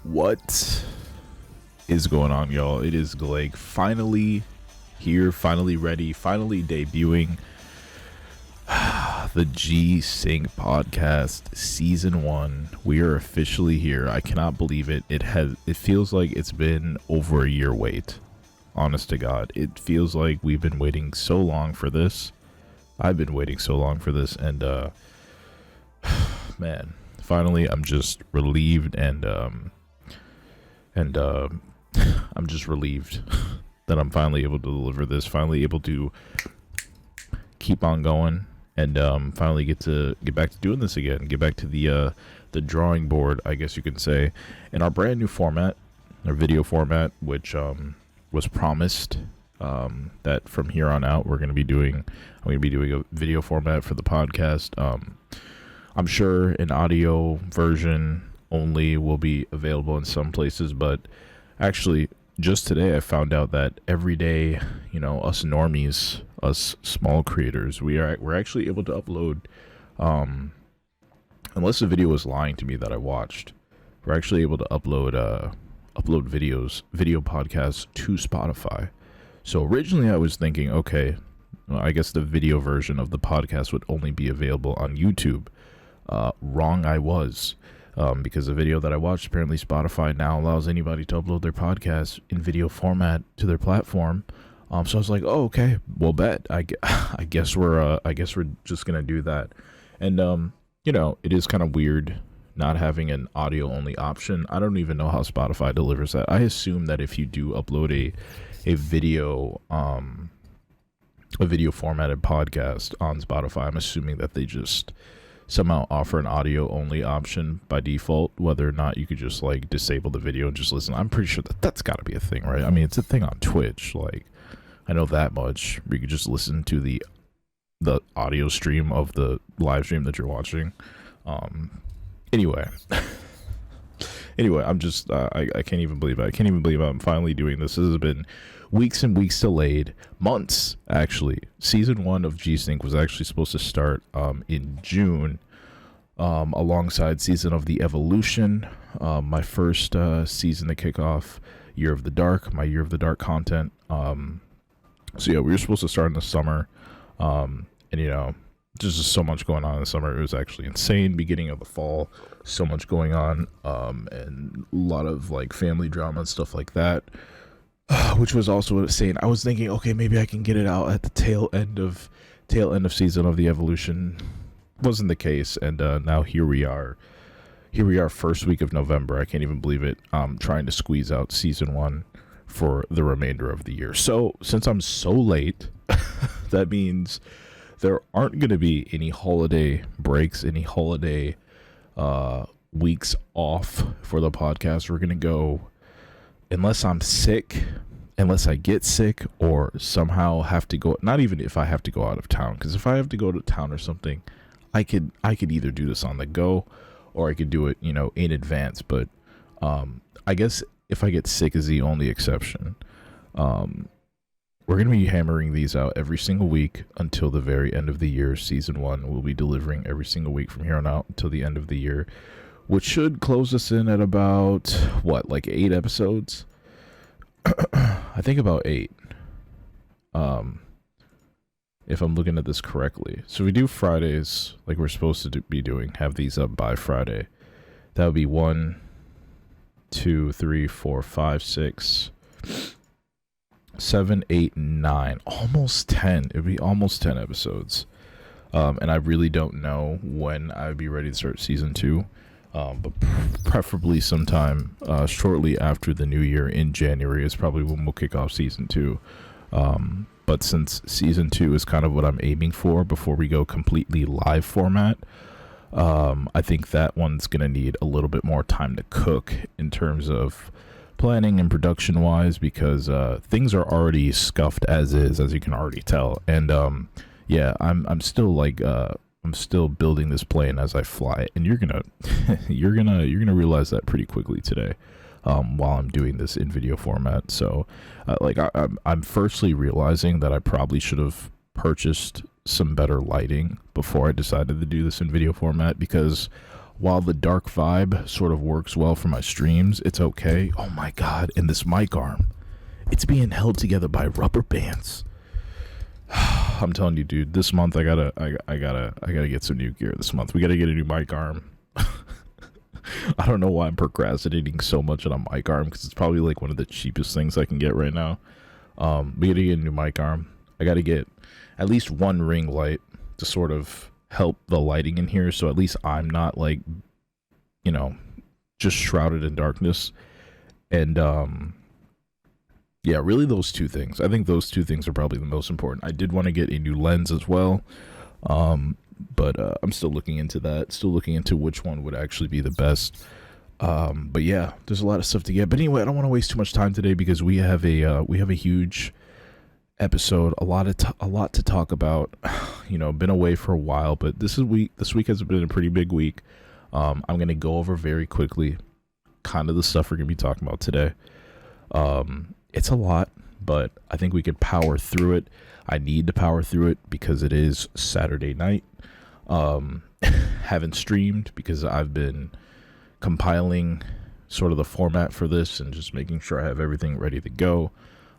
What is going on, y'all? It is Gleg finally here, finally ready, finally debuting the GSYNCH podcast season 1. We are officially here. I cannot believe it. It feels like it's been over a year wait. Honest to God, it feels like we've been waiting so long for this. I've been waiting so long for this, and man, finally I'm just relieved and I'm just relieved that I'm finally able to deliver this, finally able to keep on going, and finally get back to doing this again, get back to the drawing board, I guess you could say, in our brand new format, our video format, which was promised that from here on out I'm going to be doing a video format for the podcast. I'm sure an audio version only will be available in some places, but actually just today I found out that every day, us normies, us small creators, we're actually able to upload, unless the video was lying to me that I watched, we're actually able to upload video podcasts to Spotify. So originally I was thinking, okay, well, I guess the video version of the podcast would only be available on YouTube. Wrong I was. Because the video that I watched, apparently Spotify now allows anybody to upload their podcast in video format to their platform. So I was like, oh, okay, well, bet. I guess we're just gonna do that. And it is kind of weird not having an audio only option. I don't even know how Spotify delivers that. I assume that if you do upload a video formatted podcast on Spotify, I'm assuming that they just somehow offer an audio only option by default, whether or not you could just like disable the video and just listen. I'm pretty sure that's got to be a thing, right? I mean, it's a thing on Twitch, like I know that much, where you could just listen to the audio stream of the live stream that you're watching. Anyway, I'm just I can't even believe it. I can't even believe I'm finally doing this. This has been weeks and weeks delayed, months actually. Season 1 of GSYNCH was actually supposed to start in June, alongside Season of the Evolution, my first season to kick off Year of the Dark, my Year of the Dark content. So yeah, we were supposed to start in the summer, and there's just so much going on in the summer. It was actually insane. Beginning of the fall, so much going on, and a lot of like family drama and stuff like that. Which was also insane. I was thinking, okay, maybe I can get it out at the tail end of Season of the Evolution. Wasn't the case, and now here we are, first week of November. I can't even believe it. Trying to squeeze out Season 1 for the remainder of the year. So since I'm so late, that means there aren't going to be any holiday breaks, any holiday weeks off for the podcast. We're going to go, unless I'm sick, unless I get sick or somehow have to go, not even if I have to go out of town, because if I have to go to town or something, I could either do this on the go or I could do it, in advance. But I guess if I get sick is the only exception. We're going to be hammering these out every single week until the very end of the year. Season 1 will be delivering every single week from here on out until the end of the year, which should close us in at about, 8 episodes? I think about 8. If I'm looking at this correctly. So we do Fridays, like we're supposed to be doing, have these up by Friday. That would be 1, 2, 3, 4, 5, 6, 7, 8, 9. Almost 10. It would be almost 10 episodes. And I really don't know when I would be ready to start Season 2. But preferably sometime shortly after the new year in January is probably when we'll kick off Season 2. But since Season 2 is kind of what I'm aiming for before we go completely live format, I think that one's going to need a little bit more time to cook in terms of planning and production wise, because things are already scuffed as is, as you can already tell. And I'm still building this plane as I fly, and you're gonna realize that pretty quickly today, while I'm doing this in video format. So, I'm firstly realizing that I probably should have purchased some better lighting before I decided to do this in video format, because while the dark vibe sort of works well for my streams, it's okay. Oh my god, and this mic arm, it's being held together by rubber bands. I'm telling you, dude, this month I gotta get some new gear this month. We gotta get a new mic arm. I don't know why I'm procrastinating so much on a mic arm, because it's probably like one of the cheapest things I can get right now. We gotta get a new mic arm. I gotta get at least one ring light to sort of help the lighting in here, so at least I'm not like, you know, just shrouded in darkness. And yeah, really those two things. I think those two things are probably the most important. I did want to get a new lens as well, but I'm still looking into that, still looking into which one would actually be the best. But yeah, there's a lot of stuff to get. But anyway, I don't want to waste too much time today, because we have a huge episode, a lot to talk about. You know, been away for a while, but this week has been a pretty big week. I'm gonna go over very quickly kind of the stuff we're gonna be talking about today. It's a lot, but I think we could power through it. I need to power through it because it is Saturday night. Haven't streamed because I've been compiling sort of the format for this and just making sure I have everything ready to go.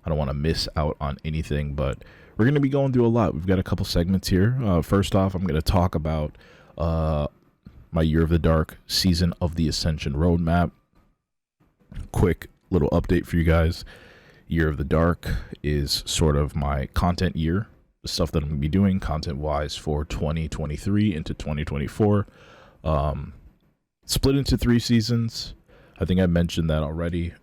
I don't want to miss out on anything, but we're going to be going through a lot. We've got a couple segments here. First off, I'm going to talk about my Year of the Dark Season of the Ascension roadmap. Quick little update for you guys. Year of the Dark is sort of my content year, the stuff that I'm going to be doing content-wise for 2023 into 2024. Split into 3 seasons. I think I mentioned that already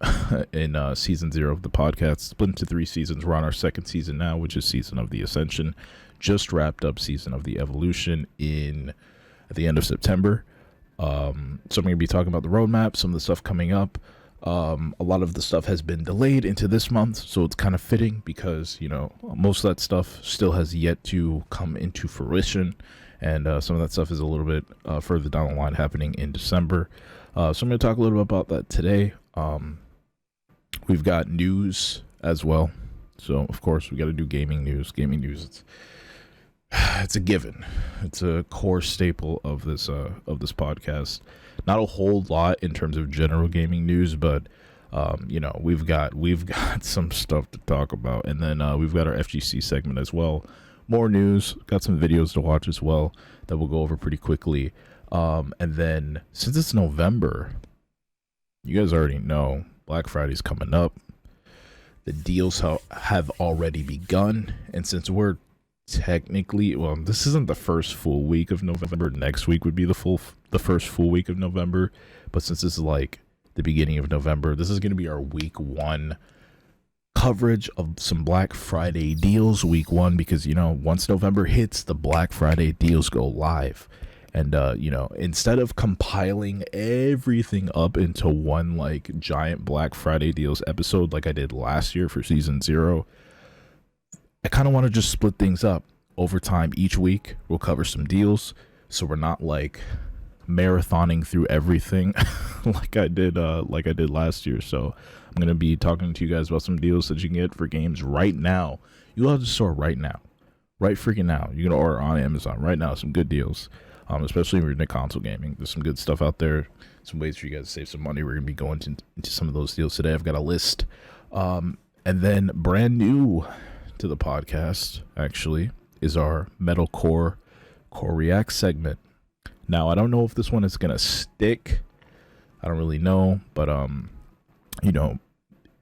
in season 0 of the podcast. Split into 3 seasons. We're on our 2nd season now, which is Season of the Ascension. Just wrapped up Season of the Evolution at the end of September. So I'm going to be talking about the roadmap, some of the stuff coming up. A lot of the stuff has been delayed into this month, so it's kind of fitting because, you know, most of that stuff still has yet to come into fruition, and some of that stuff is a little bit further down the line, happening in December. So I'm going to talk a little bit about that today. We've got news as well, so of course we got to do gaming news. It's a given. It's a core staple of this podcast. Not a whole lot in terms of general gaming news, but you know, we've got some stuff to talk about, and then we've got our FGC segment as well. More news, got some videos to watch as well that we'll go over pretty quickly. And then since it's November, you guys already know Black Friday's coming up. The deals have already begun, and since we're technically, well, this isn't the first full week of November. Next week would be the first full week of November, but since this is like the beginning of November, this is going to be our week 1 coverage of some Black Friday deals. Week 1, because, you know, once November hits, the Black Friday deals go live, and you know, instead of compiling everything up into one like giant Black Friday deals episode like I did last year for season 0, I kind of want to just split things up over time. Each week we'll cover some deals, so we're not like marathoning through everything like I did last year. So I'm gonna be talking to you guys about some deals that you can get for games right now. You go to the store right now, right freaking now. You can order on Amazon right now. Some good deals, especially if you're into console gaming. There's some good stuff out there. Some ways for you guys to save some money. We're gonna be going into some of those deals today. I've got a list, and then brand new to the podcast actually is our Metalcore Core React segment. Now, I don't know if this one is gonna stick. I don't really know, but you know,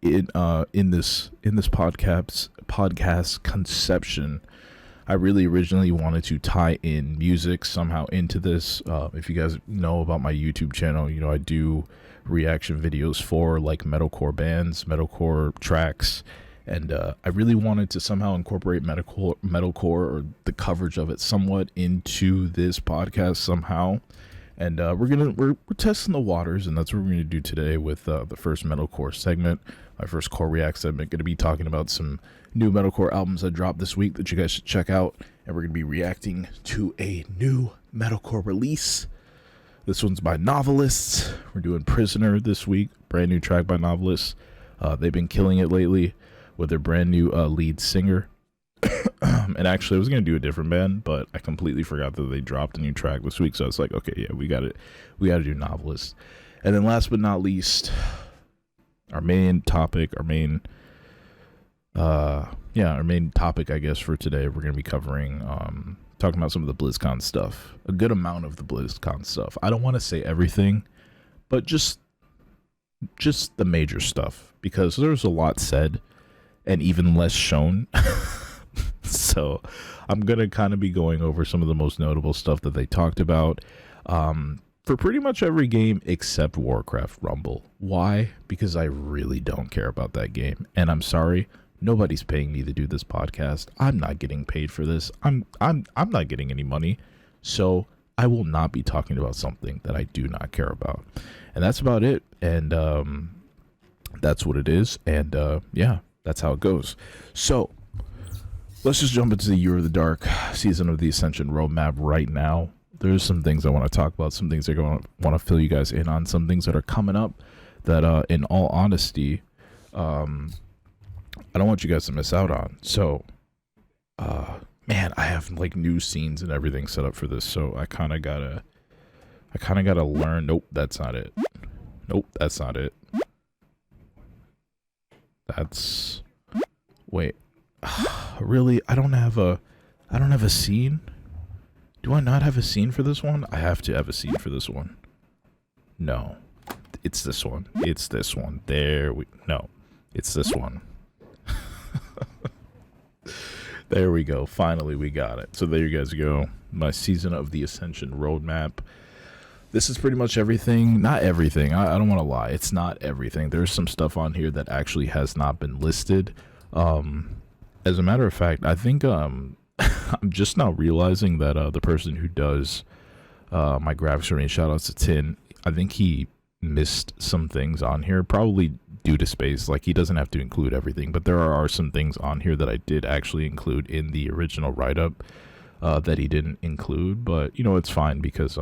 in this podcast conception, I really originally wanted to tie in music somehow into this. If you guys know about my YouTube channel, you know I do reaction videos for like metalcore bands, metalcore tracks. And I really wanted to somehow incorporate metalcore or the coverage of it somewhat into this podcast somehow. And we're testing the waters, and that's what we're gonna do today with the first metalcore segment, my first Core React segment. Gonna be talking about some new metalcore albums that dropped this week that you guys should check out, and we're gonna be reacting to a new metalcore release. This one's by Novelists. We're doing Prisoner this week, brand new track by Novelists. They've been killing it lately with their brand new lead singer. And actually, I was gonna do a different band, but I completely forgot that they dropped a new track this week. So I was like, okay, yeah, we got it. We got to do Novelist. And then last but not least, our main topic, our main topic, I guess, for today, we're gonna be covering, talking about some of the BlizzCon stuff, a good amount of the BlizzCon stuff. I don't want to say everything, but just the major stuff, because there's a lot said and even less shown. So I'm going to kind of be going over some of the most notable stuff that they talked about for pretty much every game except Warcraft Rumble. Why? Because I really don't care about that game. And I'm sorry, nobody's paying me to do this podcast. I'm not getting paid for this. I'm not getting any money. So I will not be talking about something that I do not care about. And that's about it. And that's what it is. And yeah, that's how it goes. So let's just jump into the Year of the Dark Season of the Ascension roadmap right now. There's some things I want to talk about, some things I want to fill you guys in on, some things that are coming up that, in all honesty, I don't want you guys to miss out on. So, man, I have like new scenes and everything set up for this, so I kind of gotta learn. Nope, that's not it. Nope, that's not it. That's, wait. Really? I don't have a scene? Do I not have a scene for this one? I have to have a scene for this one. No. It's this one. It's this one. No. It's this one. There we go. Finally, we got it. So there you guys go. My Season of the Ascension roadmap. This is pretty much everything. Not everything. I don't want to lie. It's not everything. There's some stuff on here that actually has not been listed. As a matter of fact, I think I'm just now realizing that the person who does my graphics array, shout outs to Tin, I think he missed some things on here, probably due to space. Like, he doesn't have to include everything, but there are some things on here that I did actually include in the original write-up that he didn't include. But, you know, it's fine because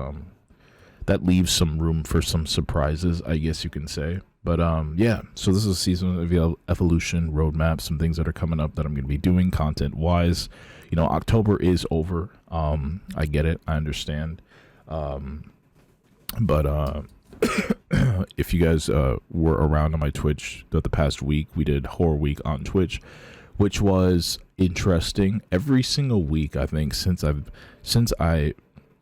that leaves some room for some surprises, I guess you can say. But yeah, so this is a Season of the Evolution roadmap, some things that are coming up that I'm going to be doing content-wise. You know, October is over. I get it. I understand. But if you guys were around on my Twitch the past week, we did Horror Week on Twitch, which was interesting. Every single week, I think,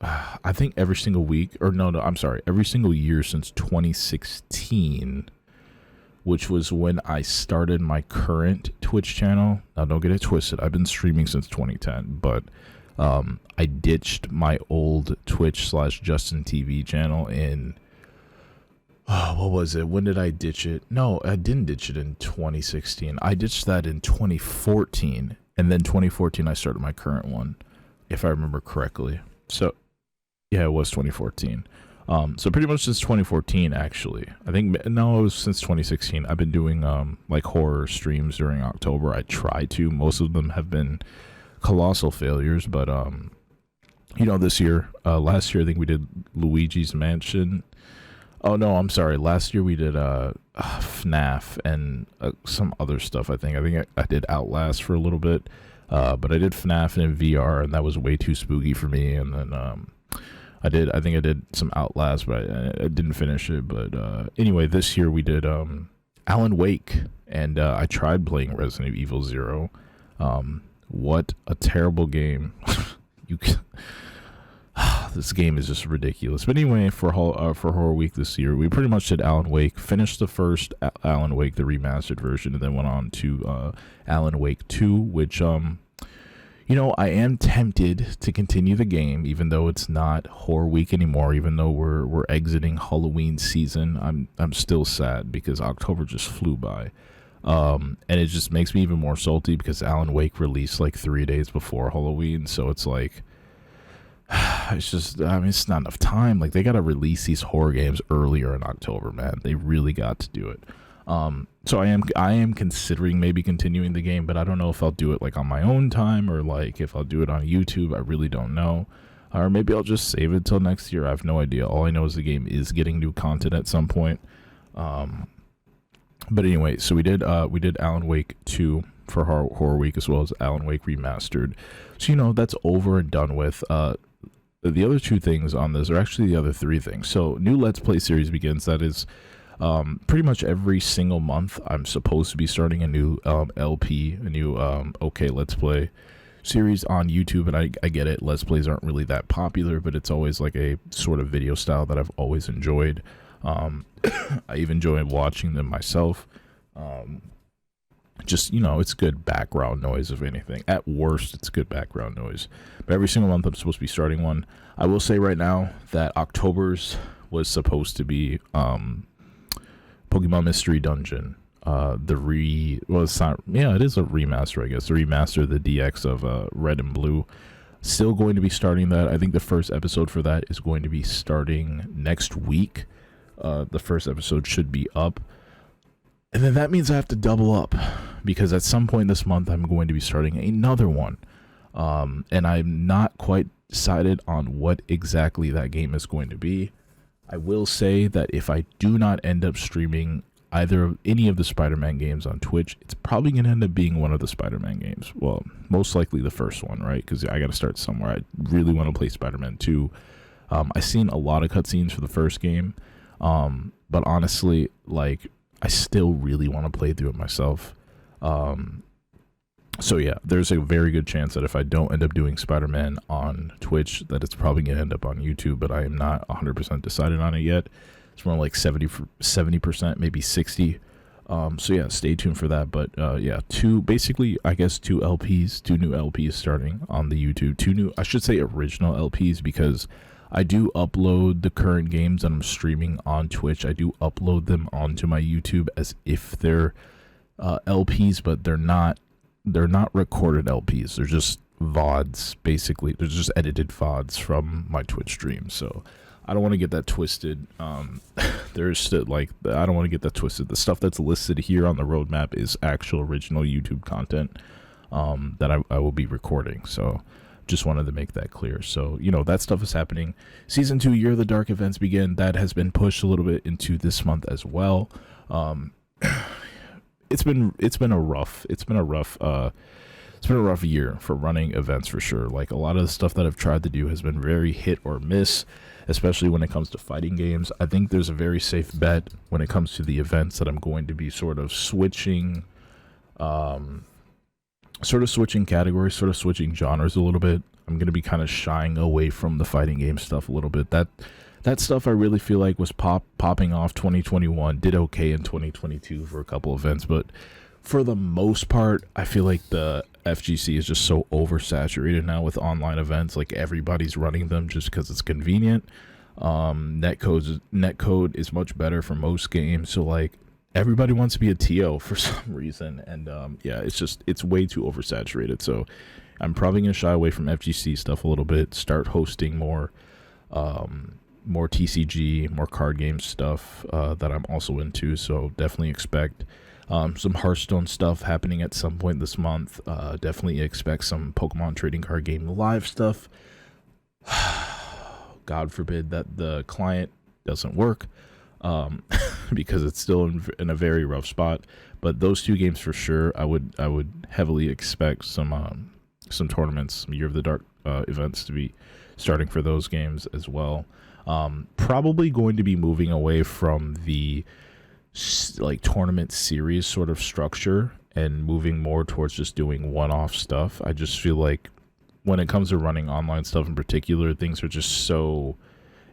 I think every single week, or no, I'm sorry, every single year since 2016, which was when I started my current Twitch channel. Now, don't get it twisted. I've been streaming since 2010, but I ditched my old Twitch/Justin TV channel in, what was it? When did I ditch it? No, I didn't ditch it in 2016. I ditched that in 2014, and then 2014 I started my current one, if I remember correctly. So, yeah, it was 2014. So pretty much since 2014, actually. I think, no, it was since 2016. I've been doing, like, horror streams during October. I try to. Most of them have been colossal failures, but, you know, this year, last year, I think we did Luigi's Mansion. Oh, no, I'm sorry. Last year we did, FNAF and some other stuff, I think. I did Outlast for a little bit. But I did FNAF in VR, and that was way too spooky for me. And then I think I did some Outlast, but I didn't finish it. But anyway, this year we did Alan Wake, and I tried playing Resident Evil 0. What a terrible game! This game is just ridiculous. But anyway, for Horror Week this year, we pretty much did Alan Wake, finished the first Alan Wake, the remastered version, and then went on to Alan Wake 2, which, you know, I am tempted to continue the game, even though it's not Horror Week anymore, even though we're exiting Halloween season. I'm still sad because October just flew by. And it just makes me even more salty because Alan Wake released like 3 days before Halloween, so it's like, it's just, I mean, it's not enough time. Like, they got to release these horror games earlier in October, man. They really got to do it. So I am considering maybe continuing the game, but I don't know if I'll do it like on my own time or like if I'll do it on YouTube. I really don't know. Or maybe I'll just save it till next year. I have no idea. All I know is the game is getting new content at some point. But anyway, so we did Alan Wake 2. for Horror Week, as well as Alan Wake Remastered. So, you know, that's over and done with. The other two things on this are actually the other three things. So, new Let's Play series begins. That is pretty much every single month. I'm supposed to be starting a new LP, a new OK Let's Play series on YouTube, and I get it. Let's Plays aren't really that popular, but it's always like a sort of video style that I've always enjoyed. I even enjoy watching them myself. Just, you know, it's good background noise, if anything. At worst, it's good background noise. But every single month, I'm supposed to be starting one. I will say right now that October's was supposed to be Pokemon Mystery Dungeon. It is a remaster, I guess. The remaster, the DX of Red and Blue. Still going to be starting that. I think the first episode for that is going to be starting next week. The first episode should be up. And then that means I have to double up, because at some point this month I'm going to be starting another one. And I'm not quite decided on what exactly that game is going to be. I will say that if I do not end up streaming any of the Spider-Man games on Twitch, it's probably going to end up being one of the Spider-Man games. Well, most likely the first one, right? Because I got to start somewhere. I really want to play Spider-Man 2. I've seen a lot of cutscenes for the first game. But honestly, like, I still really want to play through it myself. So yeah, there's a very good chance that if I don't end up doing Spider-Man on Twitch, that it's probably going to end up on YouTube, but I am not 100% decided on it yet. It's more like 70%, maybe 60. So yeah, stay tuned for that. But yeah, two new LPs starting on the YouTube. I should say original LPs, because I do upload the current games that I'm streaming on Twitch. I do upload them onto my YouTube as if they're LPs, but they're not recorded LPs. They're just VODs, basically. They're just edited VODs from my Twitch stream. So I don't want to get that twisted. I don't want to get that twisted. The stuff that's listed here on the roadmap is actual original YouTube content that I will be recording. So just wanted to make that clear. So, you know, that stuff is happening. Season 2 Year of the Dark events begin. That has been pushed a little bit into this month as well. It's been a rough year for running events, for sure. Like, a lot of the stuff that I've tried to do has been very hit or miss, especially when it comes to fighting games. I think there's a very safe bet when it comes to the events that I'm going to be sort of switching categories, sort of switching genres a little bit. I'm going to be kind of shying away from the fighting game stuff a little bit. That stuff I really feel like was popping off 2021, did okay in 2022 for a couple events, but for the most part, I feel like the FGC is just so oversaturated now with online events. Like, everybody's running them just because it's convenient. Netcode is much better for most games, so like, everybody wants to be a TO for some reason, and yeah, it's way too oversaturated. So I'm probably gonna shy away from FGC stuff a little bit, start hosting more TCG, more card game stuff that I'm also into. So definitely expect some Hearthstone stuff happening at some point this month. Definitely expect some Pokemon trading card game live stuff. God forbid that the client doesn't work. Because it's still in a very rough spot. But those two games for sure, I would heavily expect some tournaments, some Year of the Dark events to be starting for those games as well. Probably going to be moving away from the like tournament series sort of structure and moving more towards just doing one-off stuff. I just feel like when it comes to running online stuff in particular, things are just so,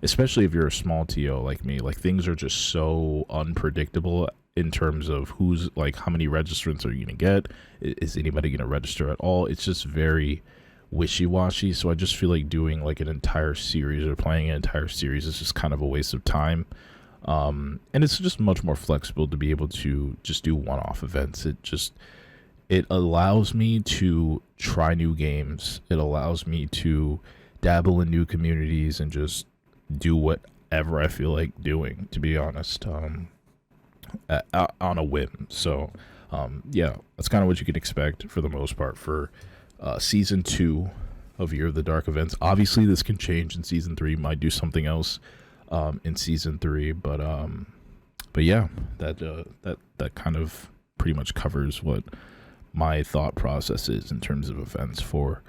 especially if you're a small TO like me, like, things are just so unpredictable in terms of who's, like, how many registrants are you going to get? Is anybody going to register at all? It's just very wishy-washy. So I just feel like doing like an entire series or playing an entire series is just kind of a waste of time. And it's just much more flexible to be able to just do one-off events. It allows me to try new games. It allows me to dabble in new communities and just do whatever I feel like doing, to be honest, on a whim. So yeah, that's kind of what you can expect for the most part for season 2 of Year of the Dark events. Obviously this can change in season 3, might do something else in season 3, but yeah, that kind of pretty much covers what my thought process is in terms of events for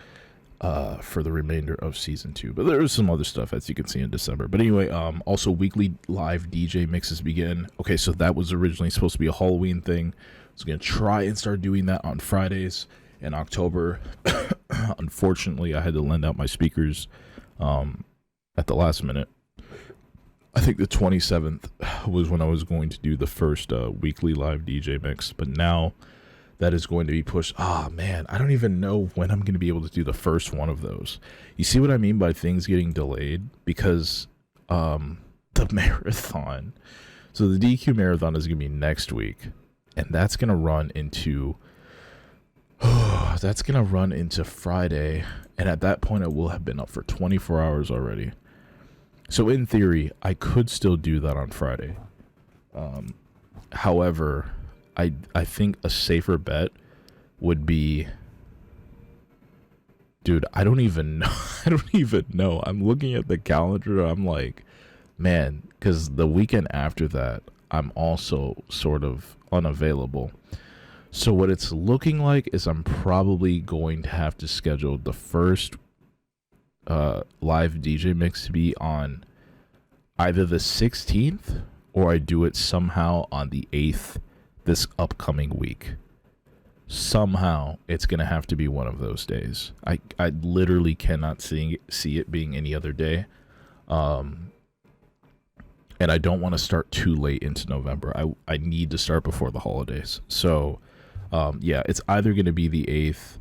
the remainder of season 2. But there is some other stuff, as you can see, in December. But anyway, also weekly live DJ mixes begin. Okay, so that was originally supposed to be a Halloween thing. I was gonna try and start doing that on Fridays in October. Unfortunately, I had to lend out my speakers at the last minute. I think the 27th was when I was going to do the first weekly live DJ mix, but now that is going to be pushed. Ah, man, I don't even know when I'm going to be able to do the first one of those. You see what I mean by things getting delayed? Because the marathon, so the DQ marathon is going to be next week, and that's going to run into Friday, and at that point I will have been up for 24 hours already. So in theory, I could still do that on Friday. However, I think a safer bet would be, dude, I don't even know. I'm looking at the calendar. I'm like, man, because the weekend after that, I'm also sort of unavailable. So what it's looking like is I'm probably going to have to schedule the first live DJ mix to be on either the 16th or I do it somehow on the 8th this upcoming week. Somehow it's gonna have to be one of those days. I literally cannot see it being any other day. And I don't want to start too late into November. I need to start before the holidays. So yeah, it's either gonna be the 8th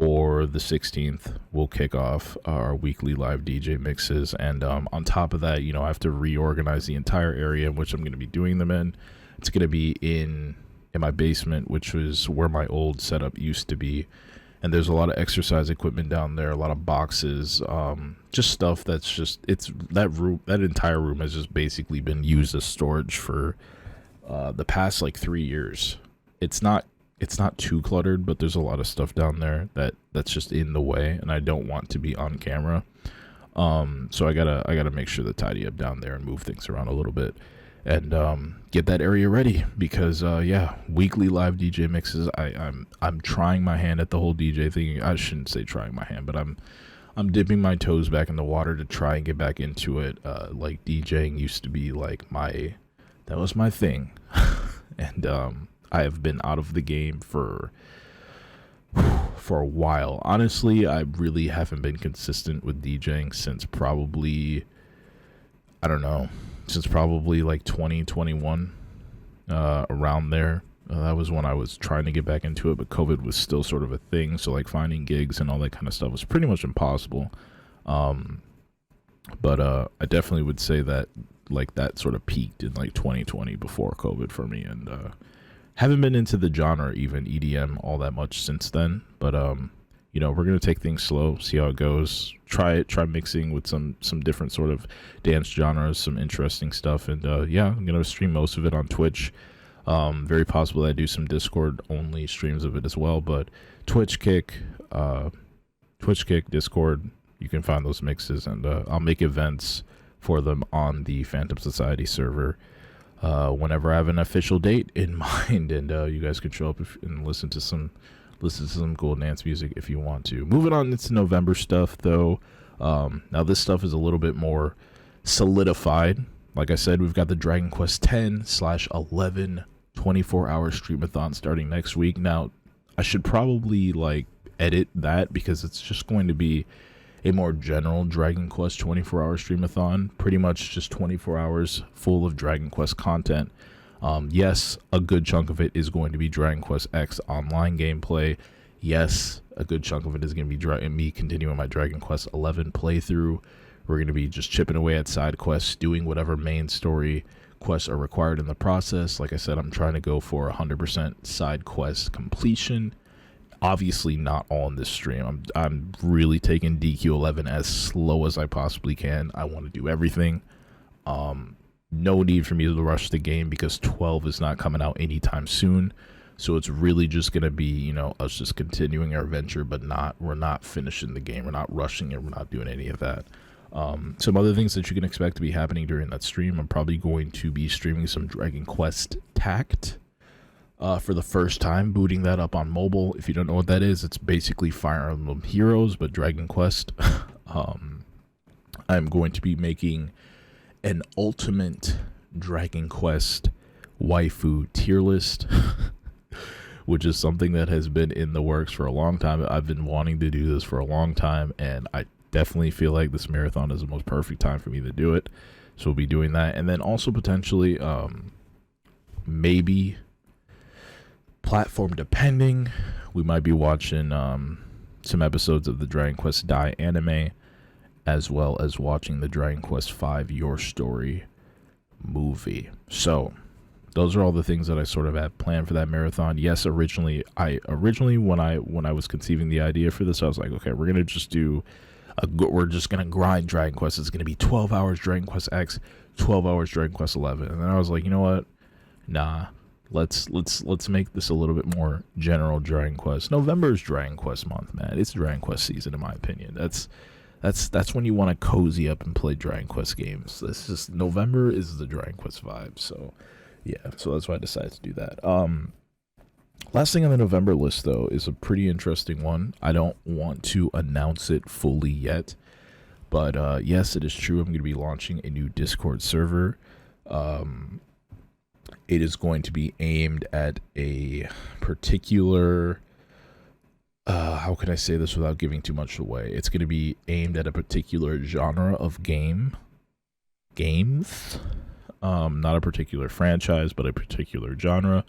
or the 16th. We'll kick off our weekly live DJ mixes, and on top of that, you know, I have to reorganize the entire area in which I'm going to be doing them in. It's going to be in my basement, which was where my old setup used to be, and there's a lot of exercise equipment down there, a lot of boxes, just stuff that's just, it's that entire room has just basically been used as storage for the past like 3 years. It's not too cluttered, but there's a lot of stuff down there that's just in the way, and I don't want to be on camera. So I gotta make sure to tidy up down there and move things around a little bit, and get that area ready, because yeah, weekly live DJ mixes. I'm trying my hand at the whole DJ thing. I shouldn't say trying my hand, but I'm dipping my toes back in the water to try and get back into it. Like DJing used to be like that was my thing, and I have been out of the game for a while. Honestly, I really haven't been consistent with DJing since probably, I don't know, since probably like 2021, around there. That was when I was trying to get back into it, but COVID was still sort of a thing. So like finding gigs and all that kind of stuff was pretty much impossible. But I definitely would say that like that sort of peaked in like 2020 before COVID for me, and haven't been into the genre, even EDM, all that much since then. But you know, we're gonna take things slow, see how it goes. Try mixing with some different sort of dance genres, some interesting stuff, and yeah, I'm gonna stream most of it on Twitch. Very possible that I do some Discord only streams of it as well. But Twitch Kick, Discord, you can find those mixes, and I'll make events for them on the Phantom Society server whenever I have an official date in mind, and you guys can show up and listen to some cool dance music if you want to. Moving on into November stuff, though. Now this stuff is a little bit more solidified. Like I said, we've got the Dragon Quest 10/11 24-hour streamathon starting next week. Now, I should probably like edit that, because it's just going to be a more general Dragon Quest 24-hour streamathon, pretty much just 24 hours full of Dragon Quest content. Yes, a good chunk of it is going to be Dragon Quest X online gameplay. Yes, a good chunk of it is going to be me continuing my Dragon Quest 11 playthrough. We're going to be just chipping away at side quests, doing whatever main story quests are required in the process. Like I said, I'm trying to go for 100% side quest completion. Obviously not all in this stream. I'm really taking DQ11 as slow as I possibly can. I want to do everything. No need for me to rush the game, because 12 is not coming out anytime soon. So it's really just going to be, you know, us just continuing our adventure, but we're not finishing the game. We're not rushing it. We're not doing any of that. Some other things that you can expect to be happening during that stream. I'm probably going to be streaming some Dragon Quest Tact. for the first time, booting that up on mobile. If you don't know what that is, it's basically Fire Emblem Heroes, but Dragon Quest. I'm going to be making an ultimate Dragon Quest waifu tier list, which is something that has been in the works for a long time. I've been wanting to do this for a long time, and I definitely feel like this marathon is the most perfect time for me to do it. So we'll be doing that, and then also potentially maybe platform depending, we might be watching some episodes of the Dragon Quest Dai anime, as well as watching the Dragon Quest V Your Story movie. So those are all the things that I sort of had planned for that marathon. Yes, originally when I was conceiving the idea for this, I was like, okay, we're gonna just grind Dragon Quest. It's gonna be 12 hours Dragon Quest X, 12 hours Dragon Quest 11. And then I was like, you know what? Nah, let's make this a little bit more general Dragon Quest. November is Dragon Quest month, man. It's Dragon Quest season, in my opinion. That's when you want to cozy up and play Dragon Quest games. This just November is the Dragon Quest vibe. So yeah, so that's why I decided to do that. Last thing on the November list, though, is a pretty interesting one. I don't want to announce it fully yet, but yes, it is true. I'm going to be launching a new Discord server. It is going to be aimed at a particular... how can I say this without giving too much away? It's going to be aimed at a particular genre of games. Not a particular franchise, but a particular genre.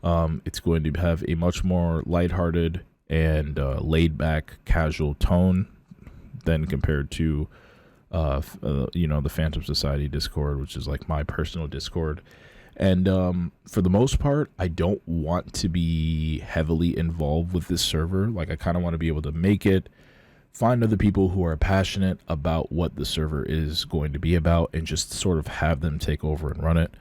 It's going to have a much more lighthearted and laid-back, casual tone than compared to, the Phantom Society Discord, which is like my personal Discord. And for the most part, I don't want to be heavily involved with this server. Like, I kind of want to be able to make it, find other people who are passionate about what the server is going to be about, and just sort of have them take over and run it.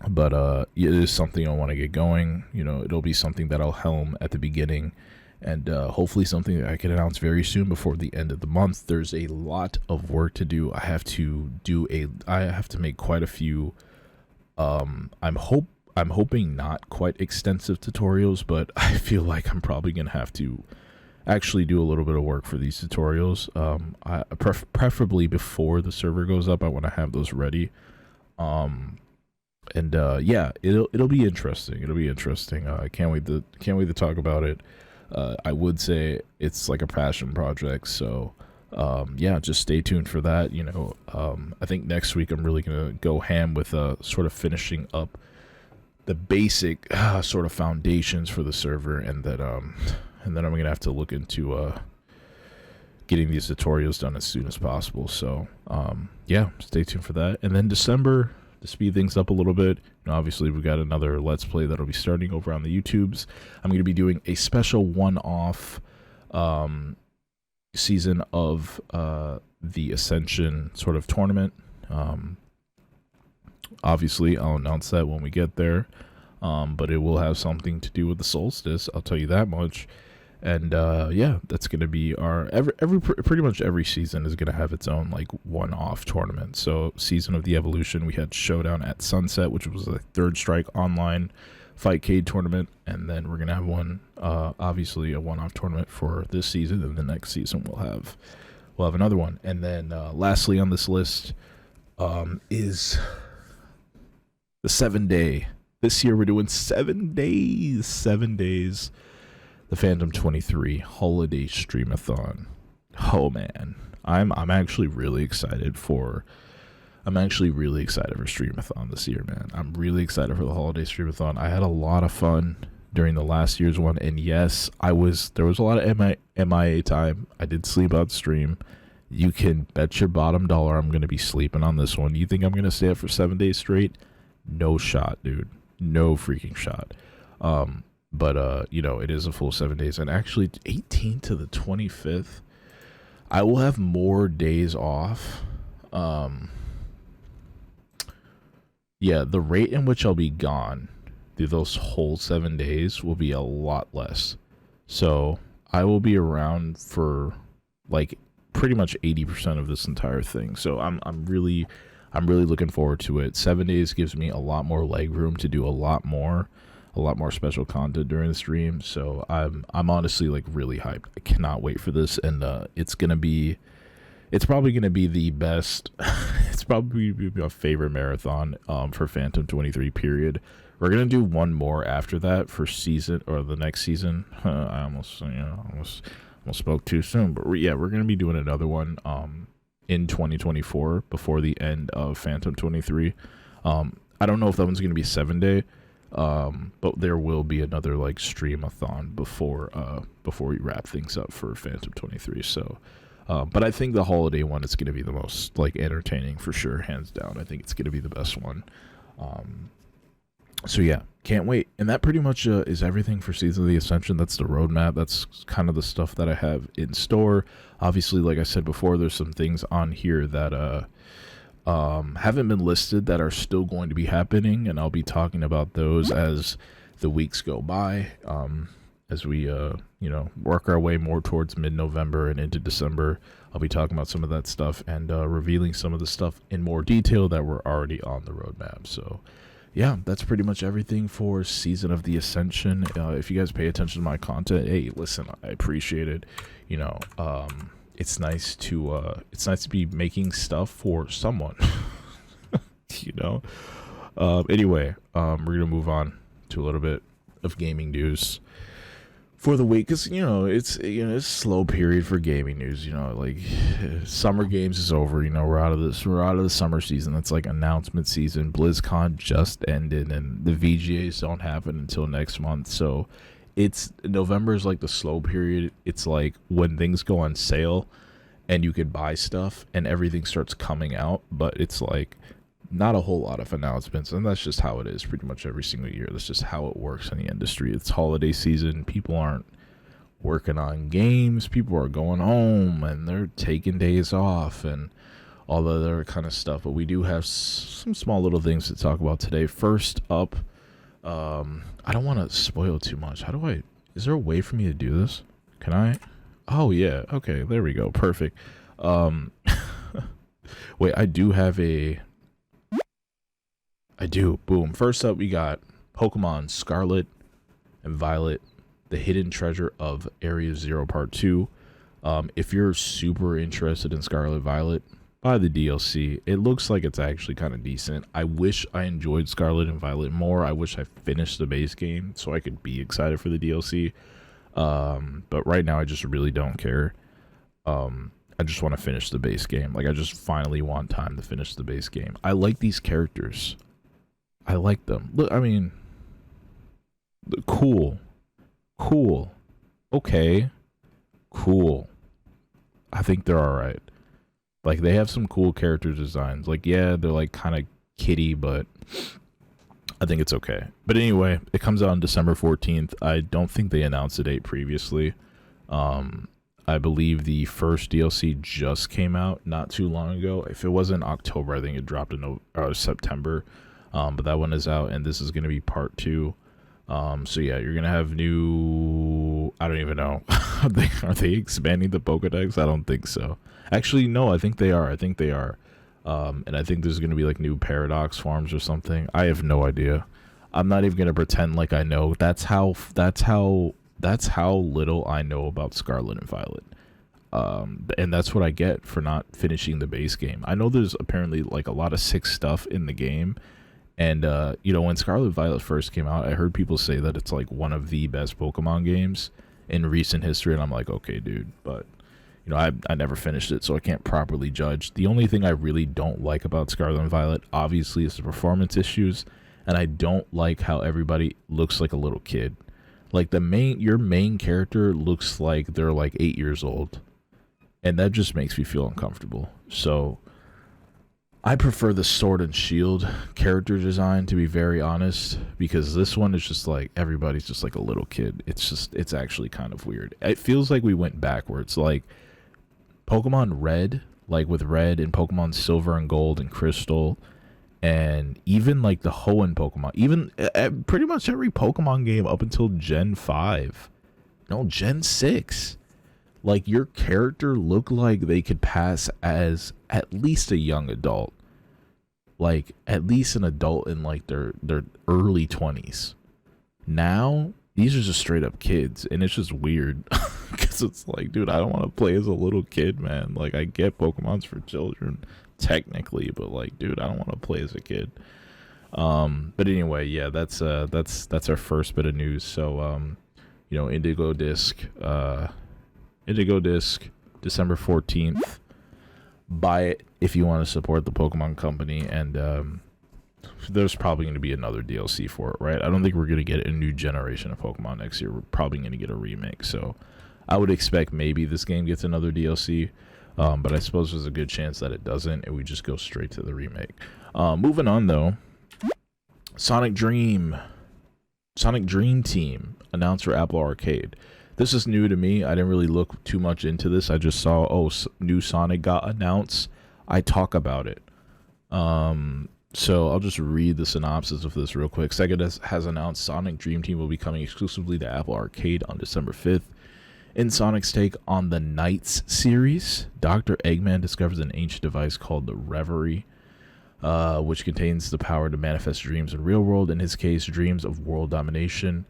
But it is something I want to get going. You know, it'll be something that I'll helm at the beginning, and hopefully something that I can announce very soon before the end of the month. There's a lot of work to do. I have to make quite a few. I'm hoping not quite extensive tutorials, but I feel like I'm probably gonna have to actually do a little bit of work for these tutorials. Preferably before the server goes up. I want to have those ready. Yeah, it'll be interesting. It'll be interesting. I can't wait to talk about it. I would say it's like a passion project, so yeah, just stay tuned for that. You know, I think next week I'm really gonna go ham with sort of finishing up the basic sort of foundations for the server, and then I'm gonna have to look into getting these tutorials done as soon as possible. So yeah, stay tuned for that. And then December, to speed things up a little bit, obviously we've got another Let's Play that'll be starting over on the YouTubes. I'm going to be doing a special one-off season of the Ascension sort of tournament. Obviously, I'll announce that when we get there, but it will have something to do with the solstice, I'll tell you that much. And yeah, that's going to be our pretty much every season is going to have its own like one-off tournament. So Season of the Evolution, we had Showdown at Sunset, which was a Third Strike online Fightcade tournament, and then we're going to have one obviously a one-off tournament for this season, and the next season we'll have another one. And then lastly on this list is the 7-day. This year we're doing 7 days. The Phantom 23 Holiday Streamathon. Oh man, I'm actually really excited for Streamathon this year, man. I'm really excited for the Holiday Streamathon. I had a lot of fun during the last year's one, and yes, there was a lot of MIA time. I did sleep on stream. You can bet your bottom dollar I'm gonna be sleeping on this one. You think I'm gonna stay up for 7 days straight? No shot, dude. No freaking shot. But you know, it is a full 7 days, and actually 18th to the 25th, I will have more days off. Yeah, the rate in which I'll be gone through those whole 7 days will be a lot less. So I will be around for like pretty much 80% of this entire thing. So I'm really I'm really looking forward to it. 7 days gives me a lot more leg room to do a lot more special content during the stream. So I'm honestly like really hyped. I cannot wait for this, and it's probably gonna be the best. It's probably my favorite marathon for Phantom 23 period. We're gonna do one more after that for season or the next season. I almost spoke too soon, but we're gonna be doing another one in 2024 before the end of Phantom 23. I don't know if that one's gonna be 7 day, but there will be another like stream-a-thon before we wrap things up for Phantom 23. So. But I think the holiday one is going to be the most like entertaining for sure, hands down. I think it's going to be the best one. So yeah, can't wait. And that pretty much is everything for Season of the Ascension. That's the roadmap. That's kind of the stuff that I have in store. Obviously, like I said before, there's some things on here that haven't been listed that are still going to be happening, and I'll be talking about those as the weeks go by. As we, work our way more towards mid-November and into December, I'll be talking about some of that stuff and revealing some of the stuff in more detail that were already on the roadmap. So, yeah, that's pretty much everything for Season of the Ascension. If you guys pay attention to my content, hey, listen, I appreciate it. It's nice to be making stuff for someone. Anyway, we're gonna move on to a little bit of gaming news for the week, because it's a slow period for gaming news. Like summer games is over. We're out of the summer season. That's like announcement season. BlizzCon just ended, and the VGAs don't happen until next month. So November is like the slow period. It's like when things go on sale and you could buy stuff and everything starts coming out, but it's like not a whole lot of announcements, and that's just how it is pretty much every single year. That's just how it works in the industry. It's holiday season. People aren't working on games. People are going home and they're taking days off and all the other kind of stuff. But we do have some small little things to talk about today. First up, I don't want to spoil too much. Is there a way for me to do this? Can I? Oh yeah. Okay, there we go. Perfect. Wait, I do. Boom. First up, we got Pokemon Scarlet and Violet, the Hidden Treasure of Area Zero Part 2. If you're super interested in Scarlet Violet, buy the DLC. It looks like it's actually kind of decent. I wish I enjoyed Scarlet and Violet more. I wish I finished the base game so I could be excited for the DLC. But right now, I just really don't care. I just want to finish the base game. Like, I just finally want time to finish the base game. I like these characters. I like them. Look, I mean, cool. Okay. Cool. I think they're alright. Like, they have some cool character designs. Like, yeah, they're like kind of kiddie, but I think it's okay. But anyway, it comes out on December 14th. I don't think they announced a date previously. I believe the first DLC just came out not too long ago. If it wasn't October, I think it dropped in September. But that one is out, and this is going to be part 2. So yeah, you're going to have new... I don't even know. Are they expanding the Pokedex? I don't think so. Actually, no, I think they are. And I think there's going to be like new Paradox forms or something. I have no idea. I'm not even going to pretend like I know. That's how little I know about Scarlet and Violet. And that's what I get for not finishing the base game. I know there's apparently like a lot of sick stuff in the game. And, when Scarlet Violet first came out, I heard people say that it's like one of the best Pokemon games in recent history. And I'm like, okay, dude. But, I never finished it, so I can't properly judge. The only thing I really don't like about Scarlet and Violet, obviously, is the performance issues. And I don't like how everybody looks like a little kid. Like, your main character looks like they're like 8 years old. And that just makes me feel uncomfortable. So I prefer the Sword and Shield character design, to be very honest, because this one is just like everybody's just like a little kid. It's actually kind of weird. It feels like we went backwards. Like Pokemon Red, like with Red, and Pokemon Silver and Gold and Crystal, and even like the Hoenn Pokemon, even pretty much every Pokemon game up until Gen 5, no, Gen 6. Like, your character looked like they could pass as at least a young adult. like at least an adult in like their early 20s. Now these are just straight up kids, and it's just weird because it's like, dude, I don't want to play as a little kid, man. Like, I get Pokemon's for children technically, but like, dude, I don't want to play as a kid. But anyway, yeah, that's our first bit of news. So you know, Indigo Disc December 14th. Buy it if you want to support the Pokemon company, and there's probably going to be another DLC for it, right? I don't think we're going to get a new generation of Pokemon next year. We're probably going to get a remake, so I would expect maybe this game gets another DLC, but I suppose there's a good chance that it doesn't, and we just go straight to the remake. Moving on, though, Sonic Dream Team announced for Apple Arcade. This is new to me. I didn't really look too much into this. I just saw, oh, new Sonic got announced. I talk about it. So I'll just read the synopsis of this real quick. Sega has announced Sonic Dream Team will be coming exclusively to Apple Arcade on December 5th. In Sonic's take on the Knights series, Dr. Eggman discovers an ancient device called the Reverie, which contains the power to manifest dreams in the real world, in his case, dreams of world domination.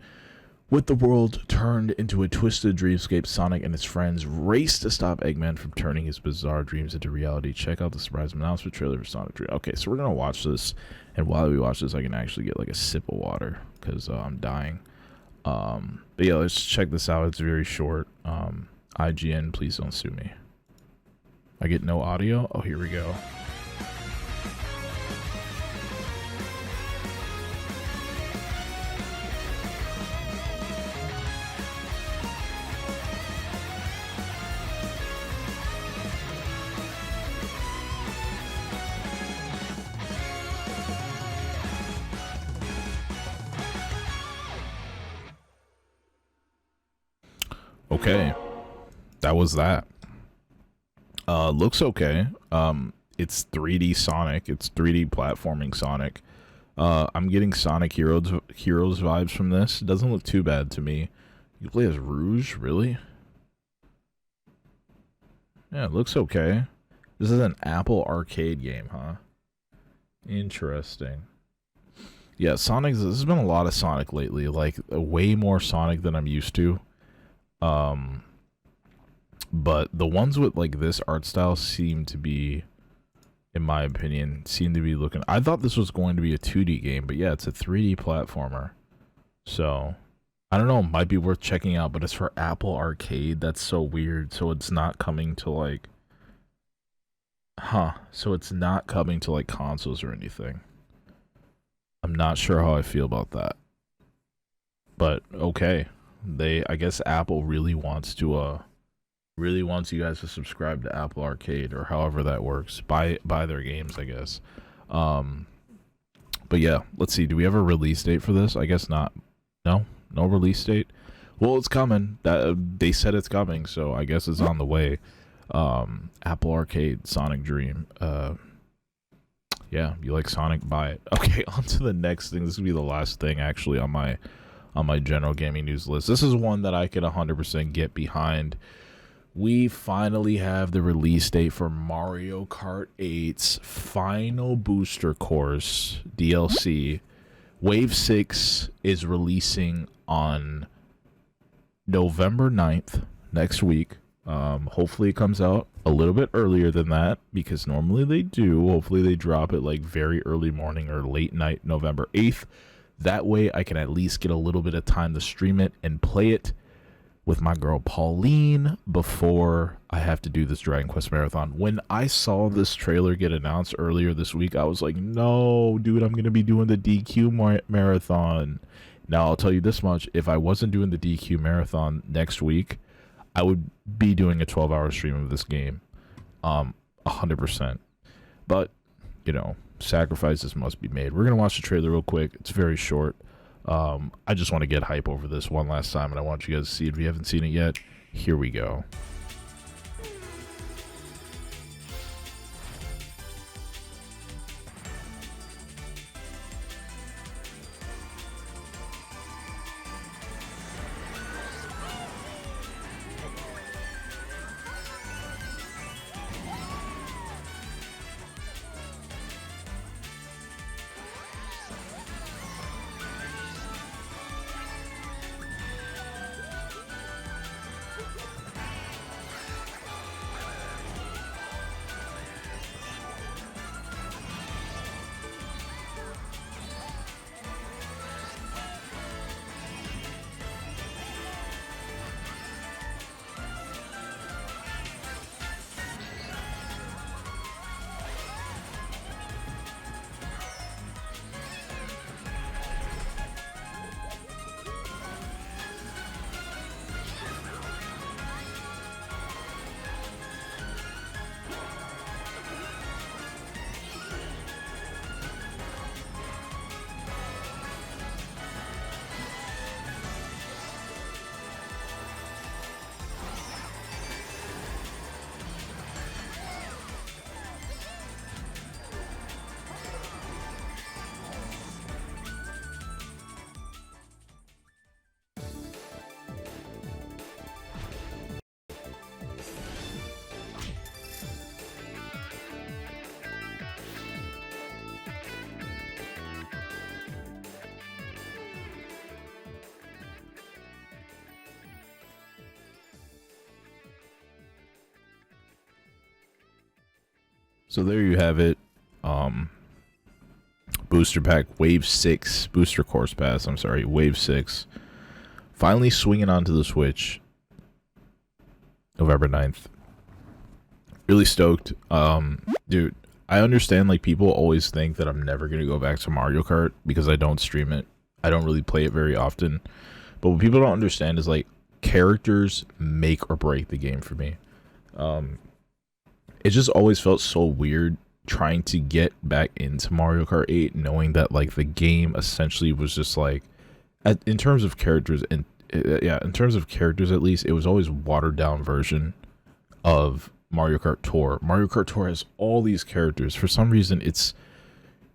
With the world turned into a twisted dreamscape, Sonic and his friends race to stop Eggman from turning his bizarre dreams into reality. Check out the surprise announcement trailer for Sonic Dream. Okay, so we're going to watch this, and while we watch this, I can actually get like a sip of water, because I'm dying. But yeah, let's check this out. It's very short. IGN, please don't sue me. I get no audio? Oh, here we go. Okay, that was that. Looks okay. It's 3D Sonic. It's 3D platforming Sonic. I'm getting Sonic Heroes vibes from this. It doesn't look too bad to me. You play as Rouge, really? Yeah, it looks okay. This is an Apple Arcade game, huh? Interesting. Yeah, Sonic. There's been a lot of Sonic lately. Like, way more Sonic than I'm used to. But the ones with like this art style seem to be, in my opinion, looking. I thought this was going to be a 2D game, but yeah, it's a 3D platformer. So I don't know, it might be worth checking out, but it's for Apple Arcade. That's so weird. So it's not coming to like, so it's not coming to like consoles or anything. I'm not sure how I feel about that, but okay. I guess Apple really wants you guys to subscribe to Apple Arcade, or however that works. Buy their games, I guess. But yeah, let's see. Do we have a release date for this? I guess not. No release date. Well, it's coming. They said it's coming, so I guess it's on the way. Apple Arcade, Sonic Dream. Yeah, you like Sonic? Buy it. Okay, on to the next thing. This will be the last thing actually on my general gaming news list. This is one that I can 100% get behind. We finally have the release date for Mario Kart 8's final booster course DLC. Wave 6 is releasing on November 9th, next week. Hopefully it comes out a little bit earlier than that, because normally they do. Hopefully they drop it like very early morning or late night, November 8th. That way I can at least get a little bit of time to stream it and play it with my girl Pauline before I have to do this Dragon Quest marathon. When I saw this trailer get announced earlier this week, I was like, no, dude, I'm going to be doing the DQ marathon. Now, I'll tell you this much. If I wasn't doing the DQ marathon next week, I would be doing a 12-hour stream of this game. 100%. But, you know, sacrifices must be made. We're going to watch the trailer real quick. It's very short. I just want to get hype over this one last time, and I want you guys to see it. If you haven't seen it yet, here we go. So there you have it. Um, Booster pack Wave 6, Booster Course Pass, I'm sorry, Wave 6. Finally swinging onto the Switch. November 9th. Really stoked. Dude, I understand, like, people always think that I'm never going to go back to Mario Kart because I don't stream it. I don't really play it very often. But what people don't understand is, like, characters make or break the game for me. It just always felt so weird trying to get back into Mario Kart 8, knowing that, like, the game essentially was just like, in terms of characters, and yeah, in terms of characters at least, it was always watered down version of Mario Kart Tour. Mario Kart Tour has all these characters. For some reason, it's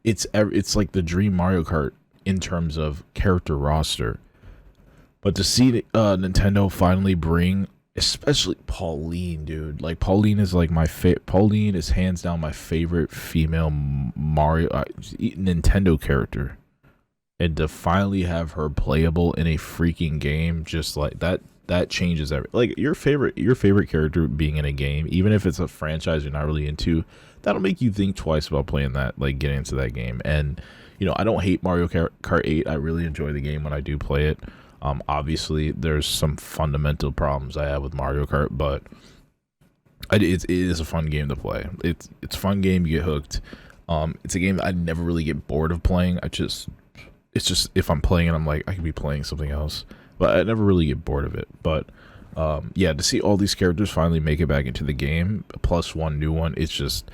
like the dream Mario Kart in terms of character roster. But to see Nintendo finally bring, especially Pauline, dude. Like, Pauline is like my Pauline is hands down my favorite female Mario Nintendo character. And to finally have her playable in a freaking game, just like that changes everything. Like, your favorite character being in a game, even if it's a franchise you're not really into, that'll make you think twice about playing that, like, getting into that game. And, you know, I don't hate Mario Kart 8. I really enjoy the game when I do play it. Obviously, there's some fundamental problems I have with Mario Kart, but it is a fun game to play. It's a fun game. You get hooked. It's a game that I never really get bored of playing. It's just if I'm playing it, I'm like, I could be playing something else, but I never really get bored of it. But yeah, to see all these characters finally make it back into the game, plus one new one, it's just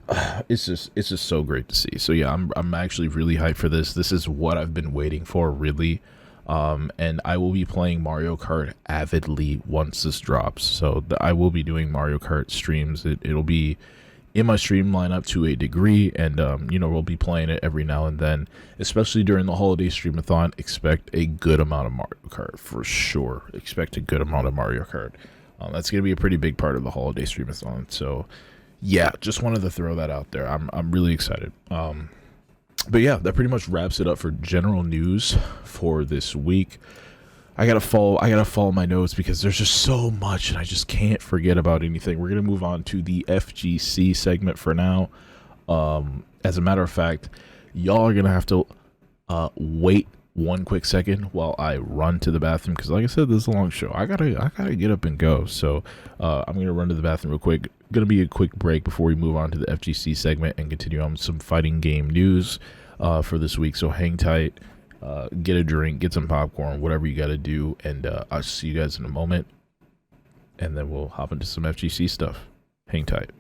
so great to see. So yeah, I'm actually really hyped for this. This is what I've been waiting for, really. And I will be playing Mario Kart avidly once this drops. So I will be doing Mario Kart streams. It'll be in my stream lineup to a degree, and you know, we'll be playing it every now and then, especially during the holiday streamathon. Expect a good amount of Mario Kart for sure. Expect a good amount of Mario Kart. That's gonna be a pretty big part of the holiday streamathon. So yeah, just wanted to throw that out there. I'm really excited. But yeah, that pretty much wraps it up for general news for this week. I gotta follow my notes because there's just so much and I just can't forget about anything. We're gonna move on to the FGC segment for now. As a matter of fact, y'all are gonna have to wait one quick second while I run to the bathroom, because like I said, this is a long show. I gotta get up and go. So I'm gonna run to the bathroom real quick. Gonna be a quick break before we move on to the FGC segment and continue on with some fighting game news for this week. So hang tight, get a drink, get some popcorn, whatever you gotta do, and I'll see you guys in a moment, and then we'll hop into some FGC stuff. Hang tight.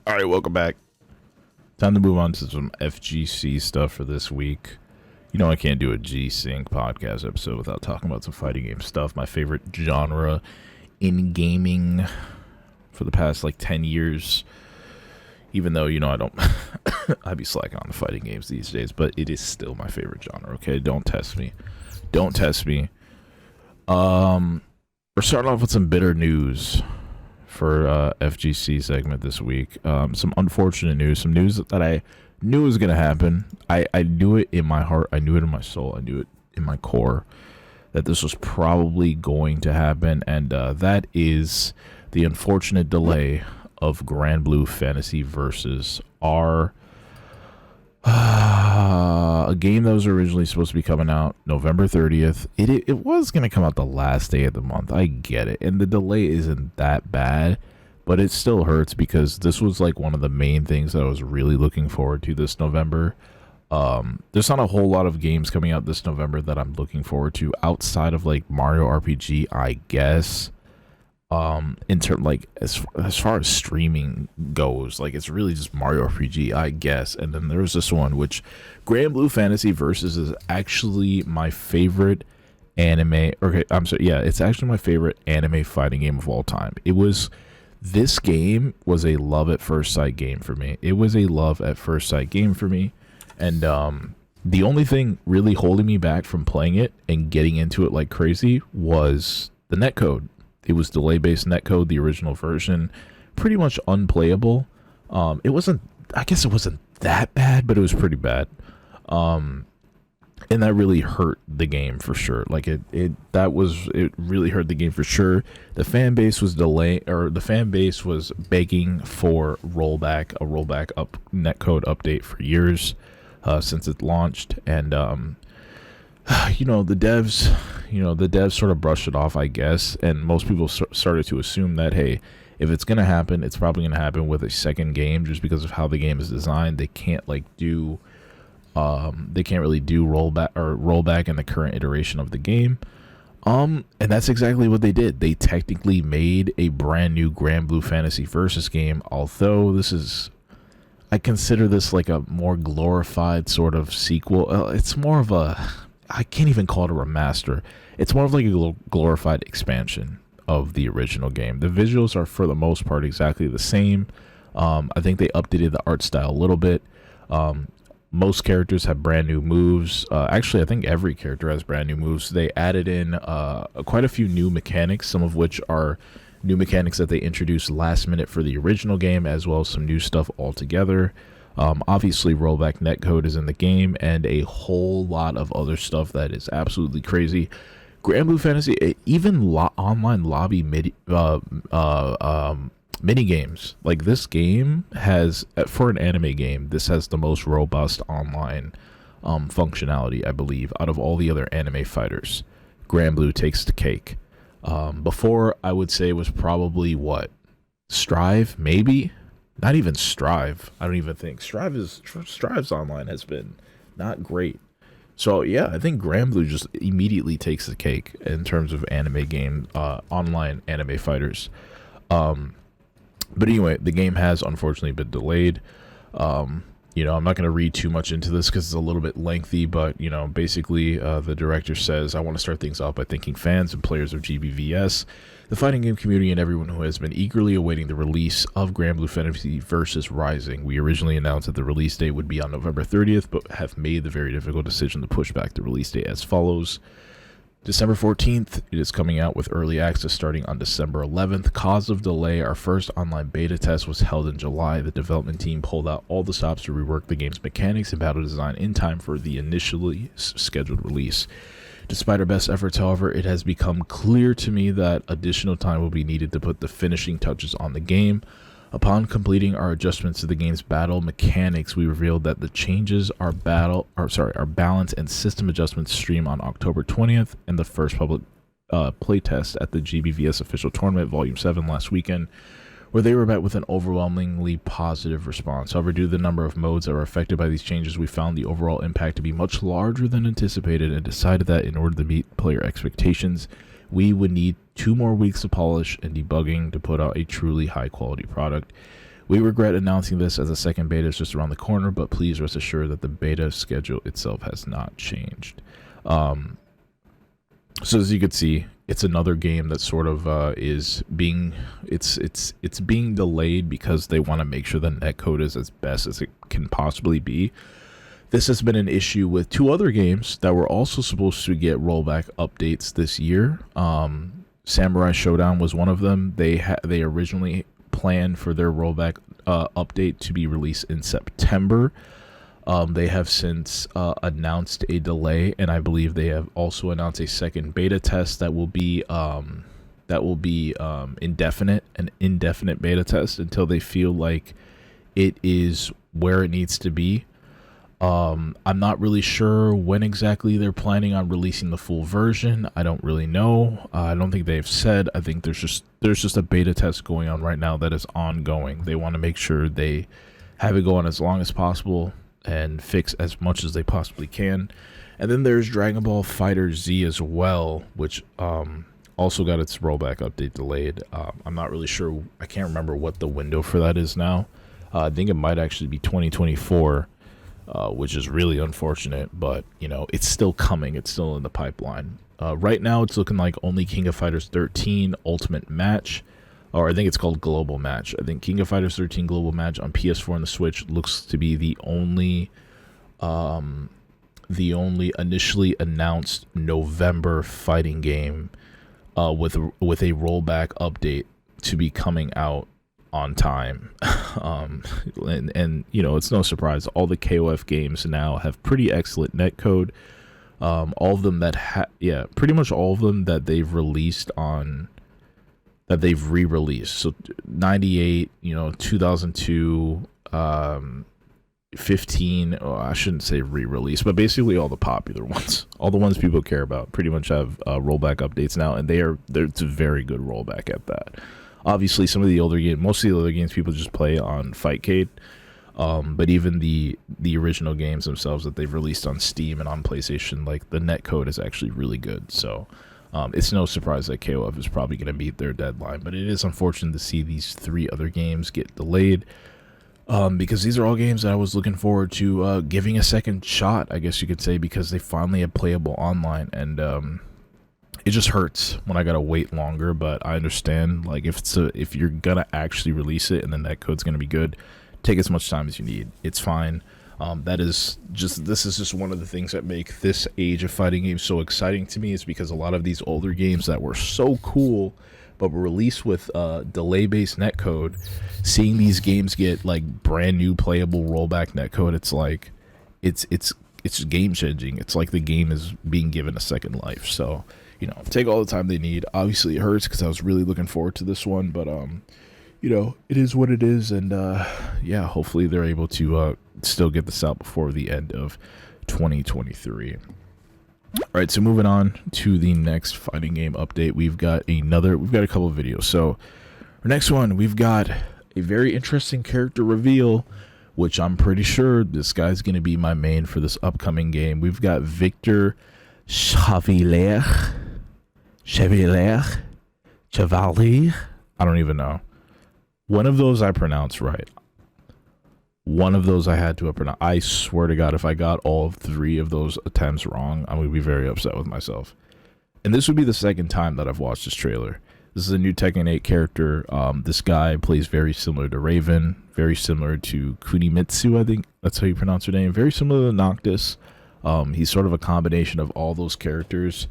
All right, welcome back. Time to move on to some FGC stuff for this week. You know I can't do a G-Sync podcast episode without talking about some fighting game stuff. My favorite genre in gaming for the past, 10 years. Even though, I don't... I'd be slacking on the fighting games these days, but it is still my favorite genre, okay? Don't test me. Don't test me. We're starting off with some bitter news for FGC segment this week. Some unfortunate news, some news that I knew was going to happen. I knew it in my heart, I knew it in my soul, I knew it in my core that this was probably going to happen, and that is the unfortunate delay of Grand Blue Fantasy versus R. A game that was originally supposed to be coming out November 30th. It was going to come out the last day of the month. I get it. And the delay isn't that bad, but it still hurts because this was one of the main things that I was really looking forward to this November. There's not a whole lot of games coming out this November that I'm looking forward to outside of Mario RPG, I guess. In term as far as streaming goes, it's really just Mario RPG, I guess. And then there's this one, which Grand Blue Fantasy Versus is actually my favorite anime. Okay, I'm sorry. Yeah, it's actually my favorite anime fighting game of all time. This game was a love at first sight game for me. It was a love at first sight game for me. And, the only thing really holding me back from playing it and getting into it like crazy was the netcode. It was delay-based netcode, the original version, pretty much unplayable. I guess it wasn't that bad, but it was pretty bad. And that really hurt the game for sure. It really hurt the game for sure. The fan base was begging for a rollback up netcode update for years, since it launched. And the devs sort of brushed it off, I guess, and most people started to assume that, hey, if it's going to happen, it's probably going to happen with a second game just because of how the game is designed. They can't really do rollback in the current iteration of the game. And that's exactly what they did. They technically made a brand new Grand Blue Fantasy Versus game, although I consider this a more glorified sort of sequel. It's more of I can't even call it a remaster. It's more of a glorified expansion of the original game. The visuals are, for the most part, exactly the same. I think they updated the art style a little bit. Most characters have brand new moves. Actually, I think every character has brand new moves. They added in quite a few new mechanics, some of which are new mechanics that they introduced last minute for the original game, as well as some new stuff altogether. Obviously, rollback netcode is in the game, and a whole lot of other stuff that is absolutely crazy. Grand Blue Fantasy, even online lobby mini games. This game has, for an anime game, this has the most robust online functionality, I believe, out of all the other anime fighters. Grand Blue takes the cake. Before, I would say, was probably Strive, maybe? Not even Strive. I don't even think Strive's online has been not great. So yeah, I think Grand Blue just immediately takes the cake in terms of anime game, online anime fighters. But anyway, the game has unfortunately been delayed. I'm not going to read too much into this because it's a little bit lengthy, but basically the director says, I want to start things off by thanking fans and players of GBVS, the fighting game community, and everyone who has been eagerly awaiting the release of Grand Blue Fantasy Versus Rising. We originally announced that the release date would be on November 30th, but have made the very difficult decision to push back the release date as follows. December 14th, it is coming out with early access starting on December 11th. Cause of delay, our first online beta test was held in July. The development team pulled out all the stops to rework the game's mechanics and battle design in time for the initially scheduled release. Despite our best efforts, however, it has become clear to me that additional time will be needed to put the finishing touches on the game. Upon completing our adjustments to the game's battle mechanics, we revealed that the changes our balance and system adjustments stream on October 20th, and the first public playtest at the GBVS official tournament, Volume 7, last weekend, where they were met with an overwhelmingly positive response. However, due to the number of modes that were affected by these changes, we found the overall impact to be much larger than anticipated and decided that in order to meet player expectations, we would need 2 more weeks of polish and debugging to put out a truly high-quality product. We regret announcing this as the second beta is just around the corner, but please rest assured that the beta schedule itself has not changed. So as you can see, it's another game that sort of is being it's being delayed because they want to make sure the netcode is as best as it can possibly be. This has been an issue with two other games that were also supposed to get rollback updates this year. Samurai Showdown was one of them. They originally planned for their rollback update to be released in September. They have since announced a delay, and I believe they have also announced a second beta test that will be indefinite, an indefinite beta test until they feel like it is where it needs to be. I'm not really sure when exactly they're planning on releasing the full version. I don't really know. I don't think they've said. I think there's just a beta test going on right now that is ongoing. They want to make sure they have it go on as long as possible and fix as much as they possibly can. And then there's Dragon Ball Fighter Z as well, which also got its rollback update delayed. I'm not really sure. I can't remember what the window for that is now. I think it might actually be 2024, which is really unfortunate, but you know, it's still coming. It's still in the pipeline. Right now it's looking like only King of Fighters 13 Ultimate Match, or I think it's called Global Match. I think King of Fighters 13 Global Match on PS4 and the Switch looks to be the only initially announced November fighting game with a rollback update to be coming out on time. And you know, it's no surprise, all the KOF games now have pretty excellent netcode. All of them that pretty much all of them that they've released on, that they've re-released. So 98, you know, 2002, 15, I shouldn't say re-release, but basically all the popular ones, all the ones people care about, pretty much have rollback updates now, and it's a very good rollback at that. Obviously, some of the older games, most of the other games people just play on Fightcade, but even the original games themselves that they've released on Steam and on PlayStation, like the netcode is actually really good. So it's no surprise that KOF is probably going to meet their deadline, but it is unfortunate to see these three other games get delayed, because these are all games that I was looking forward to giving a second shot, I guess you could say, because they finally have playable online, and it just hurts when I gotta wait longer. But I understand, like, if you're gonna actually release it and the netcode's gonna be good, take as much time as you need. It's fine. This is just one of the things that make this age of fighting games so exciting to me, is because a lot of these older games that were so cool but were released with delay-based netcode, seeing these games get like brand new playable rollback netcode, it's like it's game changing. It's like the game is being given a second life. So, you know, take all the time they need. Obviously it hurts because I was really looking forward to this one, but you know, it is what it is, and yeah, hopefully they're able to still get this out before the end of 2023. All right, so moving on to the next fighting game update, we've got a couple of videos. So our next one, we've got a very interesting character reveal, which I'm pretty sure this guy's going to be my main for this upcoming game. We've got Victor Chevalier. I don't even know. One of those I pronounced right. One of those I had to pronounce. I swear to God, if I got all three of those attempts wrong, I'm going to be very upset with myself. And this would be the second time that I've watched this trailer. This is a new Tekken 8 character. This guy plays very similar to Raven, very similar to Kunimitsu, I think that's how you pronounce her name. Very similar to Noctis. He's sort of a combination of all those characters.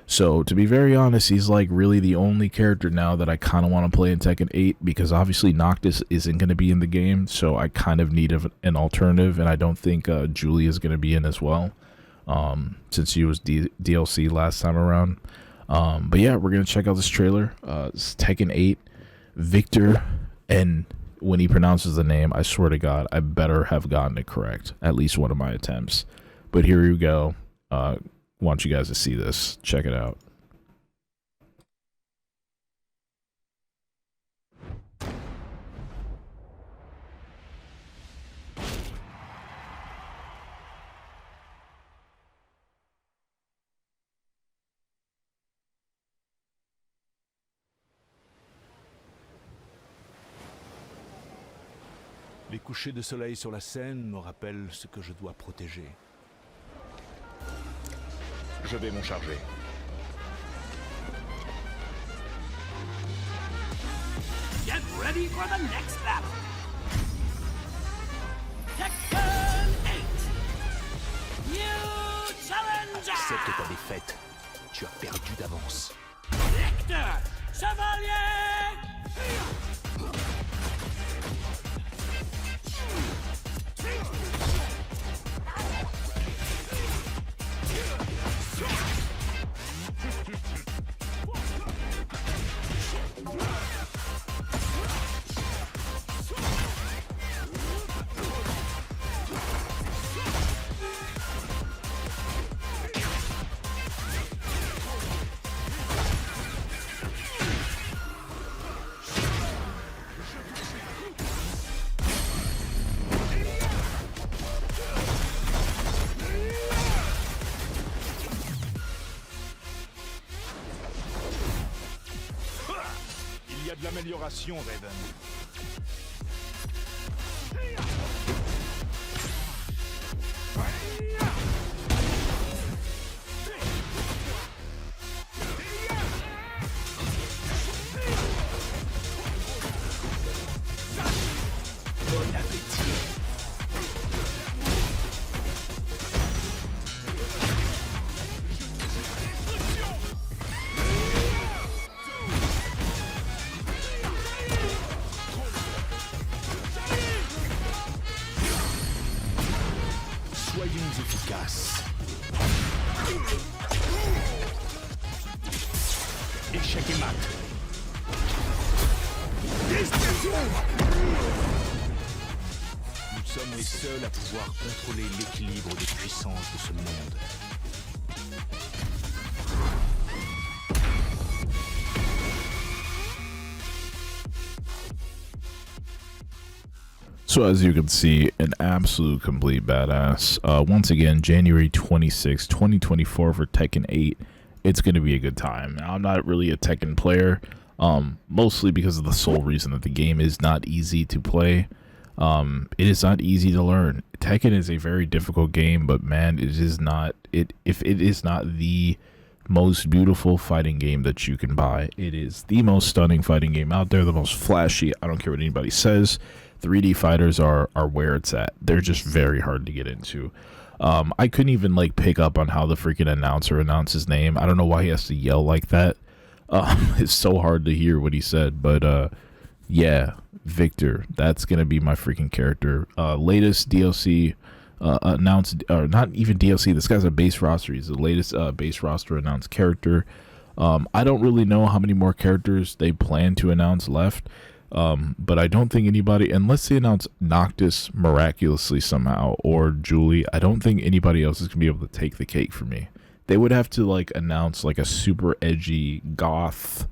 So, to be very honest, he's like really the only character now that I kind of want to play in Tekken 8, because obviously Noctis isn't going to be in the game, so I kind of need an alternative, and I don't think Julie is going to be in as well, since she was DLC last time around. But yeah, we're going to check out this trailer. It's Tekken 8, Victor, and when he pronounces the name, I swear to God, I better have gotten it correct, at least one of my attempts. But here we go. Want you guys to see this. Check it out. coucher de soleil sur la Seine me rappelle ce que je dois protéger. Je vais m'en charger. Get ready for the next battle. Tekken 8. New challenger. Accepte ta défaite. Tu as perdu d'avance. Victor Chevalier. Il y a de l'amélioration, Raven. Bon appétit. Soyons efficaces. Échec et mat. Nous sommes les seuls à pouvoir contrôler l'équilibre des puissances de ce monde. So as you can see, an absolute complete badass. Once again, January 26, 2024 for Tekken 8. It's going to be a good time. Now, I'm not really a Tekken player, mostly because of the sole reason that the game is not easy to play. It is not easy to learn. Tekken is a very difficult game, but man, it is not. If it is not the most beautiful fighting game that you can buy, it is the most stunning fighting game out there, the most flashy. I don't care what anybody says. 3D fighters are where it's at. They're just very hard to get into. I couldn't even like pick up on how the freaking announcer announced his name. I don't know why he has to yell like that. It's so hard to hear what he said, but yeah, Victor, that's gonna be my freaking character. Latest DLC announced, or not even DLC, this guy's a base roster. He's the latest base roster announced character. I don't really know how many more characters they plan to announce left. But I don't think anybody, unless they announce Noctis miraculously somehow, or Julie, I don't think anybody else is gonna be able to take the cake for me. They would have to like announce like a super edgy goth,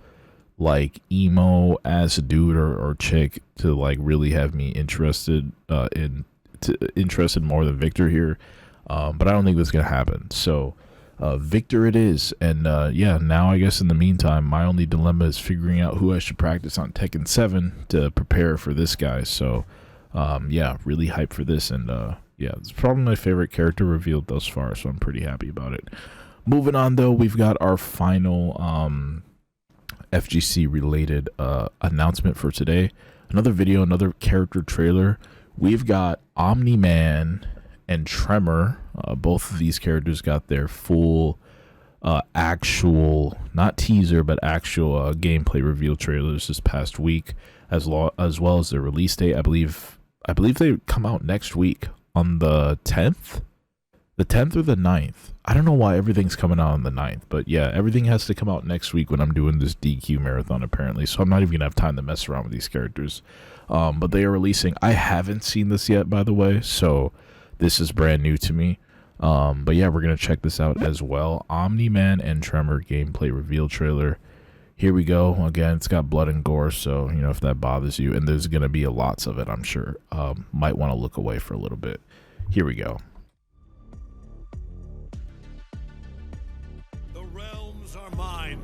like emo ass dude or chick to like really have me interested interested more than Victor here. But I don't think that's gonna happen. So Victor it is, and yeah, now I guess in the meantime my only dilemma is figuring out who I should practice on Tekken 7 to prepare for this guy. So yeah, really hyped for this, and yeah, it's probably my favorite character revealed thus far, so I'm pretty happy about it. Moving on though, we've got our final FGC related announcement for today. Another video, another character trailer. We've got Omni-Man and Tremor. Both of these characters got their full actual, not teaser, but actual gameplay reveal trailers this past week, as well as their release date. I believe they come out next week on the 10th or the 9th. I don't know why everything's coming out on the 9th, but yeah, everything has to come out next week when I'm doing this DQ marathon apparently, so I'm not even gonna have time to mess around with these characters. But they are releasing, I haven't seen this yet, by the way, so this is brand new to me. But yeah, we're gonna check this out as well. Omni-Man and Tremor gameplay reveal trailer. Here we go. Again, it's got blood and gore, so you know, if that bothers you, and there's gonna be lots of it, I'm sure. Might want to look away for a little bit. Here we go. The realms are mine.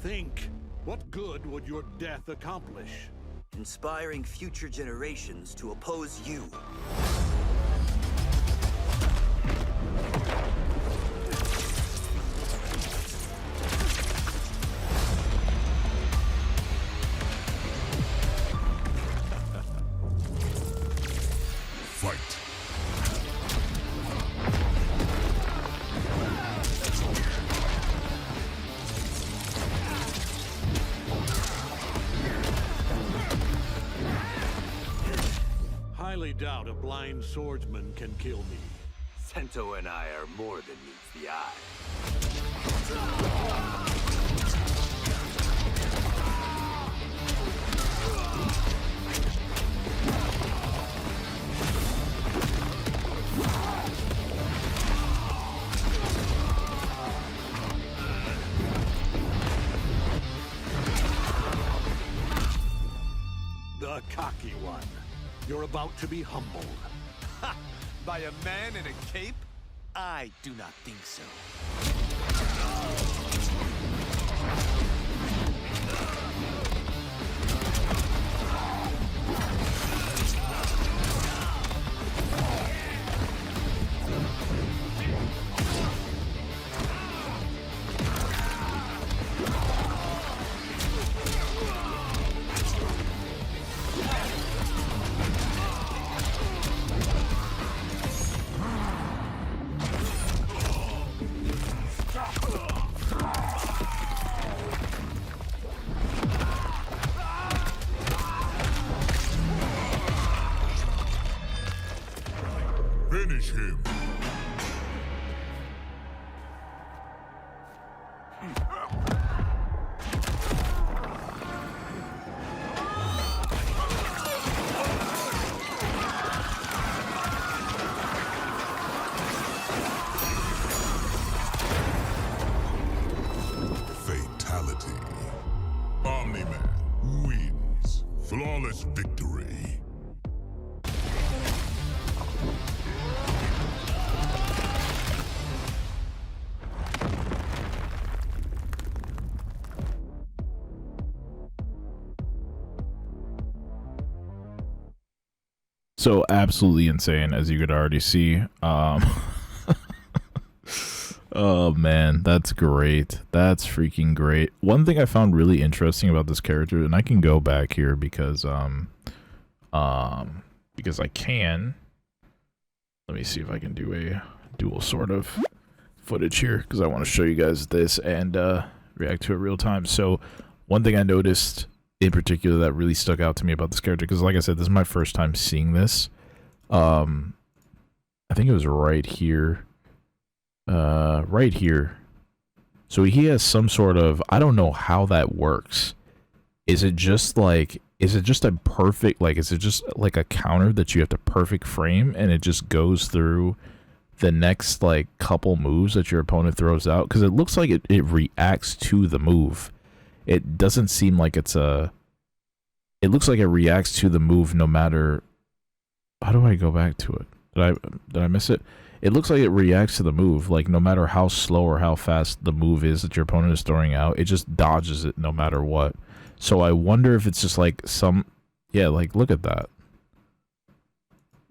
Think What good would your death accomplish? Inspiring future generations to oppose you. Fight. Highly doubt a blind swordsman can kill me. Sento and I are more than meets the eye. The cocky one. You're about to be humbled. Ha! By a man in a cape? I do not think so. Finish him. Fatality. Omni-Man wins. Flawless victory. So absolutely insane, as you could already see. Oh man, that's great. That's freaking great. One thing I found really interesting about this character, and I can go back here because I can. Let me see if I can do a dual sort of footage here, because I want to show you guys this and react to it real time. So one thing I noticed in particular that really stuck out to me about this character, because like I said, this is my first time seeing this. I think it was right here. Right here. So he has some sort of, I don't know how that works. Is it just a perfect, like, is it just like a counter that you have to perfect frame and it just goes through the next like couple moves that your opponent throws out? Because it looks like it reacts to the move. It doesn't seem like it's a, it looks like it reacts to the move no matter, how do I go back to it? Did I miss it? It looks like it reacts to the move, like no matter how slow or how fast the move is that your opponent is throwing out, it just dodges it no matter what. So I wonder if it's just like some, yeah, like look at that.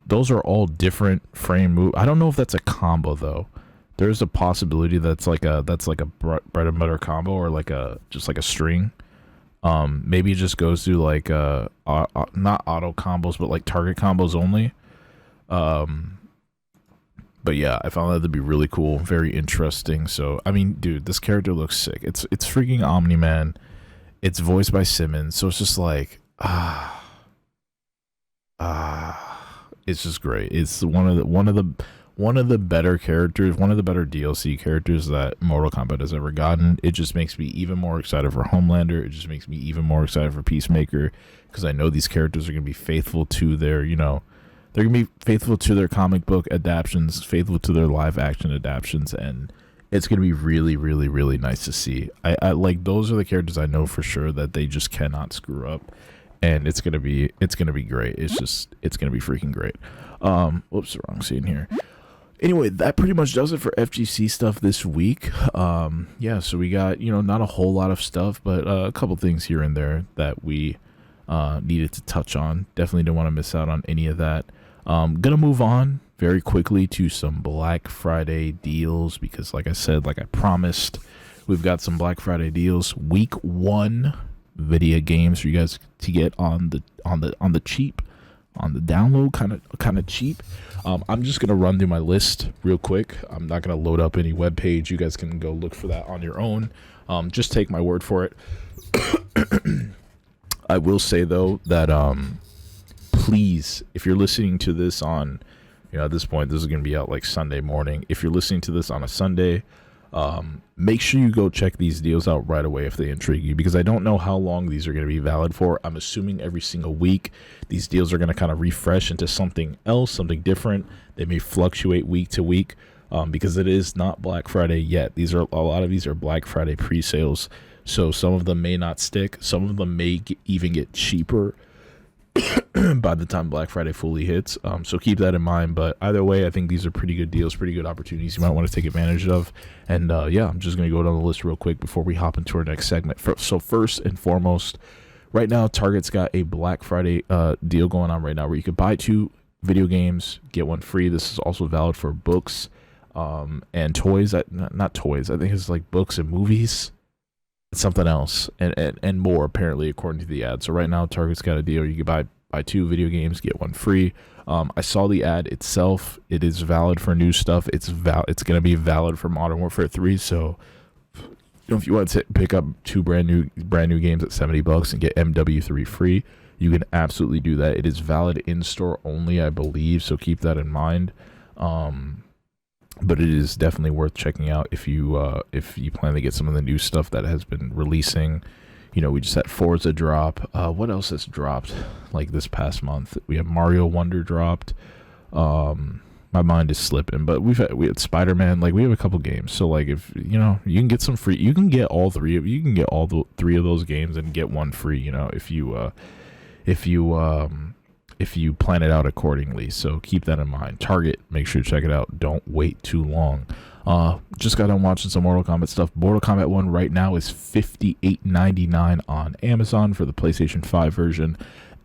Those are all different frame move. I don't know if that's a combo though. There's a possibility that's like a bread and butter combo, or like a just like a string. Maybe it just goes through like not auto combos, but like target combos only. But yeah, I found that to be really cool, very interesting. So I mean, dude, this character looks sick. It's freaking Omni-Man. It's voiced by Simmons, so it's just like it's just great. It's one of the better characters, one of the better DLC characters that Mortal Kombat has ever gotten. It just makes me even more excited for Homelander. It just makes me even more excited for Peacemaker, because I know these characters are going to be faithful to their, you know, they're going to be faithful to their comic book adaptations, faithful to their live action adaptations, and it's going to be really, really, really nice to see. I like, those are the characters I know for sure that they just cannot screw up, and it's going to be great. It's going to be freaking great. Whoops, wrong scene here. Anyway, that pretty much does it for FGC stuff this week. Yeah, so we got, not a whole lot of stuff, but a couple things here and there that we needed to touch on. Definitely don't want to miss out on any of that. Gonna move on very quickly to some Black Friday deals because, like I said, like I promised, we've got some Black Friday deals. Week 1 video games for you guys to get on the cheap, on the download, kind of cheap. I'm just gonna run through my list real quick. I'm not gonna load up any web page. You guys can go look for that on your own. Just take my word for it. I will say though that please, if you're listening to this on, at this point this is gonna be out like Sunday morning. If you're listening to this on a Sunday, make sure you go check these deals out right away if they intrigue you, because I don't know how long these are going to be valid for. I'm assuming every single week these deals are going to kind of refresh into something else, something different. They may fluctuate week to week because it is not Black Friday yet. A lot of these are Black Friday pre-sales, so some of them may not stick. Some of them may even get cheaper by the time Black Friday fully hits, so keep that in mind. But either way, I think these are pretty good deals, pretty good opportunities you might want to take advantage of. And yeah, I'm just going to go down the list real quick before we hop into our next segment. So first and foremost, right now Target's got a Black Friday deal going on right now where you could buy 2 video games, get 1 free. This is also valid for books and toys. Not toys, I think it's like books and movies, something else, and more, apparently, according to the ad. So right now Target's got a deal. You can buy 2 video games, get 1 free. I saw the ad itself. It is valid for new stuff. It's going to be valid for Modern Warfare 3. So if you want to pick up 2 brand new games at $70 and get MW3 free, you can absolutely do that. It is valid in store only, I believe, so keep that in mind. But it is definitely worth checking out if you plan to get some of the new stuff that has been releasing. We just had Forza drop. What else has dropped like this past month? We have Mario Wonder dropped. My mind is slipping, but we had Spider-Man. Like, we have a couple games. So like, if you can get some free, you can get all 3 of 3 of those games and get 1 free. If you plan it out accordingly. So keep that in mind. Target, make sure to check it out. Don't wait too long. Just got done watching some Mortal Kombat stuff. Mortal Kombat 1 right now is $58.99 on Amazon for the PlayStation 5 version.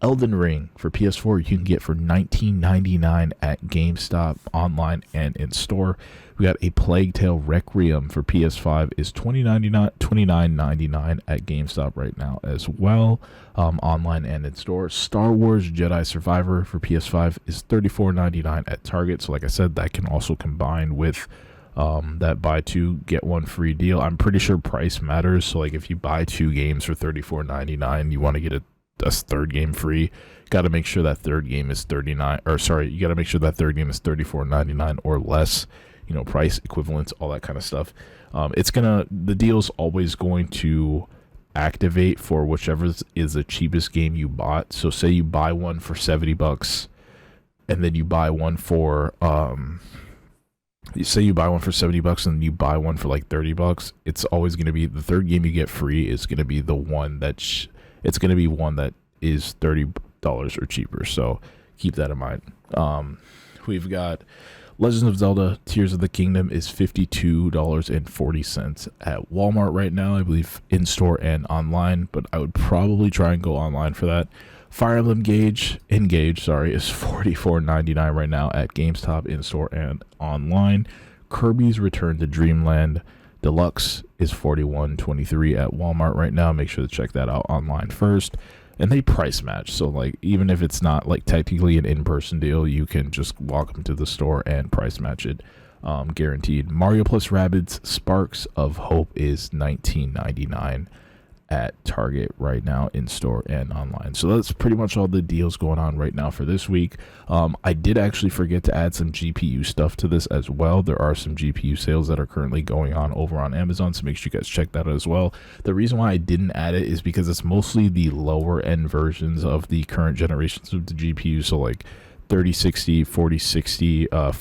Elden Ring for PS4 you can get for $19.99 at GameStop, online and in store. We got A Plague Tale Requiem for PS5 is $29.99 at GameStop right now as well, online and in store. Star Wars Jedi Survivor for PS5 is $34.99 at Target. So like I said, that can also combine with that buy 2 get 1 free deal. I'm pretty sure price matters. So like, if you buy 2 games for $34.99, you want to get a 3rd game free, got to make sure that 3rd game is you got to make sure that 3rd game is $34.99 or less, price equivalents, all that kind of stuff. The deal's always going to activate for whichever is the cheapest game you bought. So say you buy one for $70 and then you buy one for say you buy one for $70 and you buy one for like $30, it's always going to be the 3rd game you get free is going to be the one that it's going to be one that is $30 or cheaper. So keep that in mind. We've got Legend of Zelda Tears of the Kingdom is $52.40 at Walmart right now, I believe, in store and online, but I would probably try and go online for that. Fire Emblem Engage is $44.99 right now at GameStop, in store and online. Kirby's Return to Dreamland Deluxe is $41.23 at Walmart right now. Make sure to check that out online first. And they price match, so like, even if it's not like technically an in-person deal, you can just walk them to the store and price match it, guaranteed. Mario plus Rabbids Sparks of Hope is $19.99 at Target right now, in store and online. So that's pretty much all the deals going on right now for this week. I did actually forget to add some GPU stuff to this as well. There are some GPU sales that are currently going on over on Amazon, so make sure you guys check that out as well. The reason why I didn't add it is because it's mostly the lower end versions of the current generations of the GPU. So like 3060, 4060, like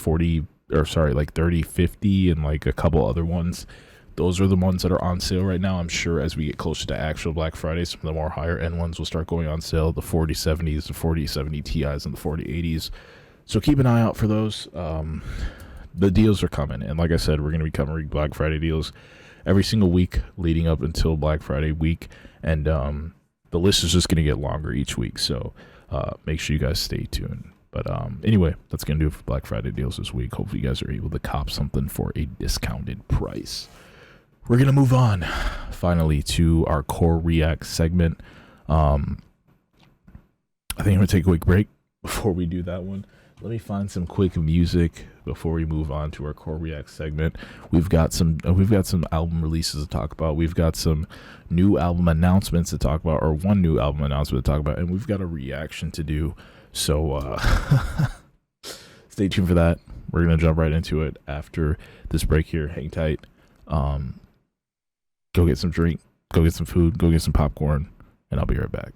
3050, and like a couple other ones. Those are the ones that are on sale right now. I'm sure as we get closer to actual Black Friday, some of the more higher end ones will start going on sale. The 4070s, the 4070 Ti's, and the 4080s. So keep an eye out for those. the deals are coming, and like I said, we're going to be covering Black Friday deals every single week leading up until Black Friday week, and the list is just going to get longer each week, so make sure you guys stay tuned. But anyway, that's going to do it for Black Friday deals this week. Hopefully you guys are able to cop something for a discounted price. We're going to move on finally to our core react segment. I think I'm going to take a quick break before we do that one. Let me find some quick music before we move on to our core react segment. We've got some album releases to talk about. We've got some new album announcements to talk about, or one new album announcement to talk about, and we've got a reaction to do. So stay tuned for that. We're gonna jump right into it after this break here. Hang tight. Go get some drink, go get some food, go get some popcorn, and I'll be right back.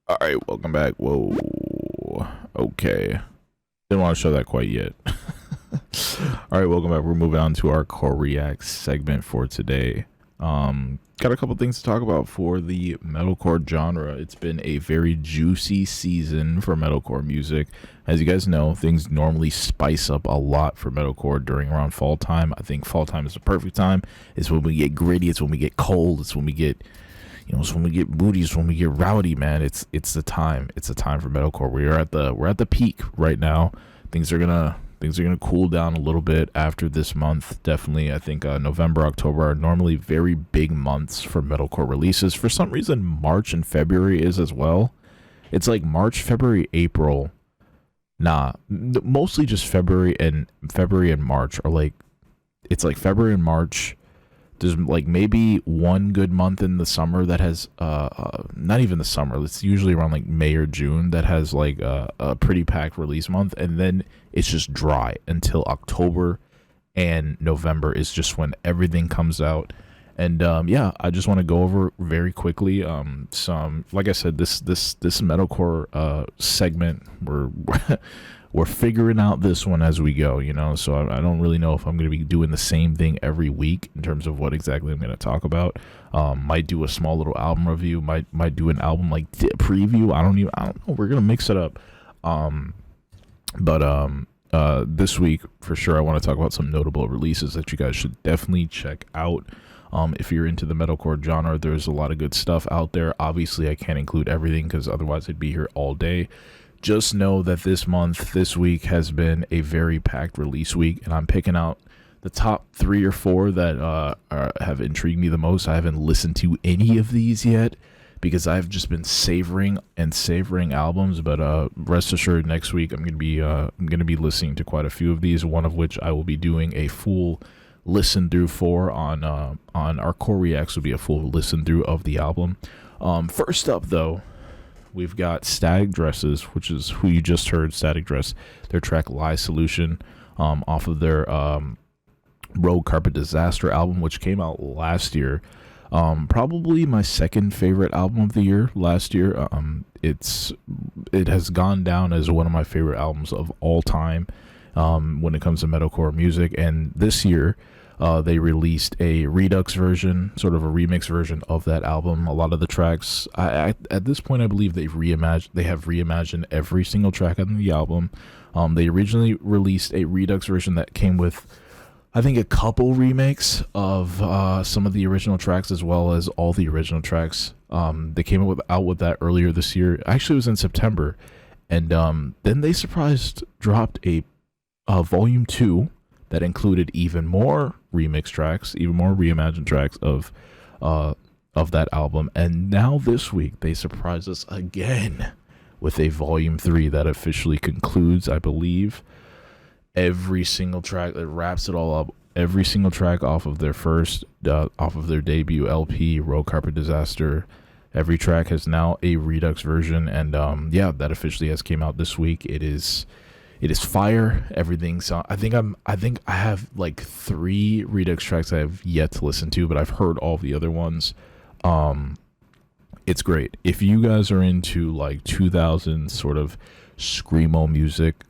All right, welcome back. Whoa. Okay. Didn't want to show that quite yet. All right, welcome back. We're moving on to our core react segment for today. Got a couple things to talk about for the metalcore genre. It's been a very juicy season for metalcore music. As you guys know, things normally spice up a lot for metalcore during around fall time. I think fall time is the perfect time. It's when we get gritty. It's when we get cold. It's when we get, you know, it's when we get booty. It's when we get rowdy, man. It's the time. It's the time for metalcore. We're at the peak right now. Things are gonna Things are going to cool down a little bit after this month. Definitely, I think November, October are normally very big months for metalcore releases. For some reason, March and February is as well. It's like March, February, April. Nah, mostly just February and March are like, it's like February and March. There's like maybe one good month in the summer that has not even the summer, it's usually around like May or June, that has like a pretty packed release month, and then it's just dry until October, and November is just when everything comes out. And yeah, I just want to go over very quickly some, like I said, this metalcore segment, we're figuring out this one as we go, you know, so I don't really know if I'm going to be doing the same thing every week in terms of what exactly I'm going to talk about. Might do a small little album review, might do an album like preview. I don't know. We're going to mix it up. But this week for sure, I want to talk about some notable releases that you guys should definitely check out. If you're into the metalcore genre, there's a lot of good stuff out there. Obviously, I can't include everything because otherwise I'd be here all day. Just know that this week has been a very packed release week, and I'm picking out the top 3 or 4 that have intrigued me the most. I haven't listened to any of these yet because I've just been savoring albums. But rest assured, next week I'm gonna be listening to quite a few of these. One of which I will be doing a full listen through for on our core reacts. Will be a full listen through of the album. First up though, we've got Static Dresses, which is who you just heard, Static Dress, their track Lie Solution, off of their Rogue Carpet Disaster album, which came out last year. Probably my second favorite album of the year last year. It has gone down as one of my favorite albums of all time when it comes to metalcore music. And this year, they released a redux version, sort of a remix version of that album. A lot of the tracks, at this point, I believe they have reimagined every single track on the album. They originally released a redux version that came with, I think, a couple remakes of some of the original tracks, as well as all the original tracks. They came out with that earlier this year. Actually, it was in September. And then they dropped a volume 2 that included even more remix tracks, even more reimagined tracks of that album. And now this week they surprised us again with a volume 3 that officially concludes, I believe, every single track, that wraps it all up. Every single track off of their debut LP, Rogue Carpet Disaster. Every track has now a redux version, and yeah, that officially has came out this week. It is fire. Everything's I think I have like 3 redux tracks I have yet to listen to, but I've heard all the other ones. It's great. If you guys are into like 2000s sort of screamo music,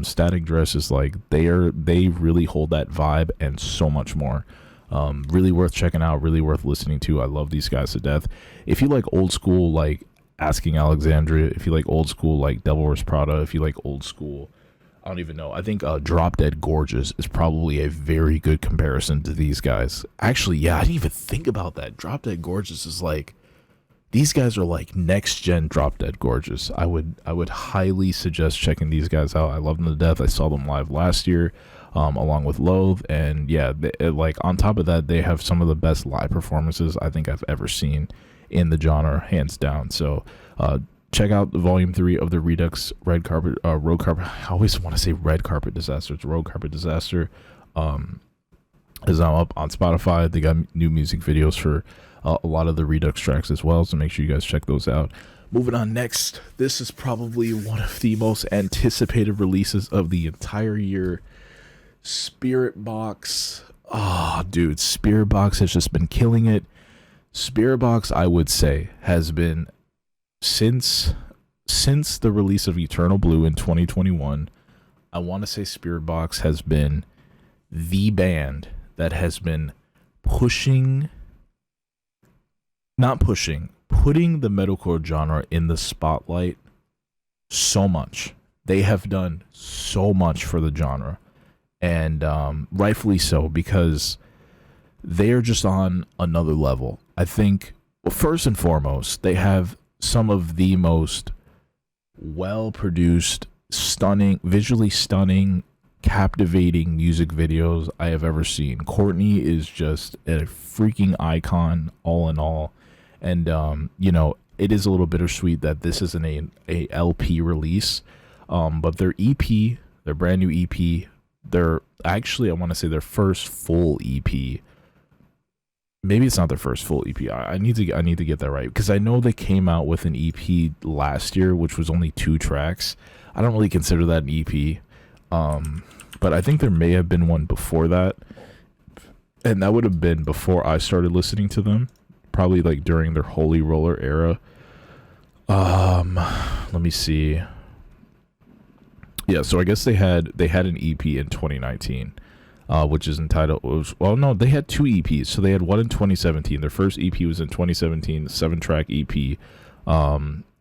Static Dress is like, they really hold that vibe and so much more. Really worth checking out, really worth listening to. I love these guys to death. If you like old school like Asking Alexandria, if you like old school like Devil Wears Prada, if you like old school, I don't even know, I think Drop Dead Gorgeous is probably a very good comparison to these guys. Actually, yeah, I didn't even think about that. Drop Dead Gorgeous is like, these guys are like next gen Drop Dead Gorgeous. I would highly suggest checking these guys out. I love them to death. I saw them live last year, along with Loathe, and yeah, like on top of that, they have some of the best live performances I think I've ever seen in the genre, hands down. So check out the volume 3 of the Redux Rogue Carpet. I always want to say Red Carpet Disaster. It's Rogue Carpet Disaster. Is now up on Spotify. They got new music videos for a lot of the Redux tracks as well, so make sure you guys check those out. Moving on next, this is probably one of the most anticipated releases of the entire year. Spirit Box. Oh, dude, Spirit Box has just been killing it. Spirit Box, I would say, has been, since the release of Eternal Blue in 2021, I want to say Spirit Box has been the band that has been putting the metalcore genre in the spotlight so much. They have done so much for the genre, and rightfully so, because they are just on another level. I think, well, first and foremost, they have some of the most well-produced, visually stunning captivating music videos I have ever seen. Courtney is just a freaking icon, all in all. And you know, it is a little bittersweet that this isn't a LP release, but their EP, their brand new EP, their actually I want to say their first full EP. Maybe it's not their first full EP. I need to get that right, because I know they came out with an EP last year, which was only 2 tracks. I don't really consider that an EP, but I think there may have been one before that, and that would have been before I started listening to them, probably like during their Holy Roller era. Let me see. Yeah, so I guess they had an EP in 2019. Which is entitled, well, no, they had 2 EPs. So they had one in 2017. Their first EP was in 2017, 7-track EP.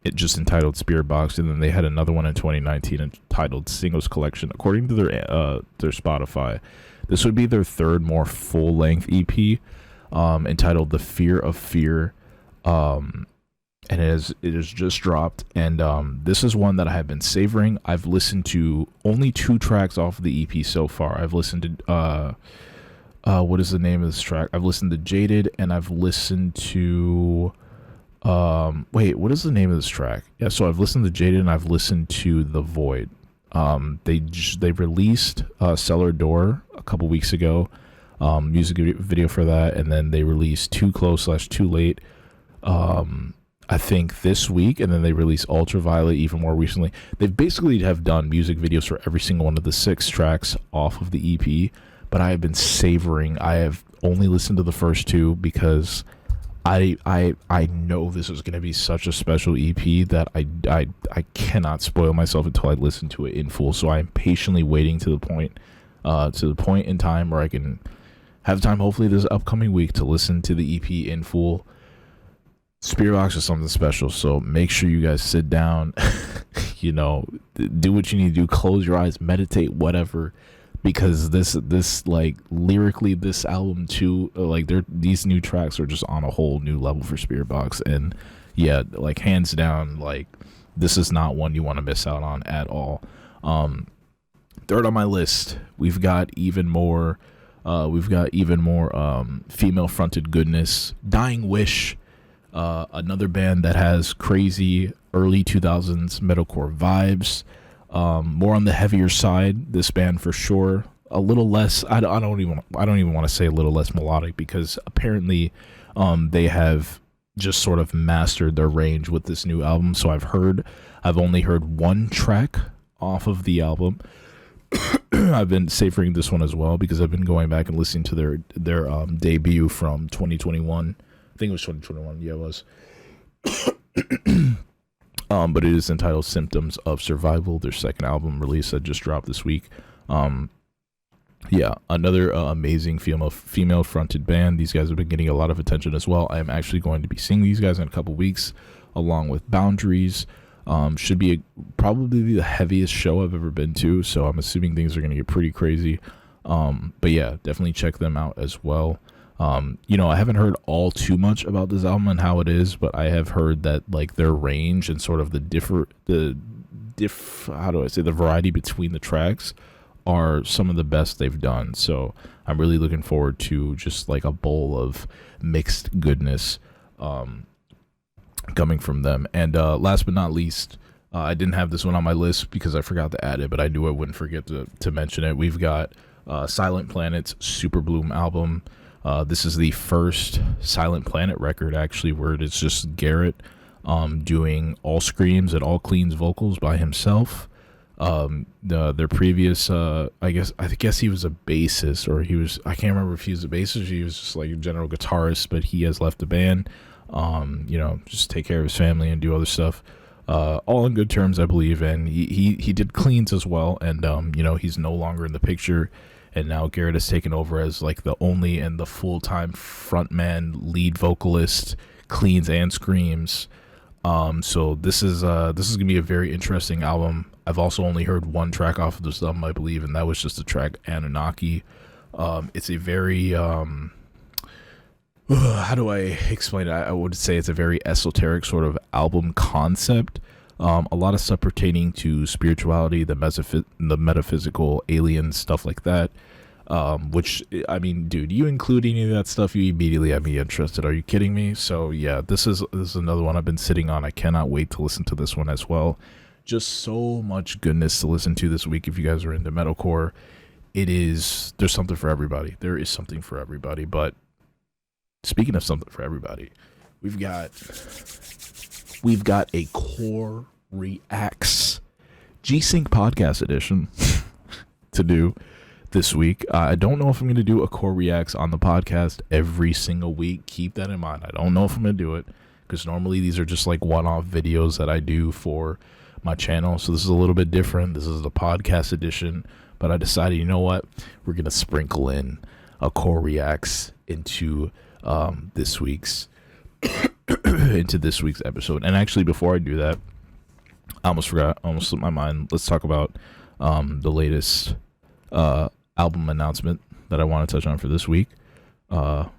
It just entitled Spirit Box, and then they had another one in 2019 entitled Singles Collection. According to their Spotify, this would be their third more full-length EP, entitled The Fear of Fear. And it is just dropped, and this is one that I have been savoring. I've listened to only 2 tracks off of the EP so far. I've listened to what is the name of this track? I've listened to Jaded, and I've listened to wait, what is the name of this track? Yeah, so I've listened to Jaded, and I've listened to The Void. They released Cellar Door a couple weeks ago, music video for that, and then they released Too Close / Too Late, I think this week, and then they released Ultraviolet even more recently. They basically have done music videos for every single one of the 6 tracks off of the EP, but I have been savoring. I have only listened to the first 2 because I know this is going to be such a special EP that I cannot spoil myself until I listen to it in full. So I'm patiently waiting to the point in time where I can have time, hopefully this upcoming week, to listen to the EP in full. Spirit Box is something special, so make sure you guys sit down, you know, do what you need to do, close your eyes, meditate, whatever, because this like lyrically, this album too, like these new tracks are just on a whole new level for Spirit Box, and yeah, like hands down, like this is not one you want to miss out on at all. Third on my list, we've got even more female fronted goodness. Dying Wish. Another band that has crazy early 2000s metalcore vibes, more on the heavier side. This band for sure, a little less. I don't even want to say a little less melodic, because apparently, they have just sort of mastered their range with this new album. So I've only heard 1 track off of the album. I've been savoring this one as well because I've been going back and listening to their debut from 2021. I think it was 2021. Yeah, it was. But it is entitled Symptoms of Survival, their second album release that just dropped this week. Yeah, another amazing female fronted band. These guys have been getting a lot of attention as well. I am actually going to be seeing these guys in a couple weeks, along with Boundaries. Should be probably the heaviest show I've ever been to, so I'm assuming things are going to get pretty crazy. But yeah, definitely check them out as well. You know, I haven't heard all too much about this album and how it is, but I have heard that like their range and sort of the variety between the tracks are some of the best they've done. So I'm really looking forward to just like a bowl of mixed goodness coming from them. And last but not least, I didn't have this one on my list because I forgot to add it, but I knew I wouldn't forget to mention it. We've got Silent Planet's Super Bloom album. This is the first Silent Planet record, actually, where it's just Garrett doing all screams and all cleans vocals by himself. Their previous, I guess he was a bassist, or I can't remember if he was a bassist or he was just like a general guitarist, but he has left the band, you know, just take care of his family and do other stuff. All in good terms, I believe, and he did cleans as well, and you know, he's no longer in the picture. And now Garrett has taken over as like the only and the full-time frontman, lead vocalist, cleans and screams. So this is gonna be a very interesting album. I've also only heard 1 track off of this album, I believe, and that was just the track Anunnaki. It's a very how do I explain it? I would say it's a very esoteric sort of album concept. A lot of stuff pertaining to spirituality, the metaphysical, alien stuff like that. Which, I mean, dude, you include any of that stuff, you immediately have me interested. Are you kidding me? So yeah, this is another one I've been sitting on. I cannot wait to listen to this one as well. Just so much goodness to listen to this week. If you guys are into metalcore, there's something for everybody. There is something for everybody. But speaking of something for everybody, we've got a Core Reacts GSYNCH podcast edition to do this week. I don't know if I'm going to do a Core Reacts on the podcast every single week. Keep that in mind. I don't know if I'm going to do it, because normally these are just like one-off videos that I do for my channel. So this is a little bit different. This is the podcast edition, but I decided, you know what? We're going to sprinkle in a Core Reacts into this week's episode. And actually, before I do that, I almost slipped my mind. Let's talk about the latest album announcement that I want to touch on for this week. You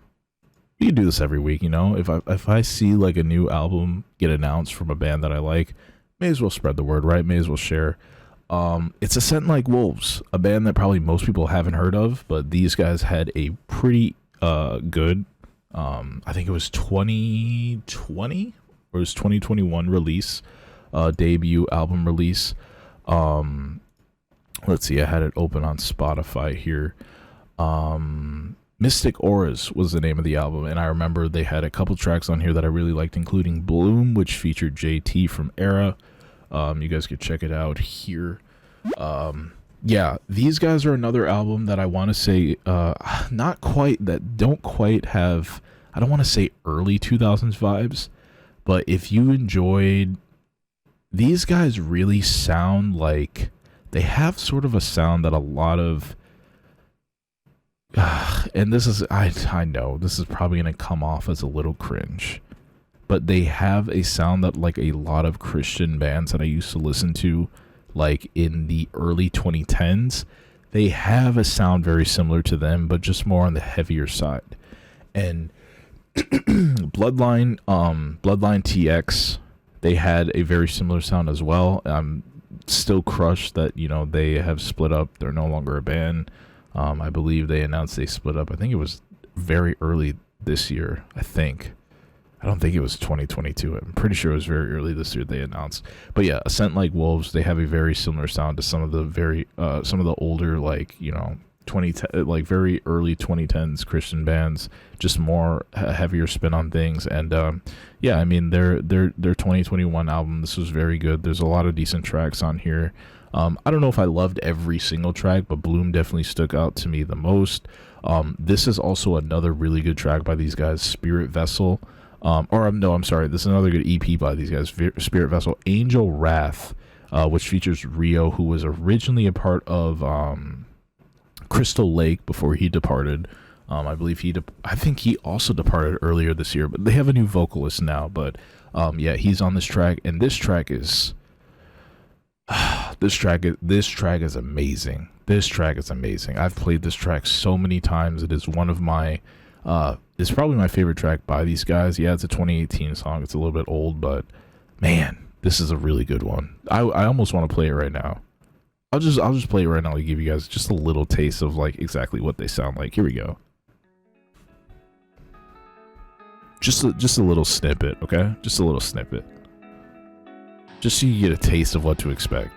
can do this every week, you know. If I see like a new album get announced from a band that I like, may as well spread the word, right? May as well share. It's a Scent Like Wolves, a band that probably most people haven't heard of, but these guys had a pretty good, I think it was 2020 or it was 2021 release, debut album release. Let's see, I had it open on Spotify here. Mystic Auras was the name of the album, and I remember they had a couple tracks on here that I really liked, including Bloom, which featured JT from Era. You guys could check it out here. Yeah, these guys are another album that I want to say, not quite, that don't quite have, I don't want to say early 2000s vibes, but if you enjoyed, these guys really sound like, they have sort of a sound that a lot of, and this is, I know this is probably going to come off as a little cringe, but they have a sound that like a lot of Christian bands that I used to listen to, like in the early 2010s, they have a sound very similar to them, but just more on the heavier side. And Bloodline TX, they had a very similar sound as well. I'm still crushed that, you know, they have split up. They're no longer a band. I believe they announced they split up. I think it was very early this year. I don't think it was 2022. I'm pretty sure it was very early this year they announced. But yeah, A Scent Like Wolves, they have a very similar sound to some of the older, like, you know, like very early 2010s Christian bands, just more heavier spin on things. And yeah, I mean, their 2021 album, this was very good. There's a lot of decent tracks on here. I don't know if I loved every single track, but Bloom definitely stuck out to me the most. This is also another really good track by these guys, Spirit Vessel. I'm sorry, this is another good EP by these guys, Spirit Vessel. Angel Wrath, which features Rio, who was originally a part of Crystal Lake before he departed. I believe I think he also departed earlier this year, but they have a new vocalist now. But yeah, he's on this track, and this track is this track is amazing. This track is amazing. I've played this track so many times. It is one of my it's probably my favorite track by these guys. Yeah, it's a 2018 song. It's a little bit old, but man, this is a really good one. I almost want to play it right now. I'll just play it right now to give you guys just a little taste of like exactly what they sound like. Here we go. Just a little snippet, okay? Just a little snippet. Just so you get a taste of what to expect.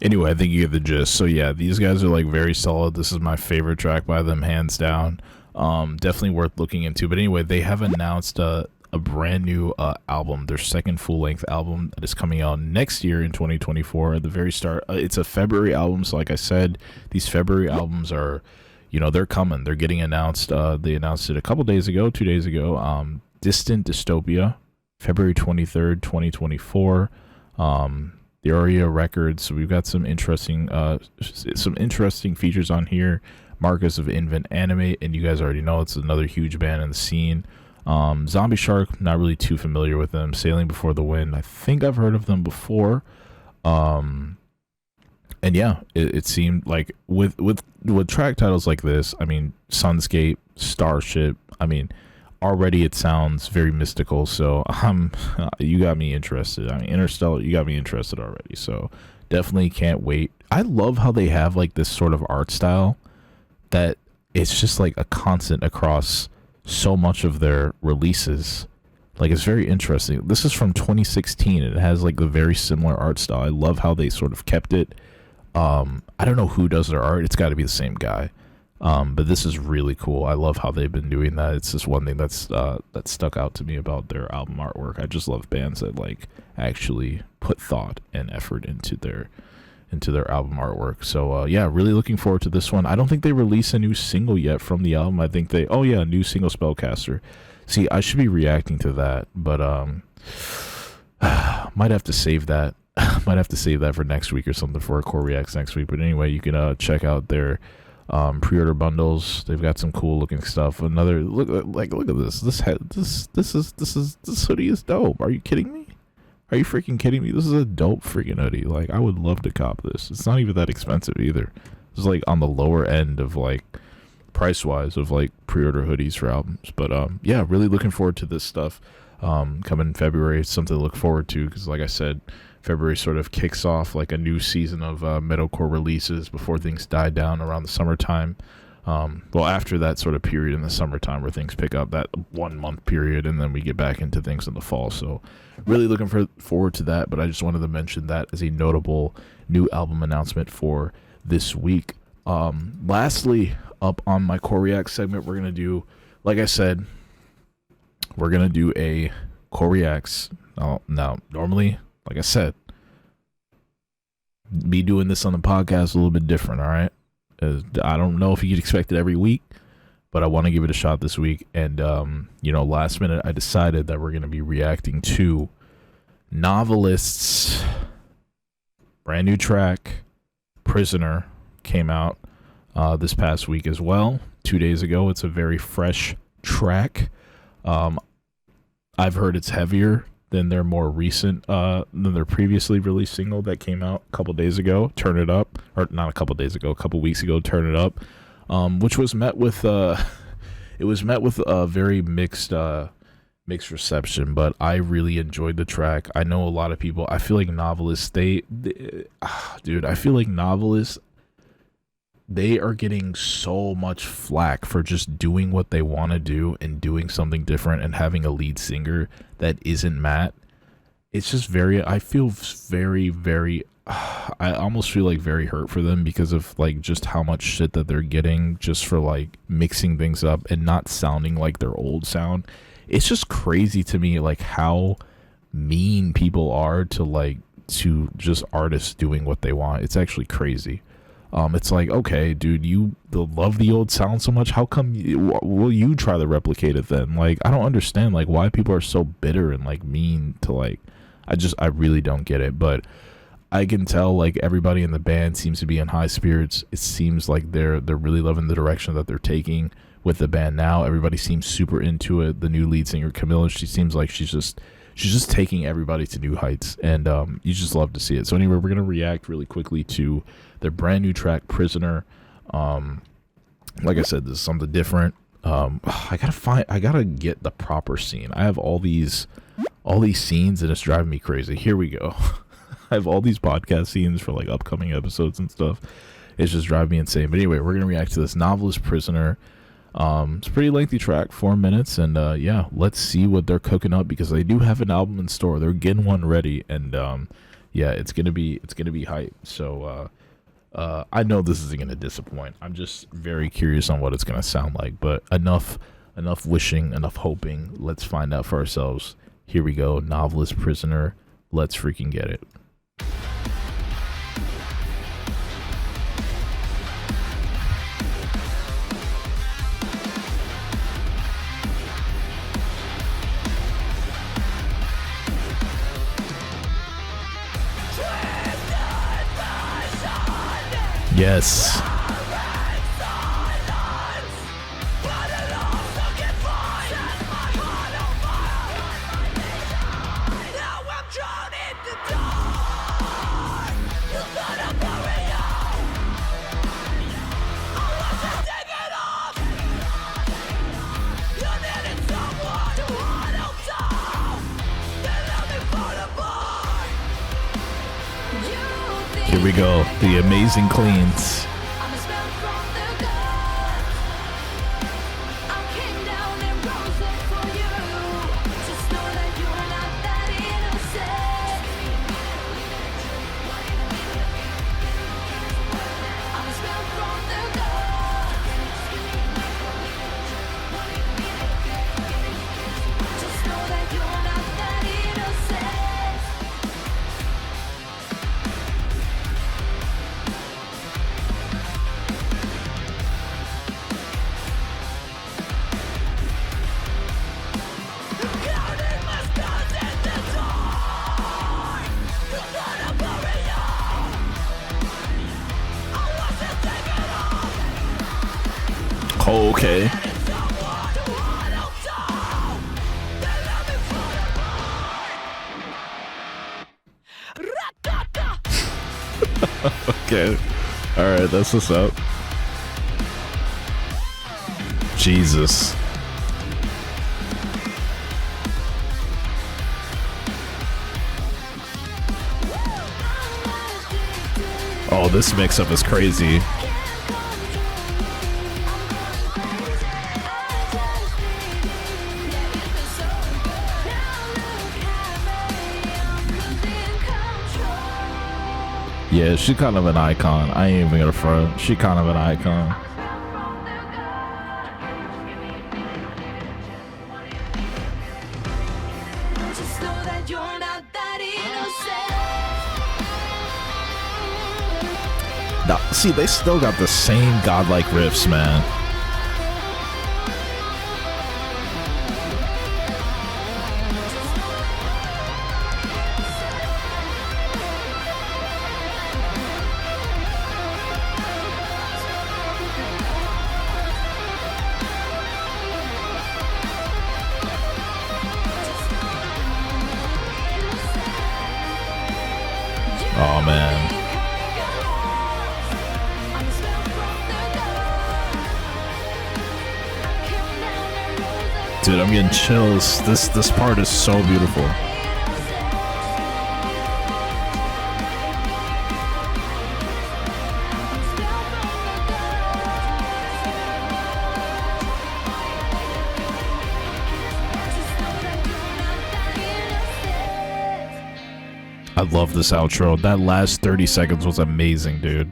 Anyway, I think you get the gist. So yeah, these guys are like very solid. This is my favorite track by them, hands down. Definitely worth looking into. But anyway, they have announced a brand new album, their second full-length album that is coming out next year in 2024 at the very start. It's a February album, so like I said, these February albums are, you know, they're coming. They're getting announced. They announced it a couple days ago, 2 days ago. Distant Dystopia, February 23rd, 2024. The Aria Records. So we've got some interesting features on here. Marcus of Invent Animate, and you guys already know it's another huge band in the scene. Zombie Shark, not really too familiar with them. Sailing Before the Wind, I think I've heard of them before. And yeah, it seemed like with track titles like this, I mean, Sunscape, Starship, I mean, already it sounds very mystical. So you got me interested. I mean, Interstellar, you got me interested already. So definitely can't wait. I love how they have like this sort of art style that it's just like a constant across so much of their releases. Like, it's very interesting. This is from 2016 and it has like the very similar art style. I love how they sort of kept it. I don't know who does their art. It's got to be the same guy. But this is really cool. I love how they've been doing that. It's just one thing that's that stuck out to me about their album artwork. I just love bands that like actually put thought and effort into their album artwork. So yeah, really looking forward to this one. I don't think they released a new single yet from the album. I think they new single, Spellcaster. See, I should be reacting to that, but might have to save that. Might have to save that for next week or something, for a Core Reacts next week. But anyway, you can check out their pre-order bundles. They've got some cool looking stuff. Another look at this. This hoodie is dope. Are you kidding me? Are you freaking kidding me? This is a dope freaking hoodie. Like, I would love to cop this. It's not even that expensive either. It's like on the lower end of like price wise of like pre-order hoodies for albums. But yeah, really looking forward to this stuff coming in February. It's something to look forward to because, like I said, February sort of kicks off like a new season of metalcore releases before things die down around the summertime. Well, after that sort of period in the summertime where things pick up, that 1 month period, and then we get back into things in the fall. So really looking forward to that. But I just wanted to mention that as a notable new album announcement for this week. Lastly, up on my Core React segment, we're going to do, like I said, we're going to do a Core Reacts. Now, normally, like I said, be doing this on the podcast a little bit different, all right? I don't know if you could expect it every week, but I want to give it a shot this week. And, last minute, I decided that we're going to be reacting to Novelist's brand new track, Prisoner, came out this past week as well, 2 days ago. It's a very fresh track. I've heard it's heavier than their more recent, than their previously released single that came out a couple days ago, Turn It Up, or not a couple days ago, a couple weeks ago, Turn It Up, which was met with, a very mixed reception, but I really enjoyed the track. I know a lot of people, I feel like Novelists, I feel like Novelists, they are getting so much flack for just doing what they want to do and doing something different and having a lead singer that isn't Matt. It's just I feel very, very, I almost feel like very hurt for them because of like just how much shit that they're getting just for like mixing things up and not sounding like their old sound. It's just crazy to me like how mean people are to just artists doing what they want. It's actually crazy. It's like, okay, dude, you love the old sound so much. How come will you try to replicate it then? Like, I don't understand like why people are so bitter and like mean to like. I really don't get it. But I can tell like everybody in the band seems to be in high spirits. It seems like they're really loving the direction that they're taking with the band now. Everybody seems super into it. The new lead singer Camilla, she seems like she's just taking everybody to new heights, and you just love to see it. So anyway, we're gonna react really quickly to their brand new track, Prisoner. Like I said, this is something different. I gotta get the proper scene. I have all these scenes and it's driving me crazy. Here we go. I have all these podcast scenes for like upcoming episodes and stuff. It's just driving me insane. But anyway, we're gonna react to this Novelist, Prisoner. It's a pretty lengthy track, 4 minutes, and yeah, let's see what they're cooking up because they do have an album in store. They're getting one ready, and yeah, it's gonna be hype. So I know this isn't gonna disappoint. I'm just very curious on what it's gonna sound like. But enough wishing, enough hoping. Let's find out for ourselves. Here we go. Novelist Prisoner. Let's freaking get it. Yes. Here we go, the amazing cleans. Okay. Okay. Alright, that's what's up. Jesus. Oh, this mix-up is crazy. Yeah, she's kind of an icon. I ain't even gonna front. She kind of an icon. Now, see, they still got the same godlike riffs, man. Oh man. Dude, I'm getting chills. This part is so beautiful. I love this outro. That last 30 seconds was amazing, dude.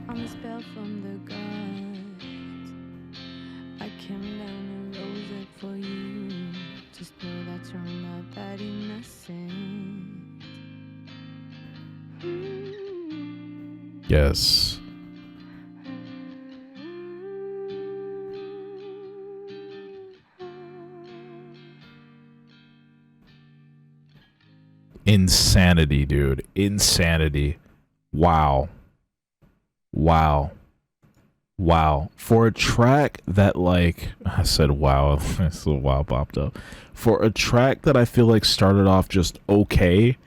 Yes. Insanity, dude. Insanity. Wow. Wow. Wow. For a track that, like, I said wow. It's a wow popped up. For a track that I feel like started off just okay,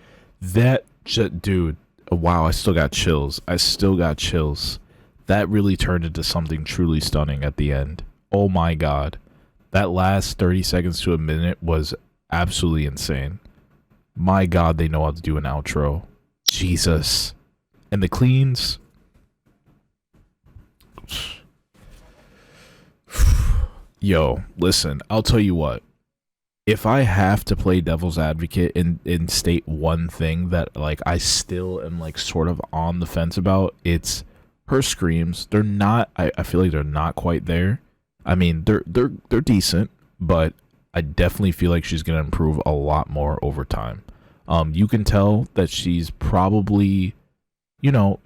that just, dude, wow, I still got chills. I still got chills. That really turned into something truly stunning at the end. Oh my god. That last 30 seconds to a minute was absolutely insane. My god, they know how to do an outro. Jesus. And the cleans. Yo, listen, I'll tell you what. if I have to play devil's advocate and state one thing that like I still am like sort of on the fence about, it's her screams. They're not, I feel like they're not quite there. I mean, they're decent, but I definitely feel like she's gonna improve a lot more over time. You can tell that she's probably, you know,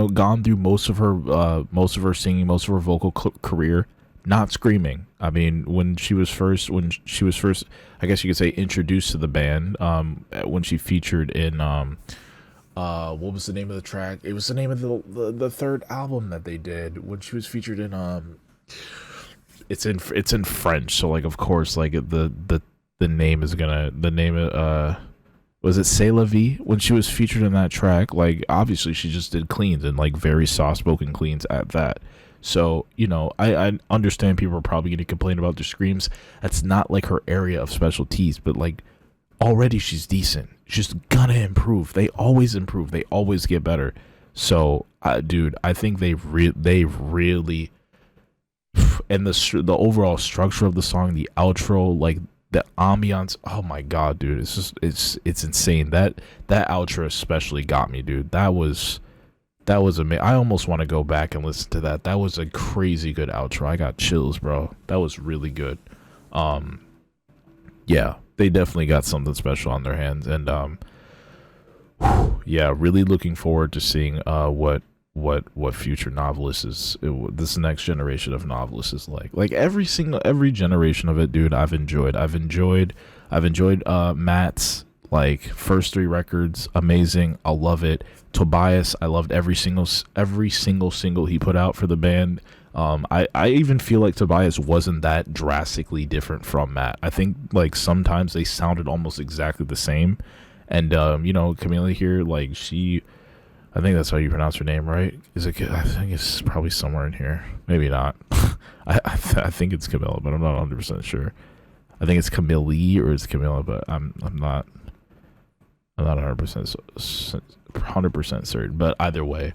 gone through most of her singing, most of her vocal career not screaming. I mean, when she was first, I guess you could say, introduced to the band, when she featured in, what was the name of the track? It was the name of the third album that they did, when she was featured in, it's in French, so like of course like the name is gonna, the name was it C'est la Vie? When she was featured in that track, like obviously she just did cleans, and like very soft spoken cleans at that. So, you know, I understand people are probably going to complain about the screams. That's not like her area of specialties, but like already she's decent. She's gonna improve. They always improve. They always get better. So, dude, I think they've really, and the overall structure of the song, the outro, like the ambiance. Oh my god, dude, it's just it's insane. That outro especially got me, dude. That was amazing. I almost want to go back and listen to that. That was a crazy good outro. I got chills, bro. That was really good. Yeah, they definitely got something special on their hands, and yeah, really looking forward to seeing what future novelists this next generation of novelists is like. Like every generation of it, dude. I've enjoyed Matt's like first 3 records, amazing. I love it. Tobias, I loved every single single he put out for the band. I even feel like Tobias wasn't that drastically different from Matt. I think like sometimes they sounded almost exactly the same. And you know, Camila here, like I think that's how you pronounce her name, right? Is it? I think it's probably somewhere in here. Maybe not. I think it's Camilla, but I'm not 100% sure. I think it's Camille or it's Camilla, but I'm not 100% certain. But either way,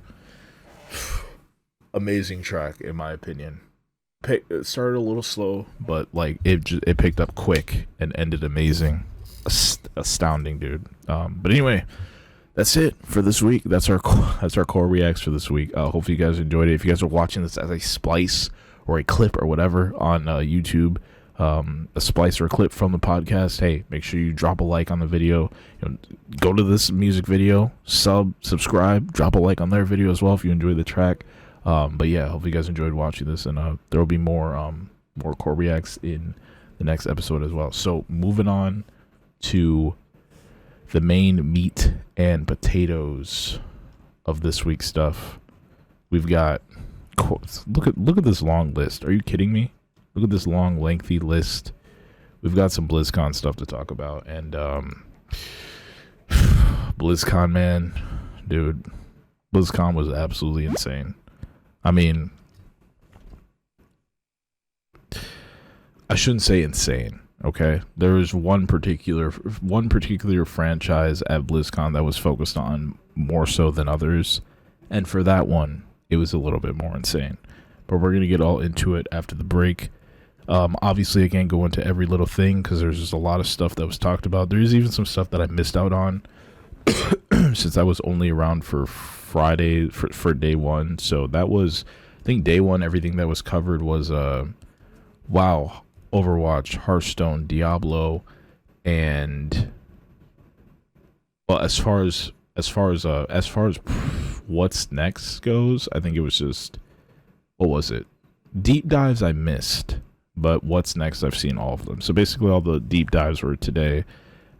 amazing track in my opinion. It started a little slow, but like it picked up quick and ended amazing. Astounding, dude. But anyway, that's it for this week. That's our core reacts for this week. Hopefully you guys enjoyed it. If you guys are watching this as a splice or a clip or whatever on YouTube, a splice or a clip from the podcast, hey, make sure you drop a like on the video. You know, go to this music video, subscribe, drop a like on their video as well if you enjoy the track. But yeah, hopefully you guys enjoyed watching this, and there will be more core reacts in the next episode as well. So moving on to the main meat and potatoes of this week's stuff. We've got quotes. Look at this long list. Are you kidding me? Look at this long, lengthy list. We've got some BlizzCon stuff to talk about, and BlizzCon, man, dude, BlizzCon was absolutely insane. I mean, I shouldn't say insane. Okay, there was one particular franchise at BlizzCon that was focused on more so than others, and for that one, it was a little bit more insane. But we're gonna get all into it after the break. Obviously, I can't go into every little thing because there's just a lot of stuff that was talked about. There's even some stuff that I missed out on since I was only around for Friday for day one. So that was, I think, day one. Everything that was covered was WoW, Overwatch, Hearthstone, Diablo, and well, as far as what's next goes, I think it was just, what was it? Deep dives I missed, but what's next I've seen all of them. So basically all the deep dives were today,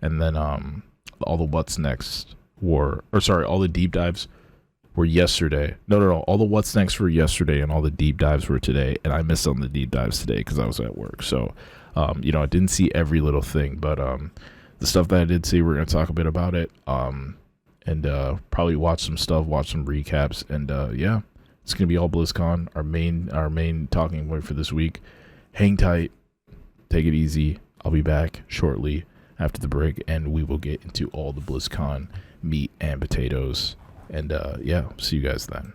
and then all the what's next all the deep dives were yesterday. No, all the what's next were yesterday, and all the deep dives were today, and I missed on the deep dives today because I was at work. So you know, I didn't see every little thing, but the stuff that I did see, we're gonna talk a bit about it, and probably watch some recaps, and yeah, it's gonna be all BlizzCon, our main talking point for this week. Hang tight, take it easy. I'll be back shortly after the break, and we will get into all the BlizzCon meat and potatoes. And yeah, see you guys then.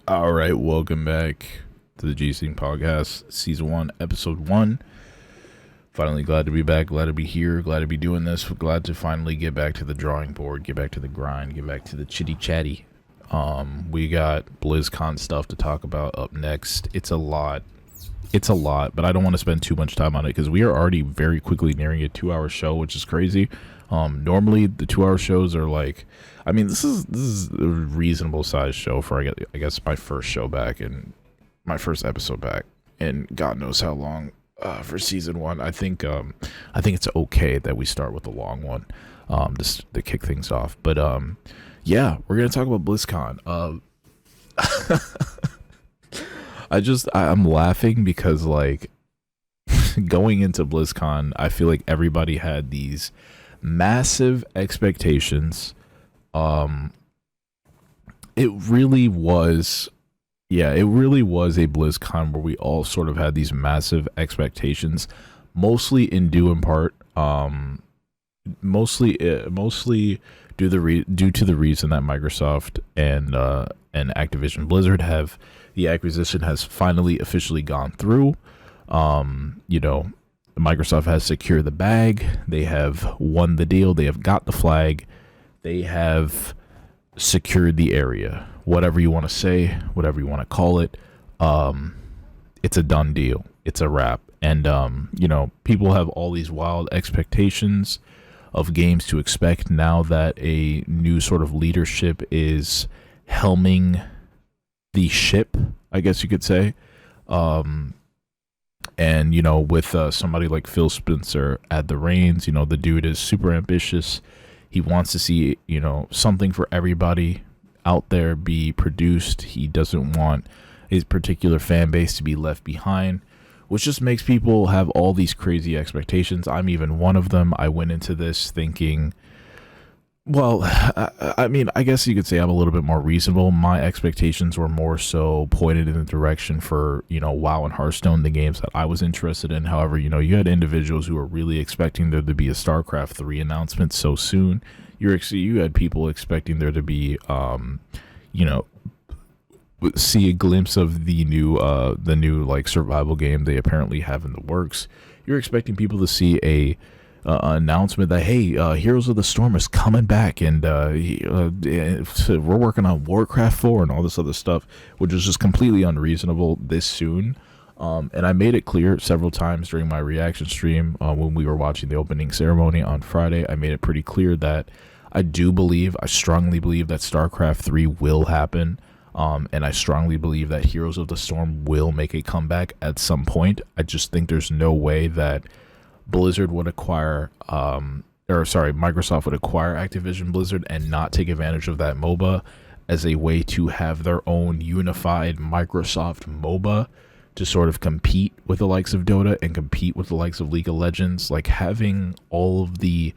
All right, welcome back to the GSYNCH podcast, season 1, episode 1. Finally glad to be back, glad to be here, glad to be doing this, glad to finally get back to the drawing board, get back to the grind, get back to the chitty chatty. We got BlizzCon stuff to talk about up next. It's a lot, but I don't want to spend too much time on it because we are already very quickly nearing a 2-hour show, which is crazy. Normally the 2-hour shows are like, I mean, this is a reasonable sized show for I guess my first show back and my first episode back, and God knows how long for season 1. I think it's okay that we start with a long one, just to kick things off. But yeah, we're gonna talk about BlizzCon. I'm laughing because, like, going into BlizzCon, I feel like everybody had these massive expectations. It really was a BlizzCon where we all sort of had these massive expectations, mostly in due in part, mostly due to the reason that Microsoft and Activision Blizzard have, the acquisition has finally officially gone through. Microsoft has secured the bag. They have won the deal. They have got the flag. They have secured the area. Whatever you want to say, whatever you want to call it, it's a done deal. It's a wrap. And people have all these wild expectations of games to expect now that a new sort of leadership is helming the ship, I guess you could say. And with somebody like Phil Spencer at the reins, the dude is super ambitious. He wants to see, something for everybody out there be produced. He doesn't want his particular fan base to be left behind, which just makes people have all these crazy expectations. I'm even one of them. I went into this thinking, well, I mean, I guess you could say I'm a little bit more reasonable. My expectations were more so pointed in the direction for, WoW and Hearthstone, the games that I was interested in. However, you had individuals who were really expecting there to be a StarCraft 3 announcement so soon. You had people expecting there to be, see a glimpse of the new like survival game they apparently have in the works. You're expecting people to see a announcement that, hey, Heroes of the Storm is coming back, and we're working on Warcraft 4 and all this other stuff, which is just completely unreasonable this soon. And I made it clear several times during my reaction stream when we were watching the opening ceremony on Friday. I made it pretty clear that I strongly believe that StarCraft 3 will happen. And I strongly believe that Heroes of the Storm will make a comeback at some point. I just think there's no way that Blizzard would acquire, Microsoft would acquire Activision Blizzard and not take advantage of that MOBA as a way to have their own unified Microsoft MOBA to sort of compete with the likes of Dota and compete with the likes of League of Legends. Like, having all of the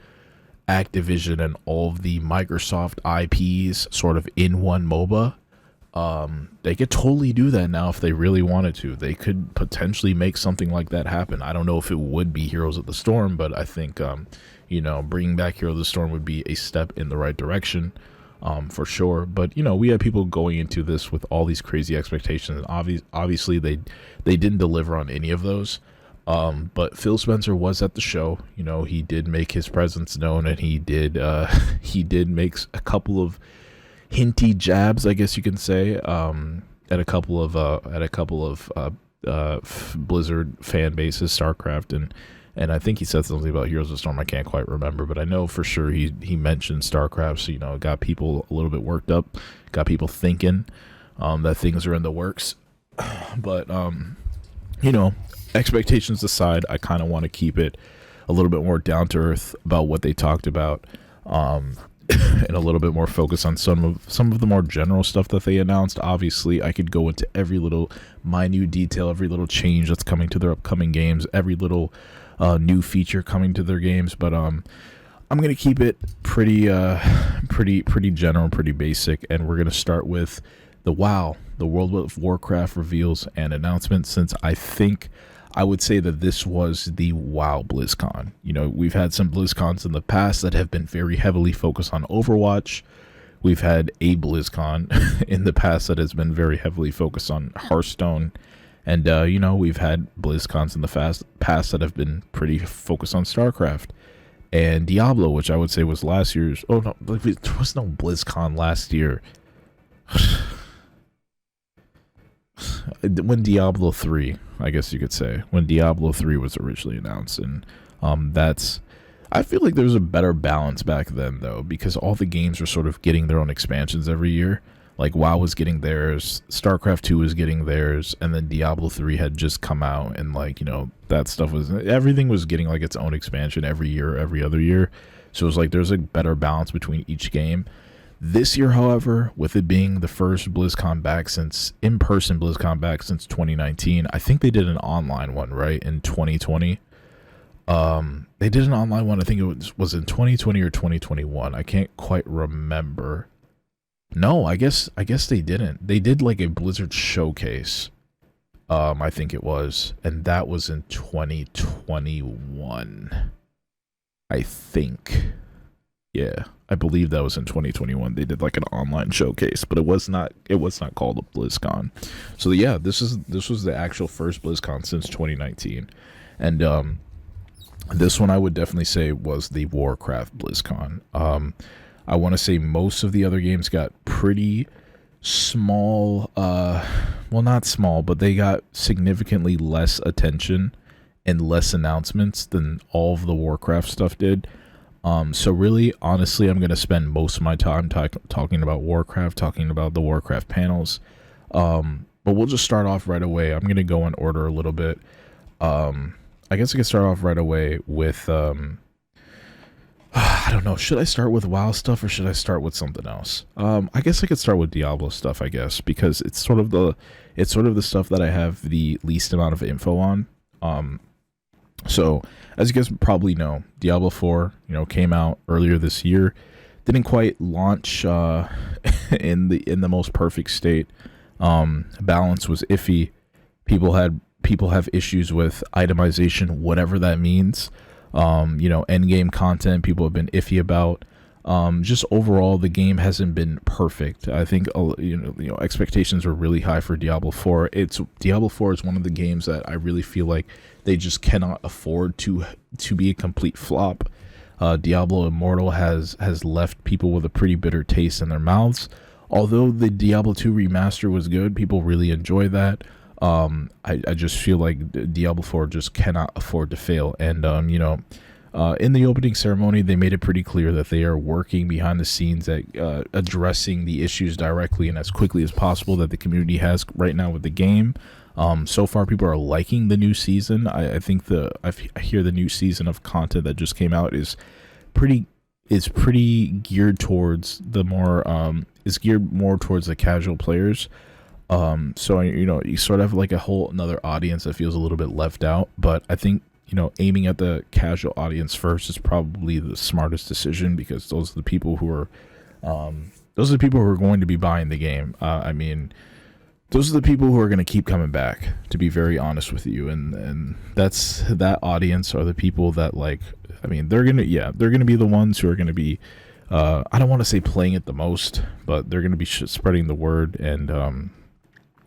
Activision and all of the Microsoft IPs sort of in one MOBA, they could totally do that now if they really wanted to. They could potentially make something like that happen. I don't know if it would be Heroes of the Storm, but I think bringing back Heroes of the Storm would be a step in the right direction, for sure. But we had people going into this with all these crazy expectations, and obviously they didn't deliver on any of those. But Phil Spencer was at the show. He did make his presence known, and he did make a couple of hinty jabs, I guess you can say, at a couple of Blizzard fan bases, StarCraft, and I think he said something about Heroes of the Storm. I can't quite remember, but I know for sure he mentioned StarCraft. So it got people a little bit worked up, got people thinking that things are in the works. But expectations aside, I kind of want to keep it a little bit more down to earth about what they talked about. And a little bit more focus on some of the more general stuff that they announced. Obviously, I could go into every little minute detail, every little change that's coming to their upcoming games, every little new feature coming to their games, but I'm gonna keep it pretty general, pretty basic, and we're gonna start with the WoW, the World of Warcraft reveals and announcements, since I would say that this was the WoW BlizzCon. We've had some BlizzCons in the past that have been very heavily focused on Overwatch. We've had a BlizzCon in the past that has been very heavily focused on Hearthstone. And, you know, we've had BlizzCons in the past that have been pretty focused on StarCraft. And Diablo, which I would say was last year's... Oh, no, there was no BlizzCon last year. When Diablo 3, I guess you could say. When Diablo 3 was originally announced. And that's... I feel like there was a better balance back then, though, because all the games were sort of getting their own expansions every year. Like, WoW was getting theirs, StarCraft 2 was getting theirs, and then Diablo 3 had just come out, and, like, you know, that stuff was... Everything was getting, like, its own expansion every year, every other year. So it was like there's a better balance between each game. This year, however, with it being the first BlizzCon back since... in-person BlizzCon back since 2019, I think they did an online one, right, in 2020. They did an online one, I think it was in 2020 or 2021. I can't quite remember. No, I guess they didn't. They did like a Blizzard showcase. I think it was, and that was in 2021. I think. Yeah, I believe that was in 2021. They did like an online showcase, but it was not called a BlizzCon. So yeah, this was the actual first BlizzCon since 2019. And this one I would definitely say was the Warcraft BlizzCon. I want to say most of the other games got pretty small, well, not small, but they got significantly less attention and less announcements than all of the Warcraft stuff did. So really, honestly, I'm going to spend most of my time talking about Warcraft, talking about the Warcraft panels. But we'll just start off right away. I'm going to go in order a little bit. I guess I can start off right away with, I don't know, should I start with WoW stuff or should I start with something else? I guess I could start with Diablo stuff, I guess, because it's sort of the stuff that I have the least amount of info on. So as you guys probably know, Diablo 4, you know, came out earlier this year. Didn't quite launch in the most perfect state. Balance was iffy. People have issues with itemization, whatever that means. You know, end game content people have been iffy about. Just overall, the game hasn't been perfect. I think you know expectations were really high for Diablo 4. Diablo 4 is one of the games that I really feel like they just cannot afford to be a complete flop. Diablo Immortal has left people with a pretty bitter taste in their mouths. Although the Diablo 2 remaster was good, people really enjoy that. I just feel like Diablo 4 just cannot afford to fail. And, you know, in the opening ceremony, they made it pretty clear that they are working behind the scenes at addressing the issues directly and as quickly as possible that the community has right now with the game. So far, people are liking the new season. I think I hear the new season of content that just came out is pretty geared towards the more, is geared more towards the casual players. So, you know, you sort of have like a whole another audience that feels a little bit left out, but I think, you know, aiming at the casual audience first is probably the smartest decision because those are the people who are going to be buying the game. I mean, those are the people who are going to keep coming back, to be very honest with you. And that audience are the people that, like, I mean, they're going to be the ones who are going to be, I don't want to say playing it the most, but they're going to be spreading the word. And,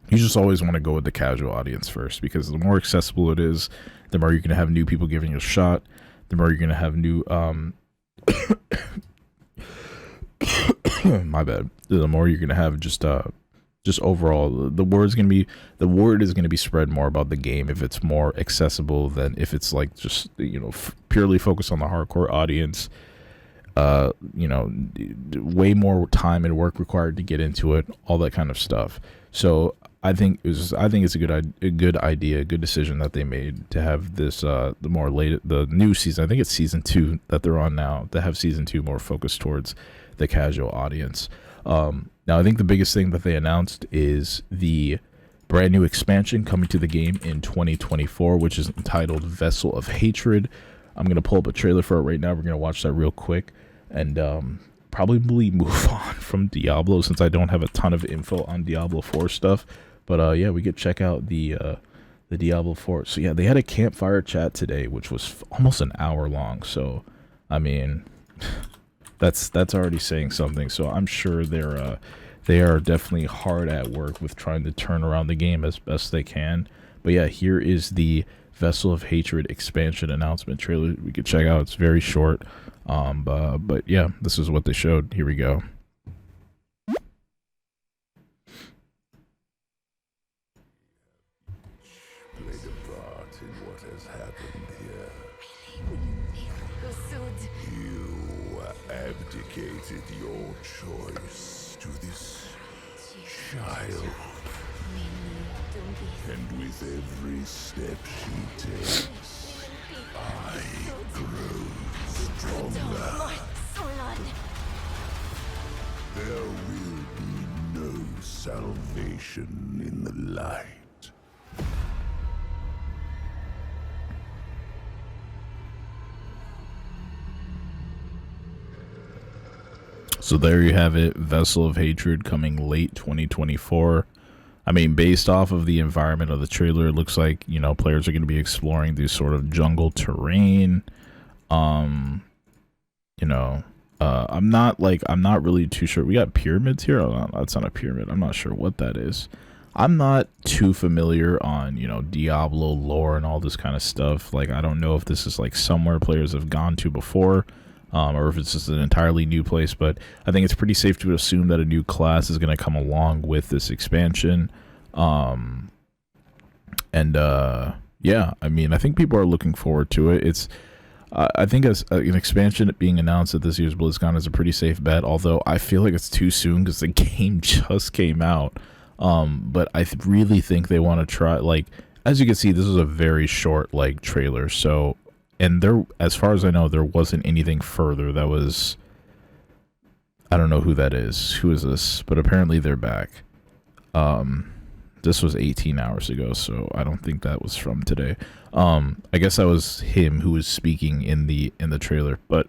you just always want to go with the casual audience first because the more accessible it is, the more you're going to have new people giving it a shot, the more you're going to have new, my bad, the more you're going to have just overall, the word is going to be spread more about the game if it's more accessible than if it's like just, you know, purely focused on the hardcore audience. You know, way more time and work required to get into it, all that kind of stuff. So I think it's a good idea, a good decision that they made to have this the new season. I think it's season 2 that they're on now, to have season 2 more focused towards the casual audience. Now I think the biggest thing that they announced is the brand new expansion coming to the game in 2024, which is entitled Vessel of Hatred. I'm gonna pull up a trailer for it right now. We're gonna watch that real quick and probably move on from Diablo since I don't have a ton of info on Diablo 4 stuff. But yeah, we could check out the Diablo 4. So yeah, they had a campfire chat today, which was almost an hour long. So I mean, that's already saying something. So I'm sure they are definitely hard at work with trying to turn around the game as best they can. But yeah, here is the Vessel of Hatred expansion announcement trailer. We could check out. It's very short. But yeah, this is what they showed. Here we go. Played a part in what has happened here. You abdicated your choice to this child. And with every step she takes, I grow stronger. There will be no salvation in the light. So there you have it, Vessel of Hatred coming late 2024. I mean, based off of the environment of the trailer, it looks like, you know, players are going to be exploring these sort of jungle terrain. You know, I'm not really too sure. We got pyramids here. Oh, no, that's not a pyramid. I'm not sure what that is. I'm not too familiar on, you know, Diablo lore and all this kind of stuff. Like, I don't know if this is like somewhere players have gone to before. Or if it's just an entirely new place, but I think it's pretty safe to assume that a new class is going to come along with this expansion. Yeah, I mean, I think people are looking forward to it. It's, I think as an expansion being announced at this year's BlizzCon is a pretty safe bet, although I feel like it's too soon because the game just came out. But I really think they want to try, like, as you can see, this is a very short, like, trailer, so... And there, as far as I know, there wasn't anything further that was... I don't know who that is. Who is this? But apparently they're back. This was 18 hours ago, so I don't think that was from today. I guess that was him who was speaking in the trailer. But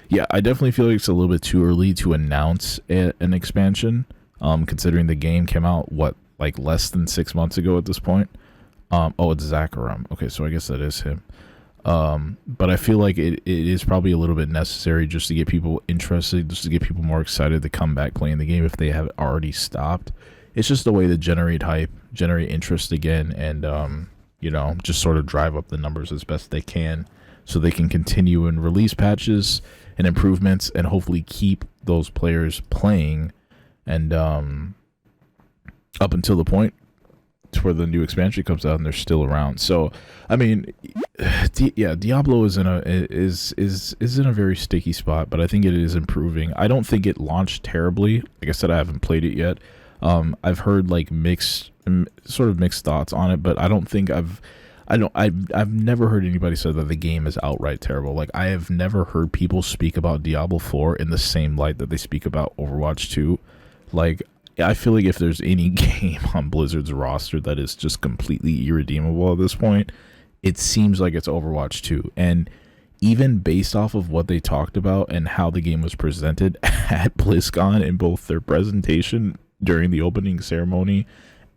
yeah, I definitely feel like it's a little bit too early to announce an expansion. Considering the game came out, what, like less than 6 months ago at this point? Oh, it's Zakaram. Okay, so I guess that is him. But I feel like it is probably a little bit necessary just to get people interested, just to get people more excited to come back playing the game if they have already stopped. It's just a way to generate hype, generate interest again, and you know, just sort of drive up the numbers as best they can so they can continue and release patches and improvements and hopefully keep those players playing and up until the point to where the new expansion comes out and they're still around. So I mean, yeah, Diablo is in a very sticky spot, but I think it is improving. I don't think it launched terribly. Like I said, I haven't played it yet. I've heard like sort of mixed thoughts on it, but I don't think I've never heard anybody say that the game is outright terrible. Like, I have never heard people speak about Diablo 4 in the same light that they speak about Overwatch 2. Like, I feel like if there's any game on Blizzard's roster that is just completely irredeemable at this point, it seems like it's Overwatch 2. And even based off of what they talked about and how the game was presented at BlizzCon in both their presentation during the opening ceremony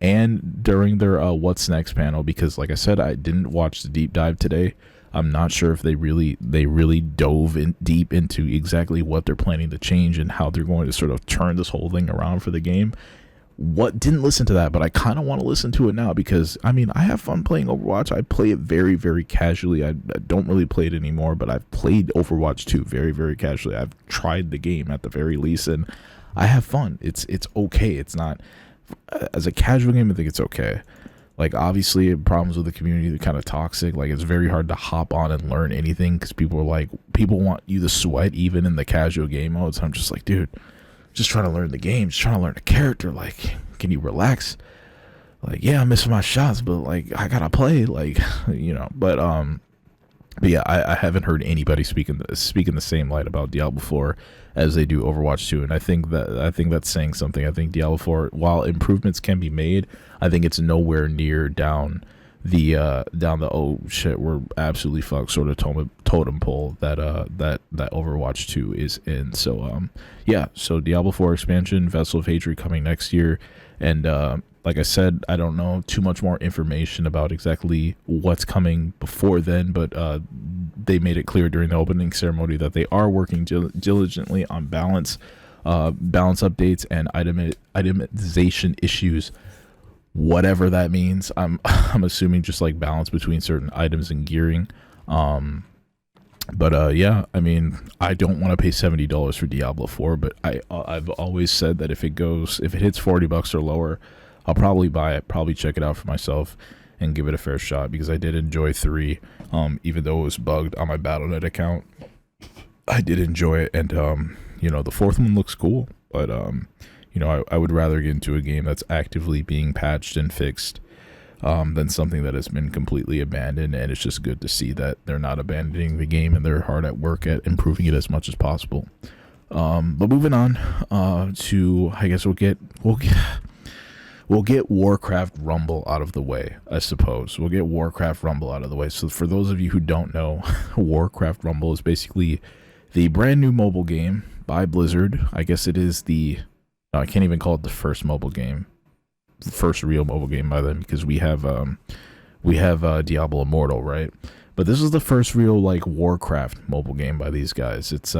and during their What's Next panel, because like I said, I didn't watch the deep dive today. I'm not sure if they really dove in deep into exactly what they're planning to change and how they're going to sort of turn this whole thing around for the game. Didn't listen to that, but I kind of want to listen to it now because, I mean, I have fun playing Overwatch. I play it very, very casually. I don't really play it anymore, but I've played Overwatch 2 very, very casually. I've tried the game at the very least, and I have fun. It's okay. It's not... As a casual game, I think it's okay. Like, obviously, problems with the community are kind of toxic. Like, it's very hard to hop on and learn anything because people want you to sweat even in the casual game modes. I'm just like, dude, just trying to learn the game, just trying to learn the character. Like, can you relax? Like, yeah, I'm missing my shots, but like, I gotta play. Like, you know. But yeah, I haven't heard anybody speak in the same light about Diablo 4 as they do Overwatch 2, and I think that's saying something. I think Diablo 4, while improvements can be made, I think it's nowhere near down down the oh shit, we're absolutely fucked sort of totem pole that that Overwatch 2 is in. So yeah, so Diablo 4 expansion, Vessel of Hatred coming next year, and like I said, I don't know too much more information about exactly what's coming before then, but they made it clear during the opening ceremony that they are working diligently on balance updates and itemization issues, whatever that means. I'm assuming just like balance between certain items and gearing. But yeah, I mean, I don't want to pay $70 for Diablo 4, but I've always said that if it hits $40 or lower, I'll probably buy it, probably check it out for myself and give it a fair shot, because I did enjoy 3, even though it was bugged on my Battle.net account. I did enjoy it, and you know, the 4th one looks cool, but you know, I would rather get into a game that's actively being patched and fixed than something that has been completely abandoned. And it's just good to see that they're not abandoning the game and they're hard at work at improving it as much as possible. But moving on to, I guess we'll get Warcraft Rumble out of the way, I suppose. We'll get Warcraft Rumble out of the way. So for those of you who don't know, Warcraft Rumble is basically the brand new mobile game by Blizzard. I guess it is the, I can't even call it the first mobile game, the first real mobile game by them, because we have Diablo Immortal, right? But this is the first real like Warcraft mobile game by these guys. It's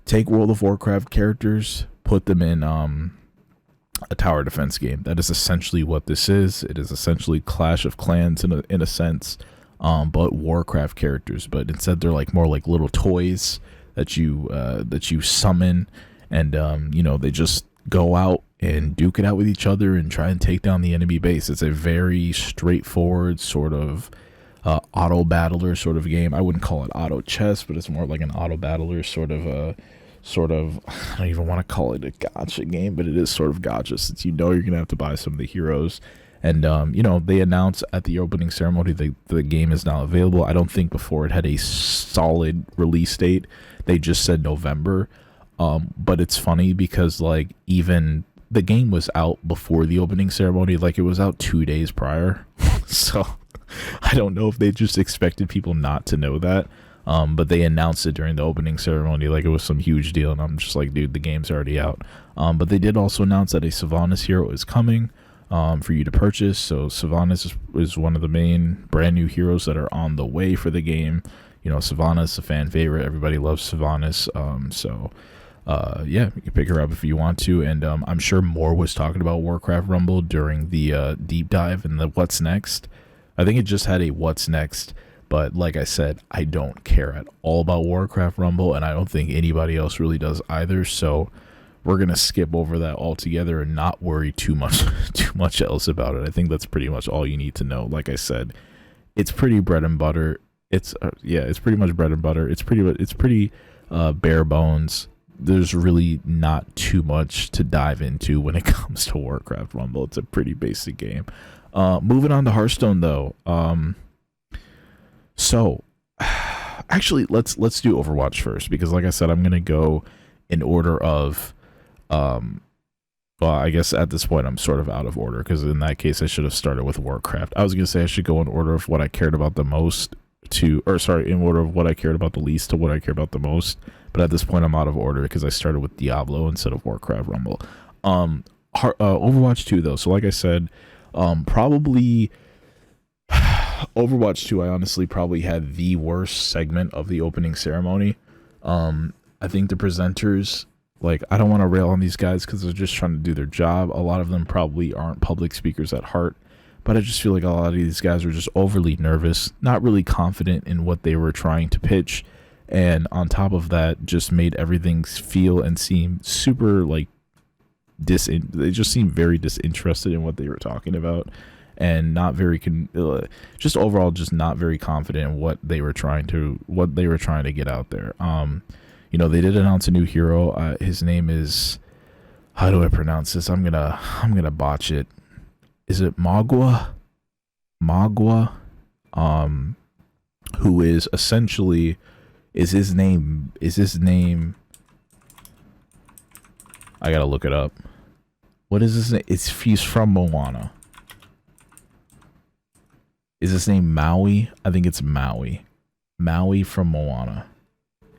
take World of Warcraft characters, put them in a tower defense game. That is essentially what this is. It is essentially Clash of Clans in a sense, but Warcraft characters. But instead, they're like more like little toys that you summon, and you know, they just go out and duke it out with each other and try and take down the enemy base. It's a very straightforward sort of auto battler sort of game. I wouldn't call it auto chess, but it's more like an auto battler sort of I don't even want to call it a gacha game, but it is sort of gacha, since you know you're gonna have to buy some of the heroes. And you know, they announced at the opening ceremony the game is now available. I don't think before it had a solid release date. They just said November. But it's funny because like even the game was out before the opening ceremony. Like it was out 2 days prior. So I don't know if they just expected people not to know that. But they announced it during the opening ceremony like it was some huge deal, and I'm just like, dude, the game's already out. But they did also announce that a Sylvanas hero is coming for you to purchase. So Sylvanas is one of the main brand new heroes that are on the way for the game. You know, Sylvanas is a fan favorite. Everybody loves Sylvanas. Yeah, you can pick her up if you want to. And I'm sure more was talking about Warcraft Rumble during the deep dive and the what's next. I think it just had a what's next. But like I said, I don't care at all about Warcraft Rumble, and I don't think anybody else really does either. So we're gonna skip over that altogether and not worry too much else about it. I think that's pretty much all you need to know. Like I said, it's pretty bread and butter. It's yeah, it's pretty much bread and butter. It's pretty bare bones. There's really not too much to dive into when it comes to Warcraft Rumble. It's a pretty basic game. Moving on to Hearthstone though. So, actually, let's do Overwatch first, because like I said, I'm gonna go in order of, well, I guess at this point I'm sort of out of order, because in that case I should have started with Warcraft. I was gonna say I should go in order of what I cared about the most in order of what I cared about the least to what I care about the most. But at this point I'm out of order because I started with Diablo instead of Warcraft Rumble. Overwatch 2 though. So like I said, probably. Overwatch 2, I honestly probably had the worst segment of the opening ceremony. I think the presenters, like, I don't want to rail on these guys because they're just trying to do their job. A lot of them probably aren't public speakers at heart, but I just feel like a lot of these guys were just overly nervous, not really confident in what they were trying to pitch, and on top of that, just made everything feel and seem super, like, they just seemed very disinterested in what they were talking about. And not very just overall just not very confident in what they were trying to get out there. You know, they did announce a new hero. His name is, how do I pronounce this? I'm gonna botch it. Is it Magua? Who is essentially his name I gotta look it up. What is his name? He's from Moana. Is his name Maui? I think it's Maui. Maui from Moana.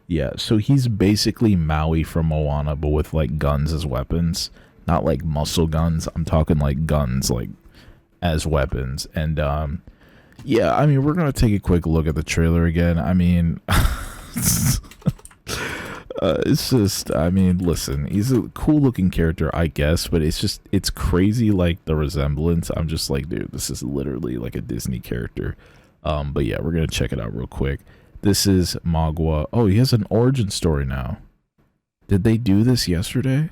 Yeah, so he's basically Maui from Moana, but with like guns as weapons. Not like muscle guns. I'm talking like guns like as weapons. And yeah, I mean, we're gonna take a quick look at the trailer again. I mean, it's just, I mean, listen, he's a cool looking character, I guess, but it's just, it's crazy, like the resemblance. I'm just like, dude, this is literally like a Disney character. But yeah, we're gonna check it out real quick. This is Magua. Oh, he has an origin story now. Did they do this yesterday?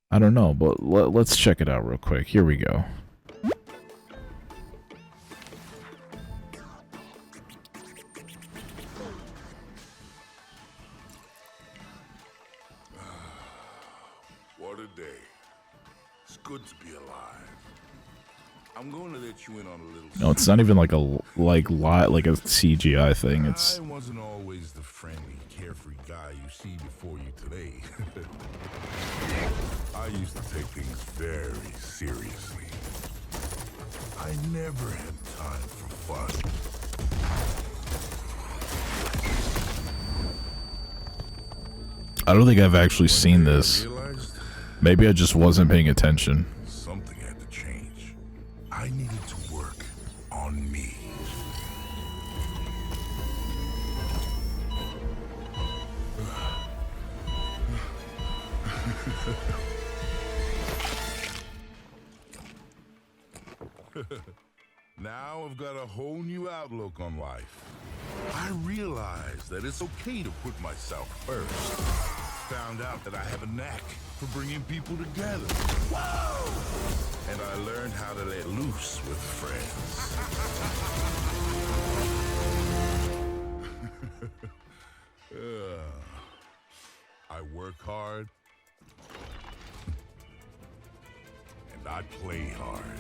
I don't know, but let's check it out real quick. Here we go. What a day. It's good to be alive. I'm going to let you in on a little. No, it's not even like a like a CGI thing. It's. I wasn't always the friendly, carefree guy you see before you today. I used to take things very seriously. I never had time for fun. I don't think I've actually seen this. Maybe I just wasn't paying attention. Something had to change. I needed to work on me. Now I've got a whole new outlook on life. I realized that it's okay to put myself first. Found out that I have a knack for bringing people together. Whoa! And I learned how to let loose with friends. I work hard. And I play hard.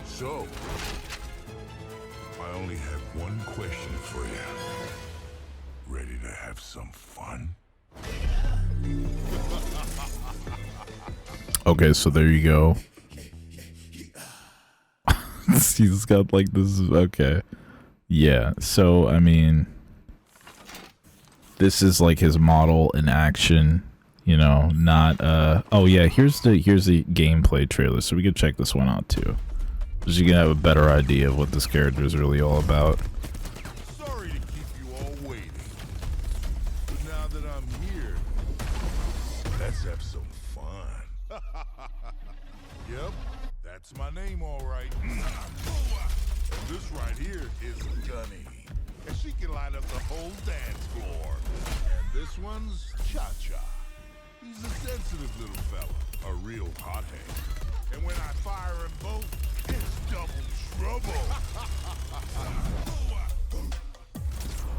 So, I only have one question for you. Ready to have some fun? Okay, so there you go. He's got like this. Okay. Yeah, so I mean, this is like his model in action, you know, not oh yeah, here's the gameplay trailer, so we can check this one out too. So you can have a better idea of what this character is really all about. Sorry to keep you all waiting. But now that I'm here, let's have some fun. Yep, that's my name all right. And this right here is Gunny. And she can light up the whole dance floor. And this one's Cha-Cha. He's a sensitive little fella, a real hothead. And when I fire them both, it's double trouble.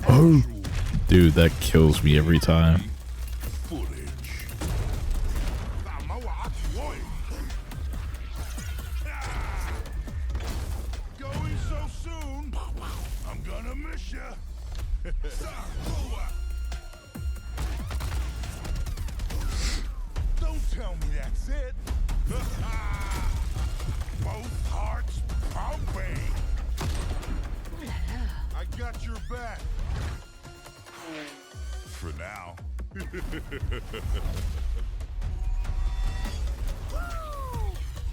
Oh, dude, that kills me every time. Footage. Going so soon, I'm gonna miss ya. Don't tell me that's it. Both hearts pumping. I got your back. For now.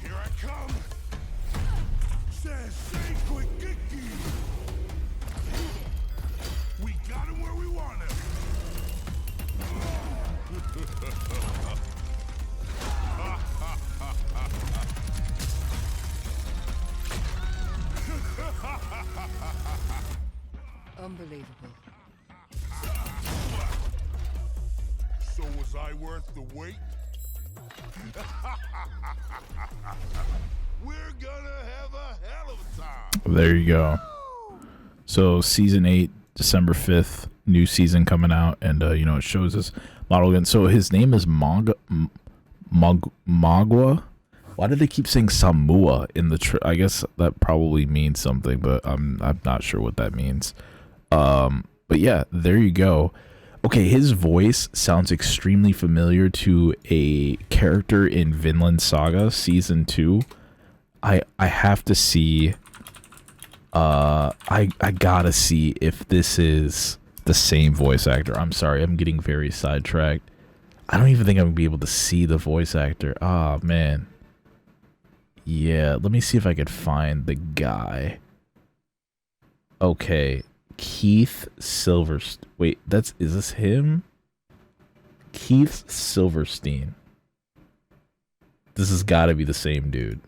Here I come. Says say quick Kiki. We got him where we want him. Unbelievable. So was I worth the wait? We're gonna have a hell of a time. There you go. So season 8, December 5th, new season coming out, and you know, it shows us model again. So his name is Magua. Why did they keep saying Samua in the I guess that probably means something, but I'm not sure what that means. But yeah, there you go. Okay, his voice sounds extremely familiar to a character in Vinland Saga season 2. I have to see I gotta see if this is the same voice actor. I'm sorry, I'm getting very sidetracked. I don't even think I'm gonna be able to see the voice actor. Ah, man. Yeah, let me see if I could find the guy. Okay, Keith Silverstein. Wait, is this him? Keith Silverstein. This has got to be the same dude.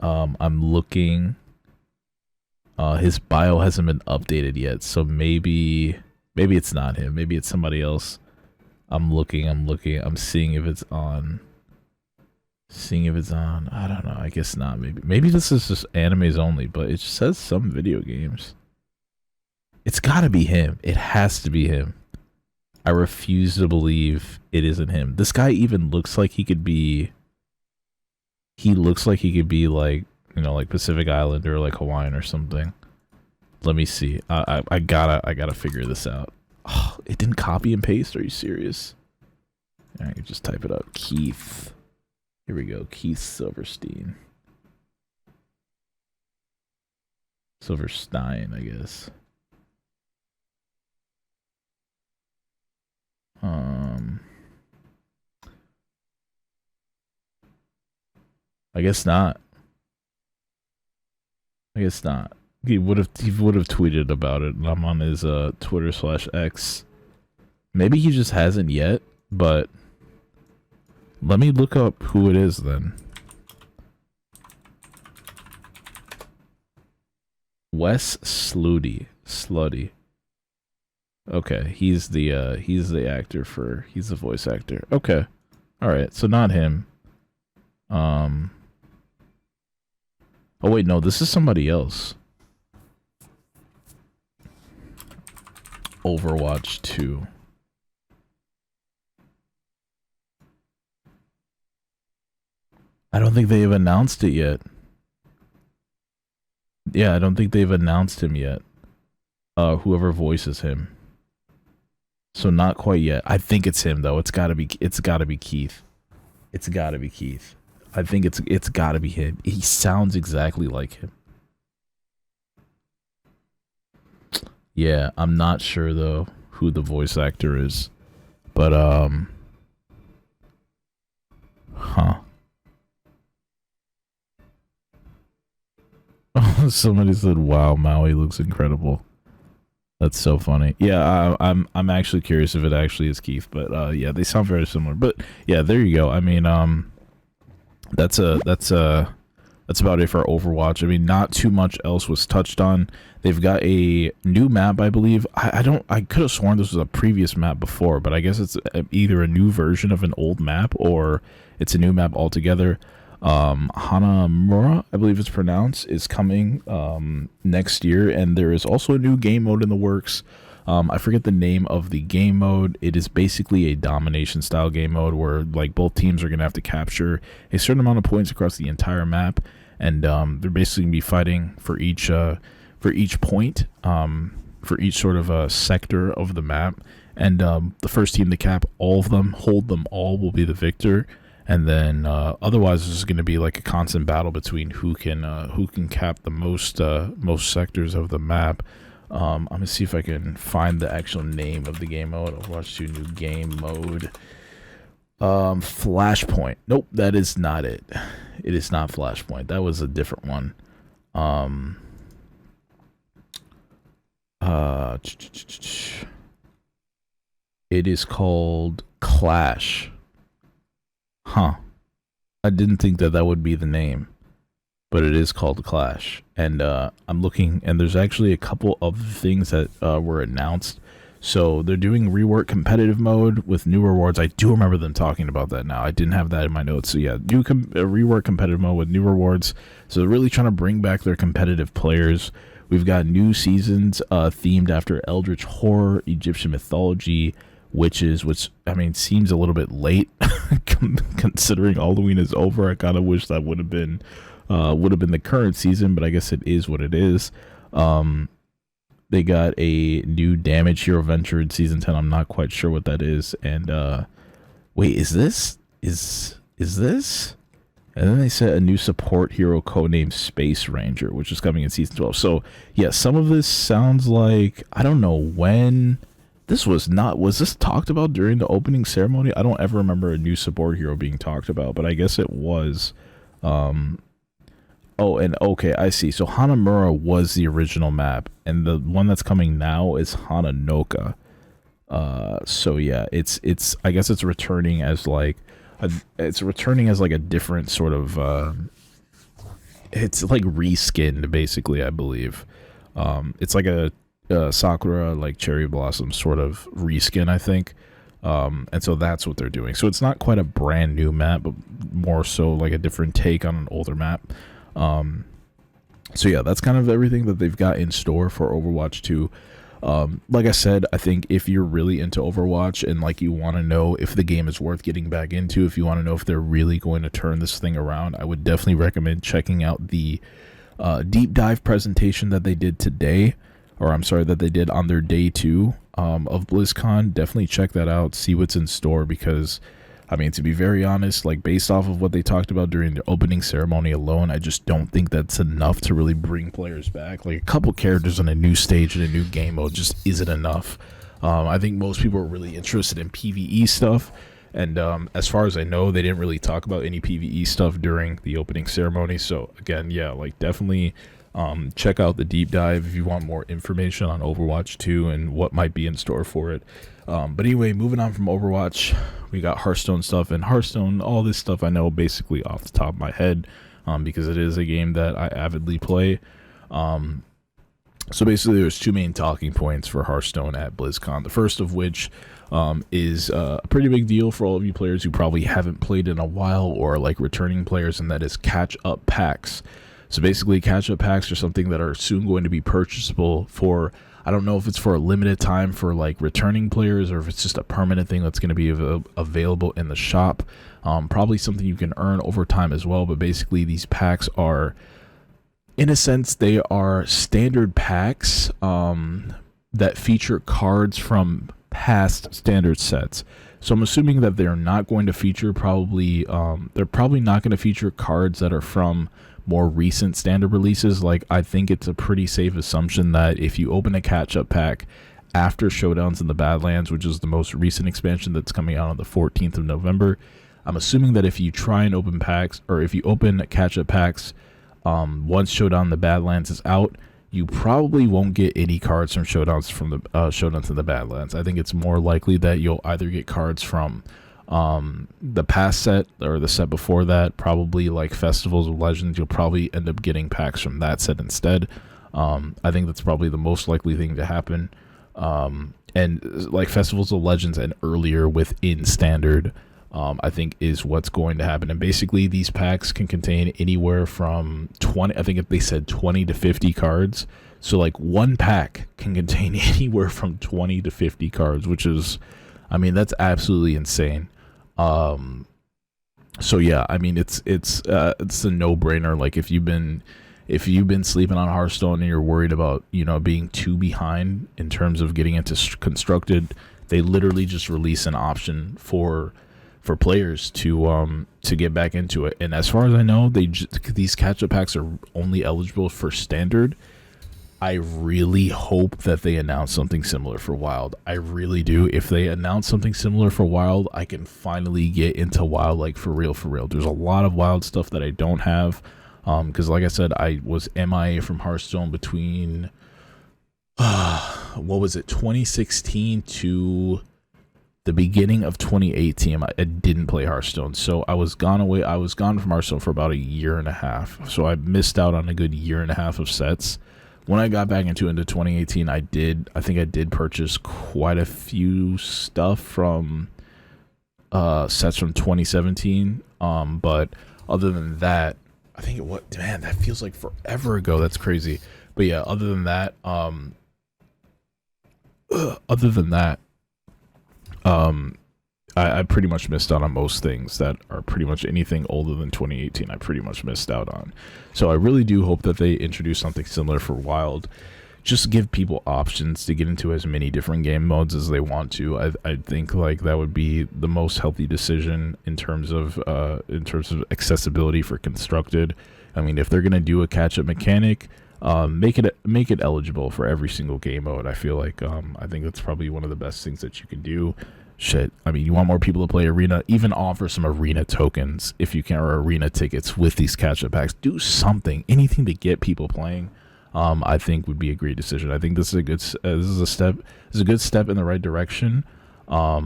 I'm looking. His bio hasn't been updated yet, so maybe it's not him. Maybe it's somebody else. I'm looking. I'm seeing if it's on. I don't know. I guess not. Maybe this is just animes only, but it says some video games. It's gotta be him. It has to be him. I refuse to believe it isn't him. This guy even looks like he could be. He looks like he could be like, you know, like Pacific Islander or like Hawaiian or something. Let me see. I gotta figure this out. Oh, it didn't copy and paste. Are you serious? I can just type it up. Keith. Here we go. Keith Silverstein. Silverstein, I guess. I guess not. He would have tweeted about it, and I'm on his Twitter/X. Maybe he just hasn't yet, but let me look up who it is then. Wes Slutty. Okay, he's the actor for, he's the voice actor. Okay. All right, so not him. Oh wait, no, this is somebody else. Overwatch 2. I don't think they've announced it yet. Yeah, I don't think they've announced him yet. Whoever voices him. So not quite yet. I think it's him though. It's gotta be Keith. It's gotta be Keith. I think it's gotta be him. He sounds exactly like him. Yeah, I'm not sure though who the voice actor is. But huh. Somebody said, "Wow, Maui looks incredible." That's so funny. Yeah, I'm actually curious if it actually is Keith, but yeah, they sound very similar. But yeah, there you go. I mean, that's about it for Overwatch. I mean, not too much else was touched on. They've got a new map, I believe. I could have sworn this was a previous map before, but I guess it's either a new version of an old map or it's a new map altogether. Hanamura, I believe it's pronounced, is coming next year, and there is also a new game mode in the works. I forget the name of the game mode. It is basically a domination style game mode where like both teams are gonna have to capture a certain amount of points across the entire map, and they're basically gonna be fighting for each point, for each sort of sector of the map, and the first team to cap all of them, hold them all, will be the victor. And then otherwise, this is going to be like a constant battle between who can cap the most sectors of the map. I'm gonna see if I can find the actual name of the game mode. Overwatch 2 new game mode. Flashpoint. Nope, that is not it. It is not Flashpoint. That was a different one. It is called Clash. Huh. I didn't think that would be the name, but it is called Clash. And I'm looking, and there's actually a couple of things that were announced. So they're doing rework competitive mode with new rewards. I do remember them talking about that now. I didn't have that in my notes. So yeah, new rework competitive mode with new rewards. So they're really trying to bring back their competitive players. We've got new seasons themed after Eldritch Horror, Egyptian mythology, witches, which I mean seems a little bit late considering Halloween is over. I kind of wish that would have been the current season, but I guess it is what it is. They got a new damage hero venture in season 10. I'm not quite sure what that is. And wait, is this And then they said a new support hero codenamed Space Ranger, which is coming in Season 12. So, yeah, some of this sounds like, I don't know when. This was this talked about during the opening ceremony? I don't ever remember a new support hero being talked about, but I guess it was. Oh, and okay, I see. So Hanamura was the original map, and the one that's coming now is Hananoka. So yeah, it's I guess it's returning as like a different sort of it's like reskinned basically, I believe. It's like a Sakura like cherry blossom sort of reskin, I think. And so that's what they're doing. So it's not quite a brand new map, but more so like a different take on an older map. So yeah, that's kind of everything that they've got in store for Overwatch 2. Like I said, I think if you're really into Overwatch and like you want to know if the game is worth getting back into, if you want to know if they're really going to turn this thing around, I would definitely recommend checking out the deep dive presentation that they did today, or I'm sorry, that they did on their day 2 of BlizzCon. Definitely check that out, see what's in store, because I mean, to be very honest, like based off of what they talked about during the opening ceremony alone, I just don't think that's enough to really bring players back. Like a couple characters on a new stage and a new game mode just isn't enough. I think most people are really interested in PvE stuff, and as far as I know, they didn't really talk about any PvE stuff during the opening ceremony. So again, yeah, like definitely check out the deep dive if you want more information on Overwatch 2 and what might be in store for it. But anyway, moving on from Overwatch, we got Hearthstone stuff, and Hearthstone, all this stuff I know basically off the top of my head, because it is a game that I avidly play. So basically there's 2 main talking points for Hearthstone at BlizzCon. The first of which is a pretty big deal for all of you players who probably haven't played in a while, or like returning players, and that is catch-up packs. So basically catch-up packs are something that are soon going to be purchasable for, I don't know if it's for a limited time for like returning players, or if it's just a permanent thing that's going to be available in the shop. Probably something you can earn over time as well, but basically these packs are, in a sense, they are standard packs that feature cards from past standard sets. So I'm assuming that they're not going to feature they're probably not going to feature cards that are from more recent standard releases. Like, I think it's a pretty safe assumption that if you open a catch-up pack after Showdowns in the Badlands, which is the most recent expansion that's coming out on the 14th of November, I'm assuming that if you try and open packs, or if you open catch-up packs once Showdown in the Badlands is out, you probably won't get any cards from Showdowns in the Badlands. I think it's more likely that you'll either get cards from the past set or the set before that, probably like Festivals of Legends. You'll probably end up getting packs from that set instead. I think that's probably the most likely thing to happen. And like Festivals of Legends and earlier within standard, I think is what's going to happen. And basically these packs can contain anywhere from 20, I think if they said 20 to 50 cards. So like one pack can contain anywhere from 20 to 50 cards, which is, I mean, that's absolutely insane. So yeah, I mean, it's a no-brainer. Like if you've been sleeping on Hearthstone and you're worried about, you know, being too behind in terms of getting into constructed, they literally just release an option for players to get back into it. And as far as I know, these catch-up packs are only eligible for standard. I really hope that they announce something similar for Wild. I really do. If they announce something similar for Wild, I can finally get into Wild, like for real. There's a lot of Wild stuff that I don't have, because like I said, I was MIA from Hearthstone between 2016 to the beginning of 2018. I didn't play Hearthstone, so I was gone from Hearthstone for about a year and a half. So I missed out on a good year and a half of sets. When I got back into 2018, I think I did purchase quite a few stuff from sets from 2017. But other than that, I think man, that feels like forever ago. That's crazy. But yeah, other than that, I pretty much missed out on most things that are pretty much anything older than 2018. I pretty much missed out on. So I really do hope that they introduce something similar for Wild, just give people options to get into as many different game modes as they want to. I think like that would be the most healthy decision in terms of accessibility for Constructed. I mean, if they're gonna do a catch-up mechanic, make it eligible for every single game mode. I feel like I think that's probably one of the best things that you can do. Shit, I mean, you want more people to play Arena, even offer some Arena tokens if you can, or Arena tickets with these catch-up packs. Do something, anything to get people playing. I think would be a great decision. I think this is a good good step in the right direction. Yeah,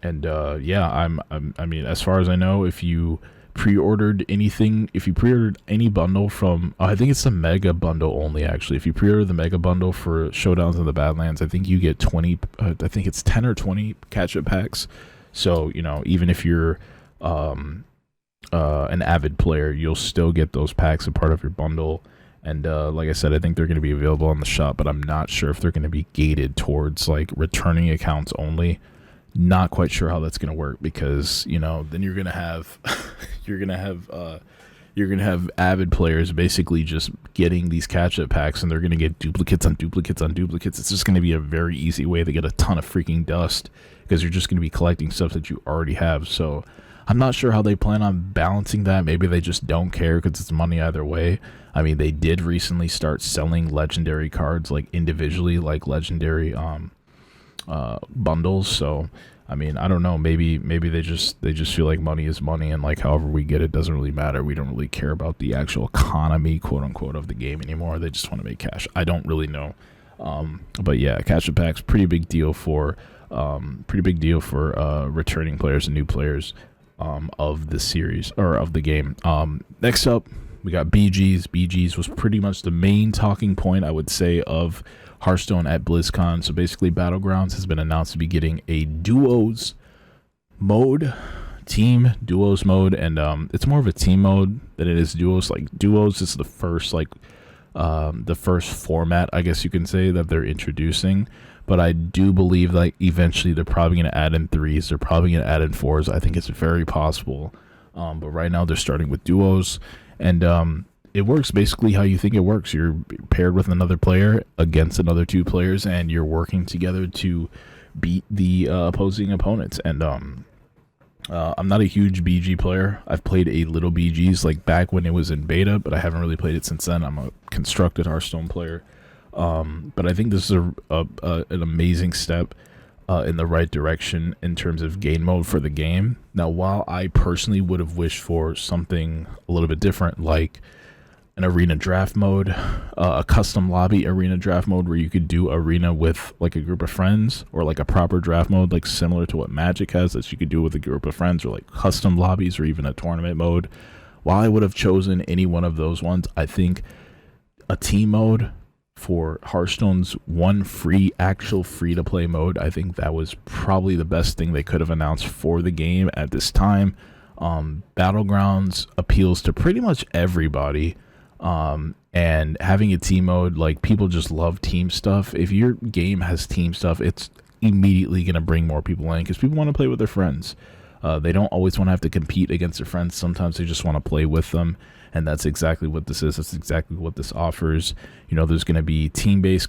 I mean, as far as I know, if you pre-ordered any bundle from, I think it's the Mega Bundle only, actually. If you pre-order the Mega Bundle for Showdowns in the Badlands, I think you get 20, I think it's 10 or 20 catch-up packs. So, you know, even if you're an avid player, you'll still get those packs a part of your bundle. And like I said, I think they're going to be available on the shop, but I'm not sure if they're going to be gated towards like returning accounts only. Not quite sure how that's going to work, because, you know, then you're going to have you're going to have avid players basically just getting these catch-up packs, and they're going to get duplicates on duplicates on duplicates. It's just going to be a very easy way to get a ton of freaking dust, because you're just going to be collecting stuff that you already have. So I'm not sure how they plan on balancing that. Maybe they just don't care because it's money either way. I mean, they did recently start selling legendary cards like individually, like legendary bundles. So I mean, I don't know, maybe they just feel like money is money, and like however we get it doesn't really matter. We don't really care about the actual economy, quote unquote, of the game anymore. They just want to make cash. I don't really know. But yeah, catch-up packs, pretty big deal for returning players and new players of the series, or of the game. Next up, we got BGs. BGs was pretty much the main talking point, I would say, of Hearthstone at BlizzCon. So basically, Battlegrounds has been announced to be getting a duos mode, team duos mode, and it's more of a team mode than it is duos. Like duos is the first format, I guess you can say, that they're introducing. But I do believe like eventually they're probably going to add in threes. They're probably going to add in fours. I think it's very possible. But right now they're starting with duos. And it works basically how you think it works. You're paired with another player against another two players, and you're working together to beat the opposing opponents. And I'm not a huge BG player. I've played a little BGs like back when it was in beta, but I haven't really played it since then. I'm a constructed Hearthstone player. But I think this is an amazing step in the right direction in terms of game mode for the game. Now, while I personally would have wished for something a little bit different, like an arena draft mode, a custom lobby arena draft mode where you could do arena with like a group of friends, or like a proper draft mode like similar to what Magic has that you could do with a group of friends, or like custom lobbies, or even a tournament mode. While I would have chosen any one of those ones, I think a team mode for Hearthstone's one actual free-to-play mode, I think that was probably the best thing they could have announced for the game at this time. Battlegrounds appeals to pretty much everybody, and having a team mode, like, people just love team stuff. If your game has team stuff, it's immediately going to bring more people in, because people want to play with their friends. They don't always want to have to compete against their friends. Sometimes they just want to play with them. And that's exactly what this is. That's exactly what this offers. You know, there's going to be team-based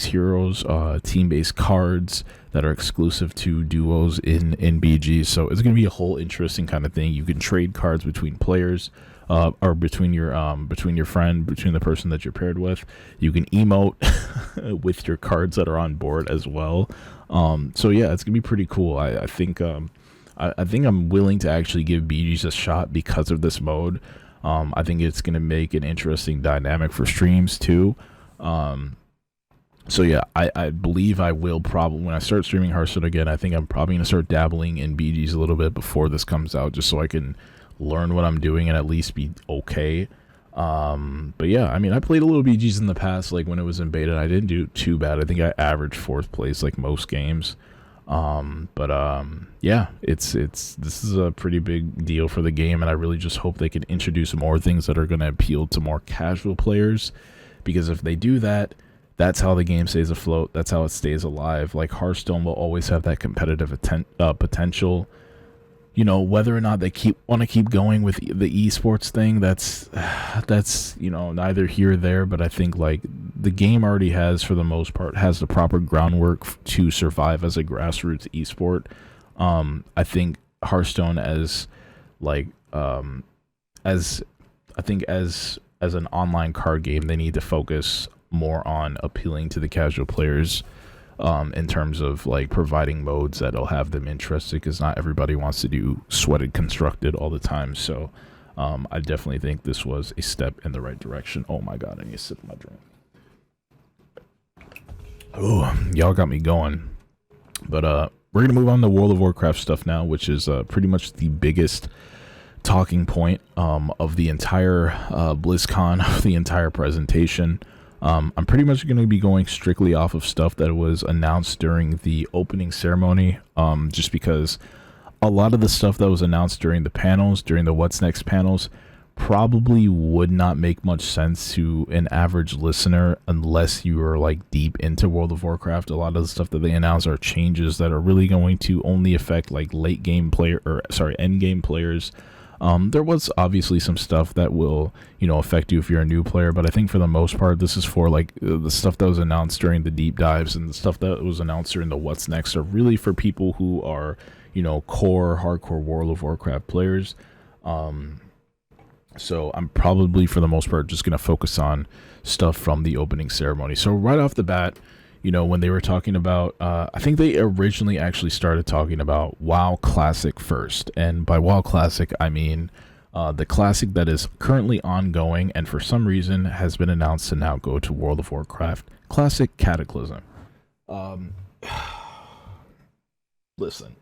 heroes, team-based cards that are exclusive to duos in BG. So it's going to be a whole interesting kind of thing. You can trade cards between players, or between your friend, between the person that you're paired with. You can emote with your cards that are on board as well. So yeah, it's going to be pretty cool. I think I'm willing to actually give BGs a shot because of this mode. I think it's going to make an interesting dynamic for streams too. So yeah, I believe I will probably, when I start streaming Hearthstone again, I think I'm probably going to start dabbling in BGs a little bit before this comes out, just so I can learn what I'm doing and at least be okay. But yeah, I mean, I played a little BGs in the past, like when it was in beta, and I didn't do too bad. I think I averaged 4th place like most games. Yeah, this is a pretty big deal for the game, and I really just hope they can introduce more things that are going to appeal to more casual players, because if they do that, that's how the game stays afloat. That's how it stays alive. Like, Hearthstone will always have that competitive potential. you know, whether or not they want to keep going with the esports thing, that's you know, neither here or there. But I think like the game already has, for the most part, has the proper groundwork to survive as a grassroots esport. I think Hearthstone as like as an online card game, they need to focus more on appealing to the casual players, in terms of like providing modes that'll have them interested, because not everybody wants to do sweated constructed all the time. So I definitely think this was a step in the right direction. Oh my god, I need to sip my drink. Oh, y'all got me going. But we're gonna move on to World of Warcraft stuff now, which is pretty much the biggest talking point of the entire BlizzCon, of the entire presentation. I'm pretty much going to be going strictly off of stuff that was announced during the opening ceremony, just because a lot of the stuff that was announced during the panels, during the What's Next panels, probably would not make much sense to an average listener unless you are like deep into World of Warcraft. A lot of the stuff that they announced are changes that are really going to only affect like end game players. There was obviously some stuff that will, you know, affect you if you're a new player, but I think for the most part, this is for like the stuff that was announced during the deep dives and the stuff that was announced during the What's Next are really for people who are, you know, hardcore World of Warcraft players. So I'm probably for the most part just going to focus on stuff from the opening ceremony. So right off the bat, you know, when they were talking about, I think they originally actually started talking about WoW Classic first. And by WoW Classic, I mean the Classic that is currently ongoing and for some reason has been announced to now go to World of Warcraft Classic Cataclysm. Listen,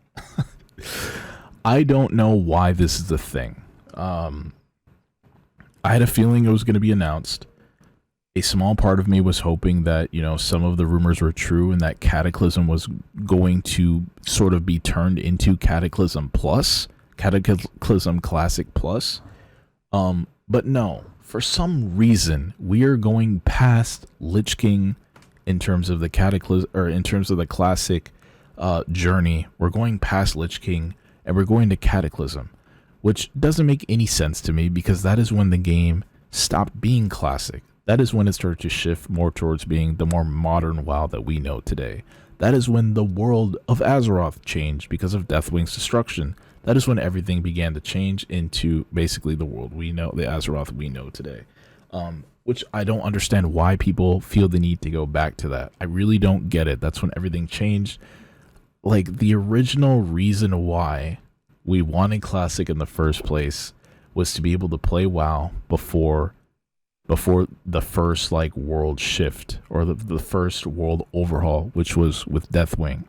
I don't know why this is a thing. I had a feeling it was going to be announced. A small part of me was hoping that, you know, some of the rumors were true and that Cataclysm was going to sort of be turned into Cataclysm Plus, Cataclysm Classic Plus. But no, for some reason, we are going past Lich King in terms of the Cataclysm, or in terms of the Classic journey. We're going past Lich King and we're going to Cataclysm, which doesn't make any sense to me because that is when the game stopped being classic. That is when it started to shift more towards being the more modern WoW that we know today. That is when the world of Azeroth changed because of Deathwing's destruction. That is when everything began to change into basically the world we know, the Azeroth we know today. Which I don't understand why people feel the need to go back to that. I really don't get it. That's when everything changed. Like, the original reason why we wanted Classic in the first place was to be able to play WoW before the first like world shift, or the first world overhaul, which was with Deathwing.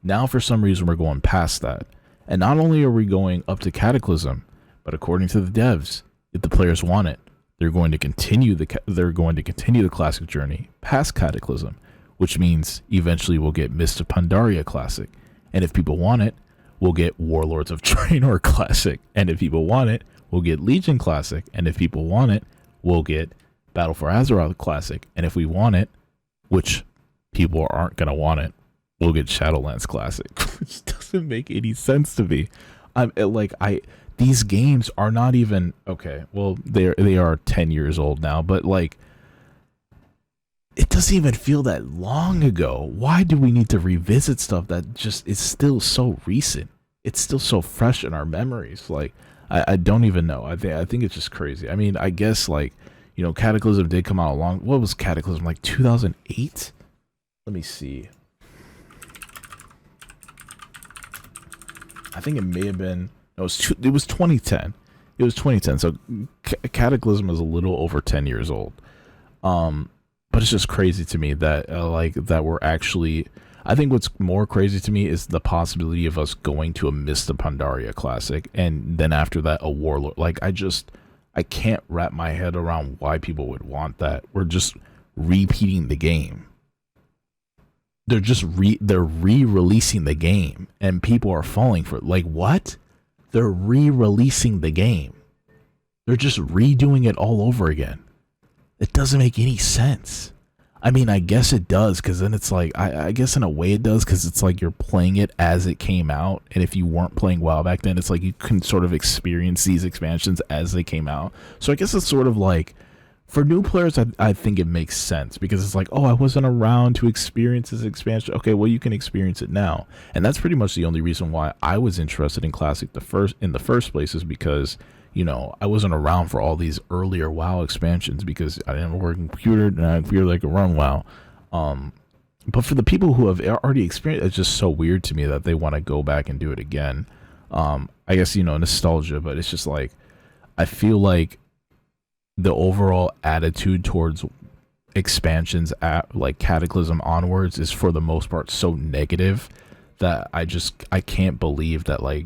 Now for some reason we're going past that, and not only are we going up to Cataclysm, but according to the devs, if the players want it, they're going to continue the Classic journey past Cataclysm, which means eventually we'll get Mist of Pandaria Classic, and if people want it, we'll get Warlords of Draenor Classic, and if people want it, we'll get Legion Classic, and if people want it, we'll get Battle for Azeroth Classic, and if we want it, which people aren't going to want it, we'll get Shadowlands Classic, which doesn't make any sense to me. These games are not even, okay, well, they are 10 years old now, but like, it doesn't even feel that long ago. Why do we need to revisit stuff that just is still so recent? It's still so fresh in our memories. Like, I don't even know. I think it's just crazy. I mean, I guess, like, you know, Cataclysm did come out what was Cataclysm, like 2008? Let me see. I think it may have been, no, it was 2010. It was 2010. So Cataclysm is a little over 10 years old. But it's just crazy to me that that we're actually, I think what's more crazy to me is the possibility of us going to a Mist of Pandaria Classic, and then after that a Warlord. Like, I can't wrap my head around why people would want that. We're just repeating the game. They're re-releasing the game, and people are falling for it. Like, what? They're re-releasing the game. They're just redoing it all over again. It doesn't make any sense. I mean, I guess it does, because then it's like, I guess in a way it does, because it's like you're playing it as it came out, and if you weren't playing WoW back then, it's like you can sort of experience these expansions as they came out. So I guess it's sort of like, for new players, I think it makes sense, because it's like, oh, I wasn't around to experience this expansion. Okay, well, you can experience it now. And that's pretty much the only reason why I was interested in Classic in the first place, is because, you know, I wasn't around for all these earlier WoW expansions, because I didn't work in computer, and I figured I could run WoW. But for the people who have already experienced, it's just so weird to me that they want to go back and do it again. I guess, you know, nostalgia, but it's just like, I feel like the overall attitude towards expansions at like Cataclysm onwards is for the most part so negative that I can't believe that like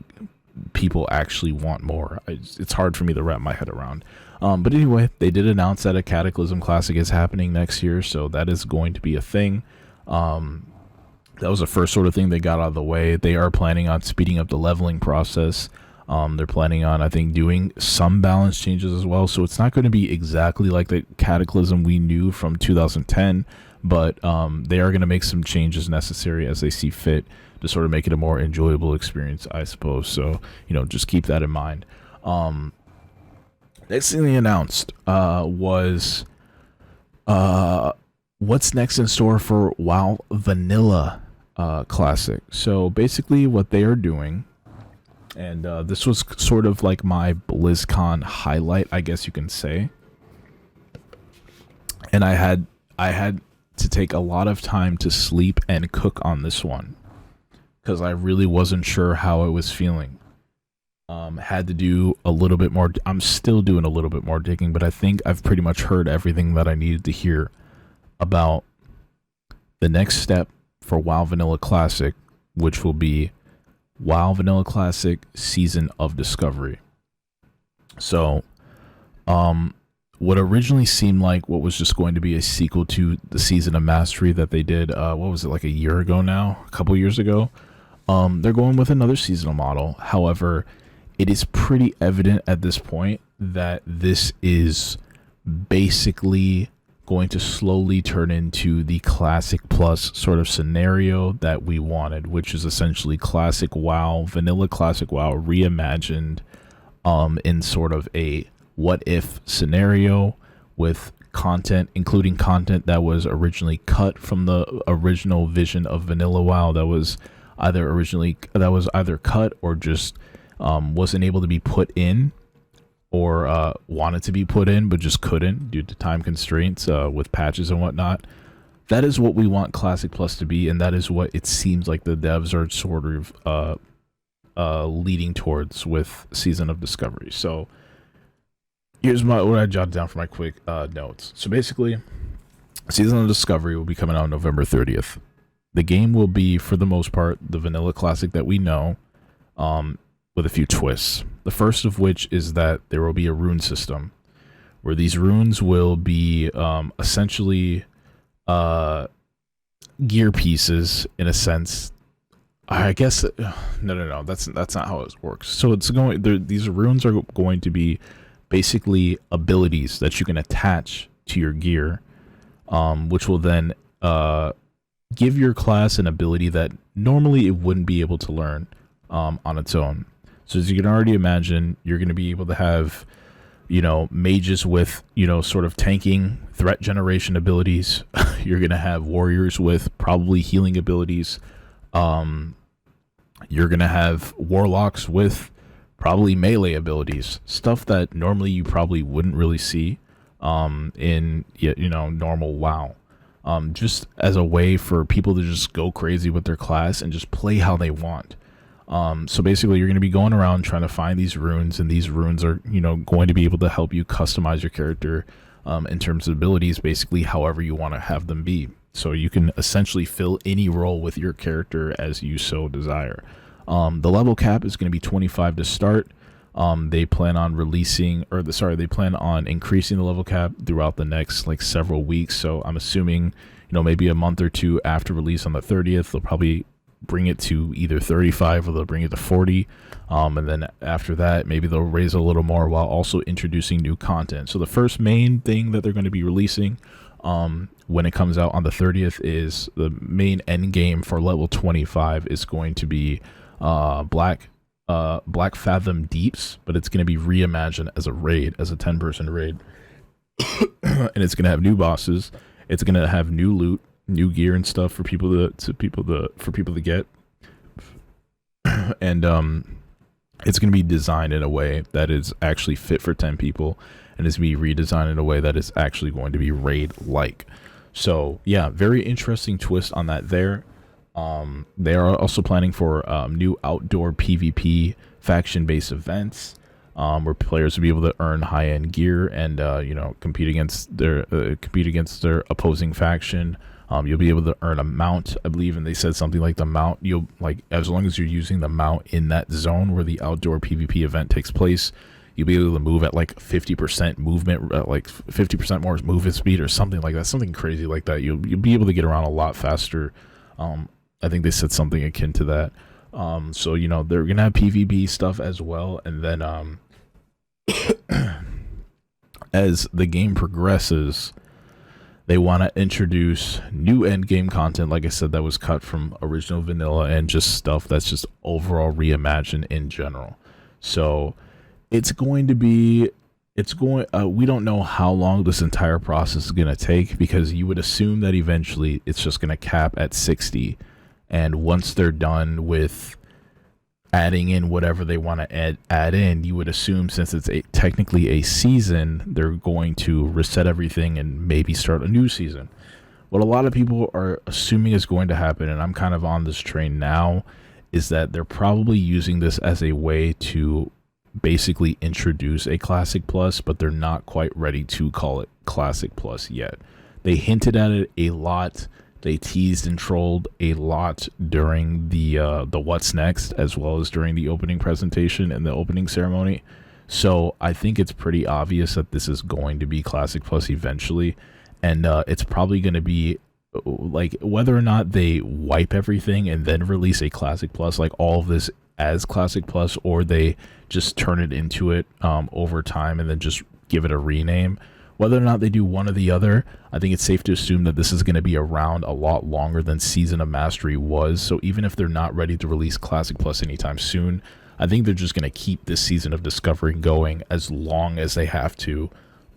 people actually want more. It's hard for me to wrap my head around. But anyway, they did announce that a Cataclysm Classic is happening next year, so that is going to be a thing. That was the first sort of thing they got out of the way. They are planning on speeding up the leveling process. They're planning on, I think, doing some balance changes as well, so it's not going to be exactly like the Cataclysm we knew from 2010, but they are going to make some changes necessary as they see fit to sort of make it a more enjoyable experience, I suppose. So, you know, just keep that in mind. Next thing they announced was what's next in store for WoW Vanilla Classic. So basically what they are doing, and this was sort of like my BlizzCon highlight, I guess you can say. And I had to take a lot of time to sleep and cook on this one, because I really wasn't sure how I was feeling. Had to do a little bit more. I'm still doing a little bit more digging, but I think I've pretty much heard everything that I needed to hear about the next step for WoW Vanilla Classic, which will be WoW Vanilla Classic Season of Discovery. So, what originally seemed like what was just going to be a sequel to the Season of Mastery that they did, what was it, like a year ago now? A couple years ago? They're going with another seasonal model. However, it is pretty evident at this point that this is basically going to slowly turn into the Classic Plus sort of scenario that we wanted, which is essentially Classic WoW, Vanilla Classic WoW reimagined in sort of a what-if scenario, with content, including content that was originally cut from the original vision of Vanilla WoW, that was either cut or just wasn't able to be put in, or wanted to be put in but just couldn't due to time constraints with patches and whatnot. That is what we want Classic Plus to be, and that is what it seems like the devs are sort of leading towards with Season of Discovery. So here's what I jotted down for my quick notes. So basically, Season of Discovery will be coming out November 30th. The game will be, for the most part, the Vanilla Classic that we know, with a few twists. The first of which is that there will be a rune system, where these runes will be essentially gear pieces, in a sense. I guess no, that's not how it works. So it's going, these runes are going to be basically abilities that you can attach to your gear, which will then give your class an ability that normally it wouldn't be able to learn on its own. So as you can already imagine, you're going to be able to have, you know, mages with, you know, sort of tanking, threat generation abilities. You're going to have warriors with probably healing abilities. You're going to have warlocks with probably melee abilities, stuff that normally you probably wouldn't really see in, you know, normal WoW. Just as a way for people to just go crazy with their class and just play how they want. So basically, you're going to be going around trying to find these runes, and these runes are, you know, going to be able to help you customize your character in terms of abilities, basically however you want to have them be. So you can essentially fill any role with your character as you so desire. The level cap is going to be 25 to start. They plan on they plan on increasing the level cap throughout the next like several weeks. So I'm assuming, you know, maybe a month or two after release on the 30th, they'll probably bring it to either 35 or they'll bring it to 40. And then after that, maybe they'll raise a little more while also introducing new content. So the first main thing that they're going to be releasing when it comes out on the 30th, is the main end game for level 25 is going to be Black Fathom Deeps, but it's going to be reimagined as a raid, as a 10-person raid. And it's going to have new bosses. It's going to have new loot, new gear and stuff for people to get. And it's going to be designed in a way that is actually fit for 10 people, and it's going to be redesigned in a way that is actually going to be raid-like. So yeah, very interesting twist on that there. They are also planning for new outdoor PvP faction-based events, where players will be able to earn high-end gear and compete against their opposing faction. You'll be able to earn a mount, I believe, and they said something like the mount, as long as you're using the mount in that zone where the outdoor PvP event takes place, you'll be able to move at like 50% movement, like 50% more movement speed or something like that, something crazy like that. You'll be able to get around a lot faster. I think they said something akin to that. So they're gonna have PvP stuff as well, and then as the game progresses, they want to introduce new end game content, like I said, that was cut from original vanilla, and just stuff that's just overall reimagined in general. So it's going to be, we don't know how long this entire process is going to take, because you would assume that eventually it's just going to cap at 60. And once they're done with adding in whatever they want to add in, you would assume, since it's technically a season, they're going to reset everything and maybe start a new season. What a lot of people are assuming is going to happen, and I'm kind of on this train now, is that they're probably using this as a way to basically introduce a Classic Plus, but they're not quite ready to call it Classic Plus yet. They hinted at it a lot. They teased and trolled a lot during the What's Next, as well as during the opening presentation and the opening ceremony. So I think it's pretty obvious that this is going to be Classic Plus eventually, and it's probably going to be like, whether or not they wipe everything and then release a Classic Plus, like all of this as Classic Plus, or they just turn it into it over time and then just give it a rename. Whether or not they do one or the other, I think it's safe to assume that this is going to be around a lot longer than Season of Mastery was. So even if they're not ready to release Classic Plus anytime soon, I think they're just going to keep this Season of Discovery going as long as they have to,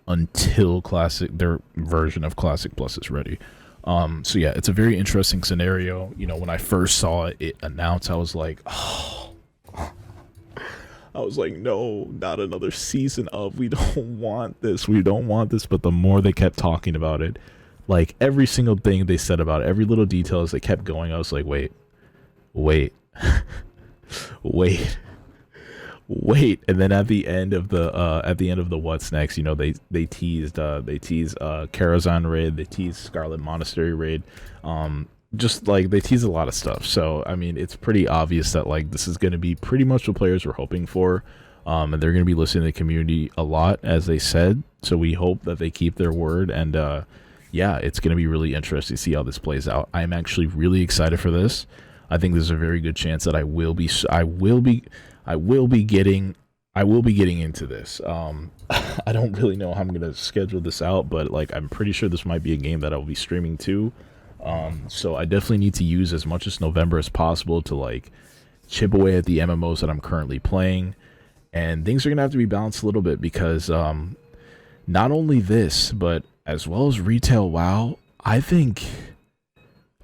until their version of Classic Plus is ready. So yeah, it's a very interesting scenario. When I first saw it announced, I was like, no, not another season of, we don't want this. But the more they kept talking about it, like every single thing they said about it, every little detail as they kept going, I was like, wait. And then at the end of the What's Next, they teased Karazhan raid, they teased Scarlet Monastery raid, just like they tease a lot of stuff. So I mean, it's pretty obvious that like this is going to be pretty much what players were hoping for, and they're going to be listening to the community a lot, as they said. So we hope that they keep their word, and yeah, it's going to be really interesting to see how this plays out. I'm actually really excited for this. I think there's a very good chance that I will be getting into this. I don't really know how I'm going to schedule this out, but like I'm pretty sure this might be a game that I'll be streaming too. So I definitely need to use as much as November as possible to like chip away at the MMOs that I'm currently playing, and things are gonna have to be balanced a little bit, because not only this, but as well as retail WoW, I think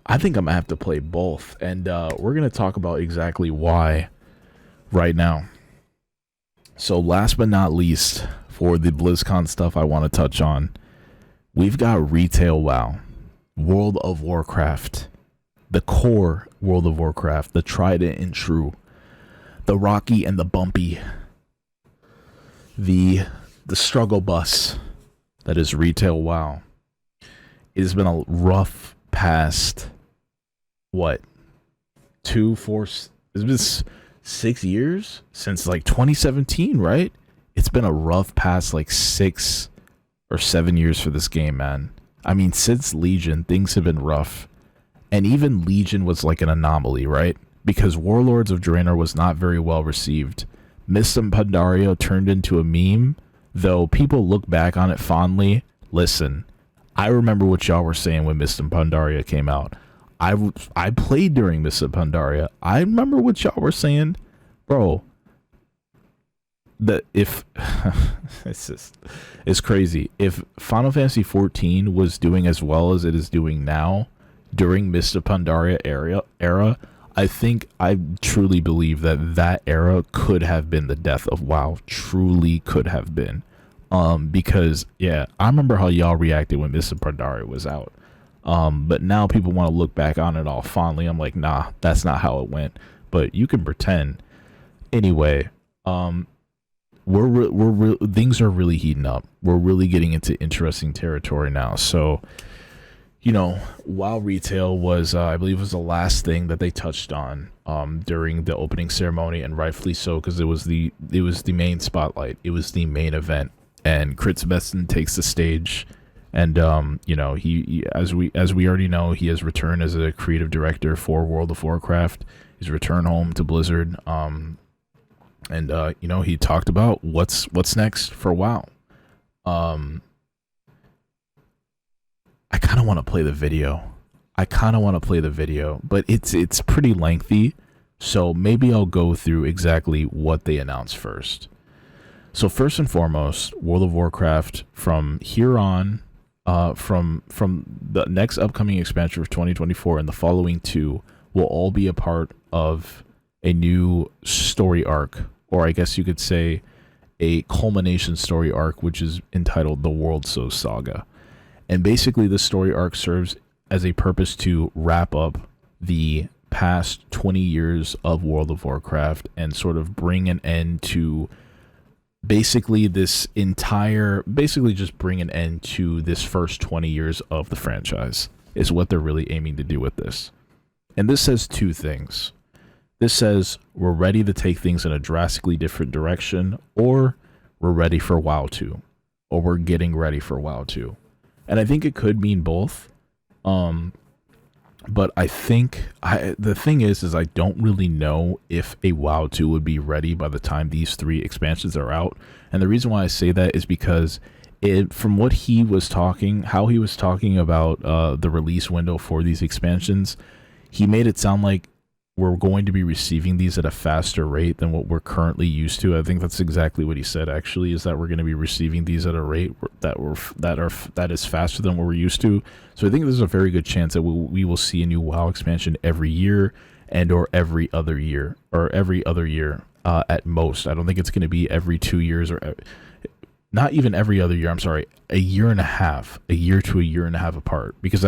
I'm gonna have to play both, and we're gonna talk about exactly why right now. So last but not least, for the BlizzCon stuff I want to touch on, we've got retail WoW, World of Warcraft, the core World of Warcraft, the tried and true, the rocky and the bumpy, the struggle bus that is retail WoW. It has been a rough past, what, it's been 6 years since like 2017, right? It's been a rough past like 6 or 7 years for this game, man. I mean, since Legion, things have been rough. And even Legion was like an anomaly, right? Because Warlords of Draenor was not very well received. Mists of Pandaria turned into a meme, though people look back on it fondly. Listen, I remember what y'all were saying when Mist of Pandaria came out. I played during Mist of Pandaria. I remember what y'all were saying, bro. That if it's crazy. If Final Fantasy 14 was doing as well as it is doing now during Mist of Pandaria era, I think I truly believe that era could have been the death of WoW. Truly could have been. Because yeah, I remember how y'all reacted when Mist of Pandaria was out. But now people want to look back on it all fondly. I'm like, nah, that's not how it went. But you can pretend. Anyway, things are really heating up. We're really getting into interesting territory now. So, you know, WoW retail was, I believe, was the last thing that they touched on during the opening ceremony, and rightfully so, because it was the main spotlight. It was the main event, and Kritz Besson takes the stage, and you know, he as we already know, he has returned as a creative director for World of Warcraft. He's returned home to Blizzard. And you know, he talked about what's next for WoW. I kind of want to play the video. But it's pretty lengthy, so maybe I'll go through exactly what they announced first. So first and foremost, World of Warcraft from here on, from the next upcoming expansion of 2024 and the following two will all be a part of a new story arc, or I guess you could say a culmination story arc, which is entitled the World So Saga. And basically this story arc serves as a purpose to wrap up the past 20 years of World of Warcraft and sort of bring an end to basically just bring an end to this first 20 years of the franchise is what they're really aiming to do with this. And this says two things. This says we're ready to take things in a drastically different direction, or we're ready for WoW 2, or we're getting ready for WoW 2. And I think it could mean both. But I think the thing is I don't really know if a WoW 2 would be ready by the time these three expansions are out. And the reason why I say that is because from what he was talking, how he was talking about the release window for these expansions, he made it sound like we're going to be receiving these at a faster rate than what we're currently used to. I think that's exactly what he said, actually, is that we're going to be receiving these at a rate that is faster than what we're used to. So I think there's a very good chance that we will see a new WoW expansion every year or every other year at most. I don't think it's going to be every 2 years, or not even every other year. I'm sorry, a year to a year and a half apart. Because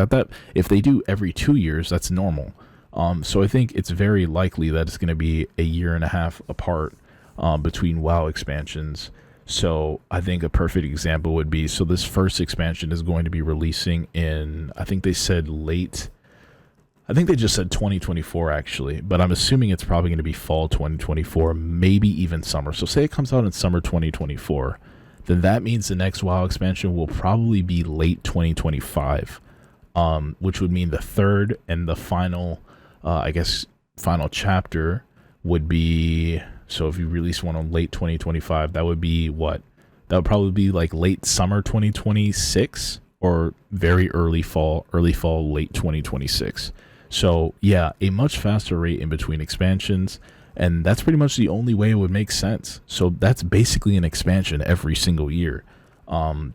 if they do every 2 years, that's normal. So I think it's very likely that it's going to be a year and a half apart between WoW expansions. So I think a perfect example would be, so this first expansion is going to be releasing in, I think they just said 2024 actually, but I'm assuming it's probably going to be fall 2024, maybe even summer. So say it comes out in summer 2024, then that means the next WoW expansion will probably be late 2025, which would mean the third and the final final chapter would be, so if you release one on late 2025, that would be what? That would probably be like late summer 2026 or very early fall, late 2026. So yeah, a much faster rate in between expansions, and that's pretty much the only way it would make sense. So that's basically an expansion every single year.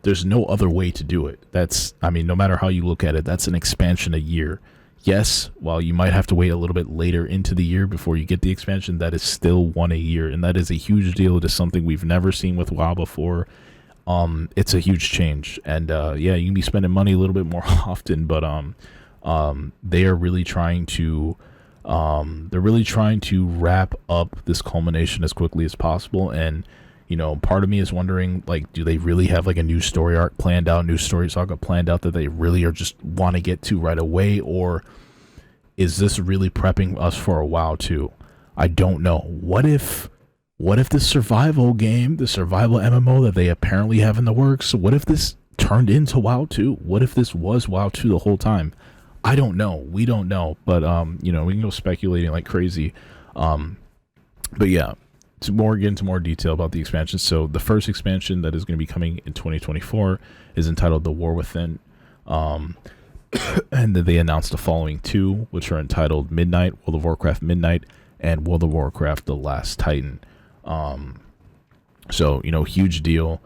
There's no other way to do it. No matter how you look at it, that's an expansion a year. Yes, while you might have to wait a little bit later into the year before you get the expansion, that is still one a year, and that is a huge deal. It is something we've never seen with WoW before. It's a huge change, and yeah, you can be spending money a little bit more often, but they are really trying to wrap up this culmination as quickly as possible. And you know, part of me is wondering, like, do they really have like a new story arc planned out, new story saga planned out that they really are just want to get to right away, or is this really prepping us for a WoW 2? I don't know. What if the survival game, the survival MMO that they apparently have in the works, what if this turned into WoW 2? What if this was WoW 2 the whole time? I don't know. We don't know. But you know, we can go speculating like crazy. But yeah, to get into more detail about the expansion. So the first expansion that is going to be coming in 2024 is entitled The War Within. And then they announced the following two, which are entitled Midnight, World of Warcraft Midnight, and World of Warcraft The Last Titan. So, you know, huge deal.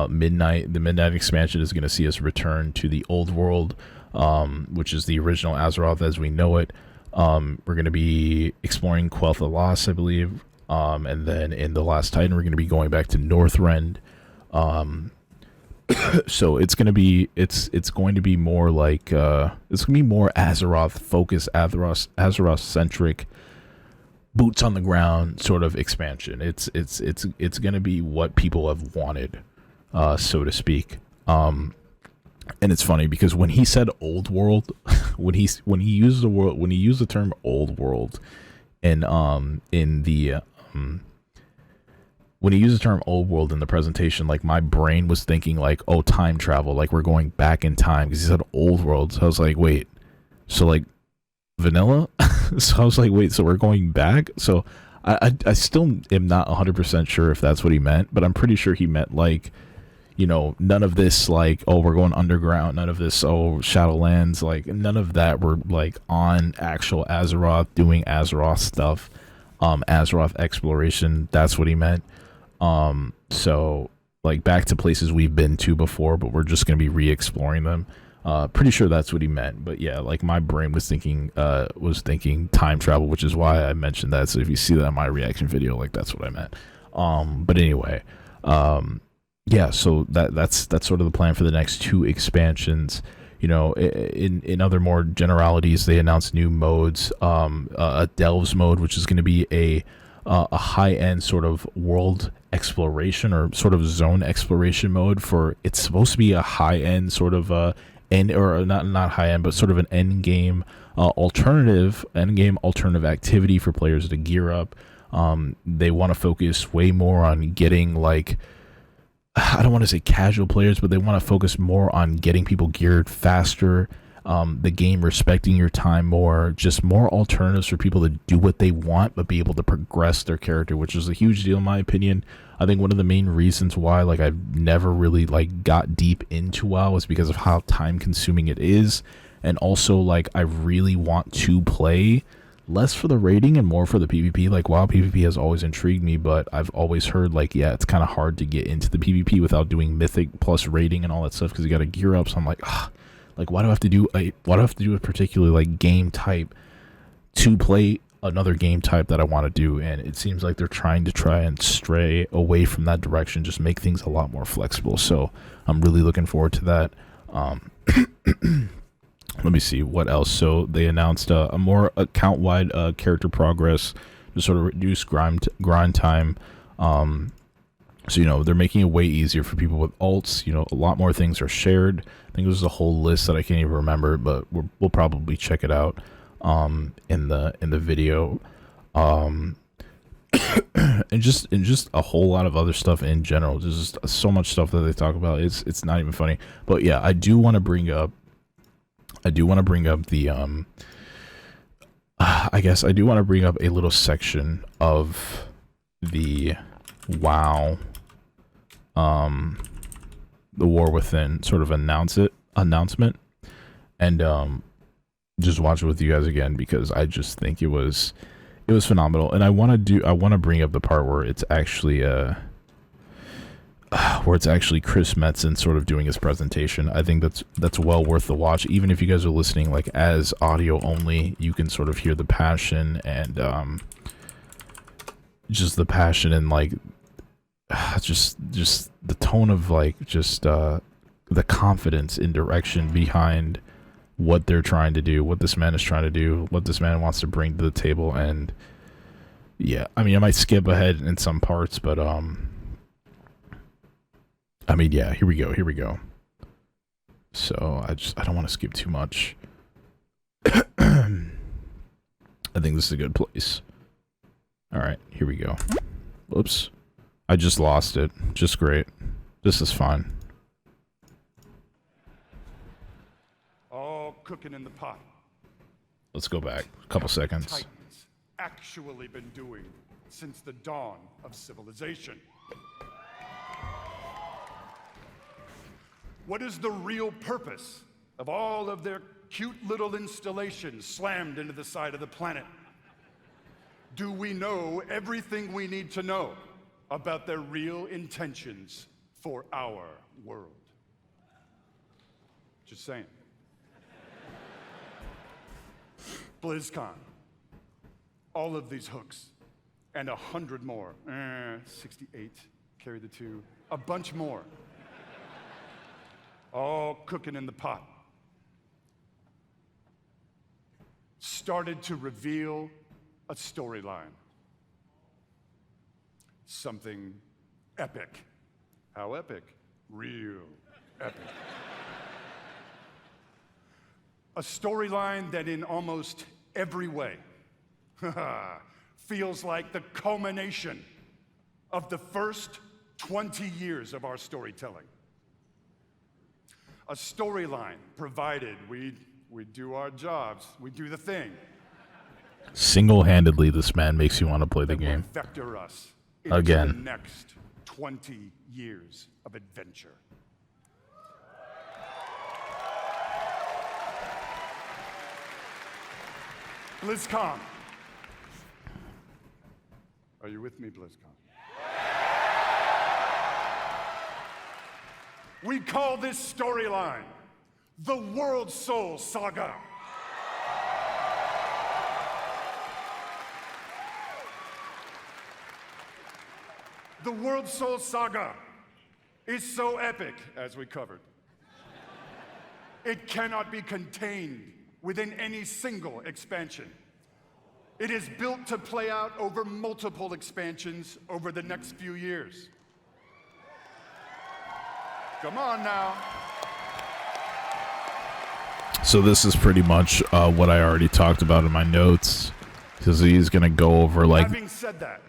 Midnight, the Midnight expansion is going to see us return to the old world, which is the original Azeroth as we know it. We're going to be exploring Quel'Tha Lost, I believe. And then in The Last Titan, we're going to be going back to Northrend. So it's going to be more like it's going to be more Azeroth focused, Azeroth centric, boots on the ground sort of expansion. It's going to be what people have wanted, so to speak. And it's funny because when he said old world, when he used the term old world, and when he used the term old world in the presentation, like my brain was thinking like, oh, time travel, like we're going back in time, because he said old world. So I was like, wait, so like vanilla? So I was like, wait, so we're going back? So I still am not 100% sure if that's what he meant, but I'm pretty sure he meant like, you know, none of this like, oh, we're going underground, none of this, oh, Shadowlands, like none of that. We're like on actual Azeroth, doing Azeroth stuff, Azeroth exploration. That's what he meant. So like back to places we've been to before, but we're just going to be re-exploring them. Pretty sure that's what he meant, but yeah, like my brain was thinking time travel, which is why I mentioned that. So if you see that in my reaction video, like that's what I meant. But anyway, yeah, so that's sort of the plan for the next two expansions. You know, in other more generalities, they announced new modes, a Delves mode, which is going to be a high-end sort of world exploration or sort of zone exploration mode. For it's supposed to be a high-end sort of not high-end, but sort of an end game alternative activity for players to gear up. They want to focus way more on getting, like, I don't want to say casual players, but they want to focus more on getting people geared faster, the game respecting your time more, just more alternatives for people to do what they want but be able to progress their character, which is a huge deal in my opinion. I think one of the main reasons why like I've never really like got deep into WoW is because of how time consuming it is, and also like I really want to play less for the rating and more for the PvP. Like WoW PvP has always intrigued me, but I've always heard like, yeah, it's kind of hard to get into the PvP without doing mythic plus rating and all that stuff because you got to gear up. So I'm like, like why do I have to do a particular like game type to play another game type that I want to do? And it seems like they're trying and stray away from that direction, just make things a lot more flexible. So I'm really looking forward to that. Let me see what else. So they announced a more account-wide character progress to sort of reduce grind time. So, you know, they're making it way easier for people with alts. You know, a lot more things are shared. I think there's a whole list that I can't even remember, but we'll probably check it out in the video. And just a whole lot of other stuff in general. There's just so much stuff that they talk about. It's not even funny. But yeah, I do want to bring up the I guess I do want to bring up a little section of the WoW the War Within sort of announcement, and just watch it with you guys again because I just think it was phenomenal. And I want to bring up the part where it's actually Chris Metzen sort of doing his presentation. I think that's well worth the watch. Even if you guys are listening like as audio only, you can sort of hear the passion and just the passion and like just the tone of like just the confidence in direction behind what they're trying to do, what this man is trying to do, what this man wants to bring to the table. And yeah, I mean, I might skip ahead in some parts, but I mean, yeah, here we go. So I don't want to skip too much. I think this is a good place. All right, here we go. Whoops. I just lost it. Just great. This is fine. All cooking in the pot. Let's go back a couple seconds. Titans actually been doing since the dawn of civilization. What is the real purpose of all of their cute little installations slammed into the side of the planet? Do we know everything we need to know about their real intentions for our world? Just saying. BlizzCon. All of these hooks. And 100 more. 68. Carry the 2. A bunch more. All cooking in the pot. Started to reveal a storyline. Something epic. How epic? Real epic. A storyline that in almost every way feels like the culmination of the first 20 years of our storytelling. A storyline provided we do our jobs, we do the thing. Single-handedly, this man makes you want to play the That will game. vector us into Again. the next 20 years of adventure. BlizzCon. Are you with me, BlizzCon? We call this storyline the World Soul Saga. The World Soul Saga is so epic, as we covered. It cannot be contained within any single expansion. It is built to play out over multiple expansions over the next few years. Come on now. So this is pretty much what I already talked about in my notes, because he's going to go over like Having said that,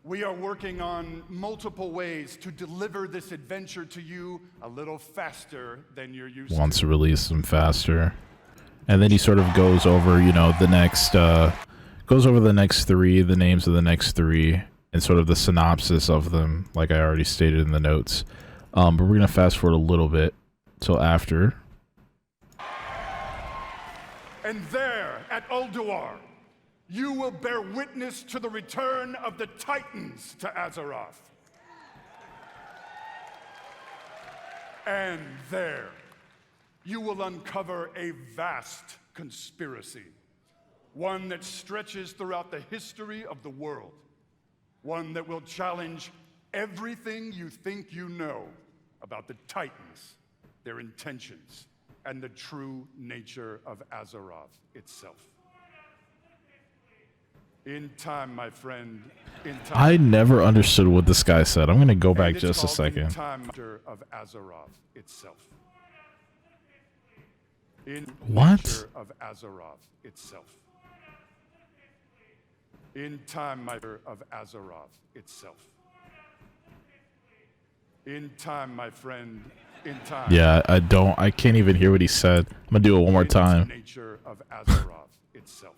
we are working on multiple ways to deliver this adventure to you a little faster than you're used to. wants to release them faster. And then he sort of goes over, you know, the next three, the names of the next three, and sort of the synopsis of them, like I already stated in the notes. But we're going to fast forward a little bit till after. And there, at Ulduar, you will bear witness to the return of the Titans to Azeroth. And there, you will uncover a vast conspiracy, one that stretches throughout the history of the world, one that will challenge everything you think you know about the Titans, their intentions, and the true nature of Azeroth itself. In time, my friend, in time. I never understood what this guy said. I'm going to go And back it's just a called second. In time of Azeroth itself. In What? nature of Azeroth itself. In time, my of Azeroth itself. In time, my friend, in time. Yeah, I can't even hear what he said. I'm going to do it one more In time. nature of Azeroth itself.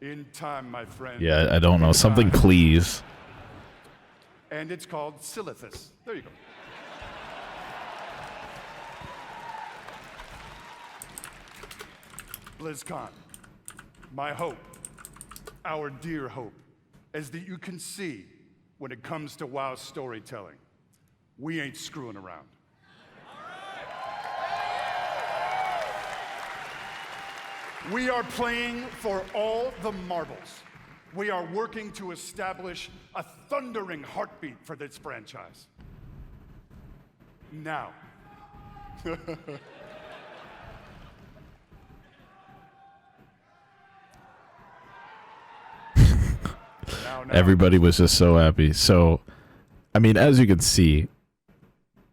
In time, my friend. Yeah, I don't know. in Something, time. please. And it's called Silithus. There you go. BlizzCon, my hope, our dear hope, is that you can see when it comes to WoW storytelling, we ain't screwing around. We are playing for all the marbles. We are working to establish a thundering heartbeat for this franchise. Now. Now. Everybody was just so happy. So, I mean, as you can see,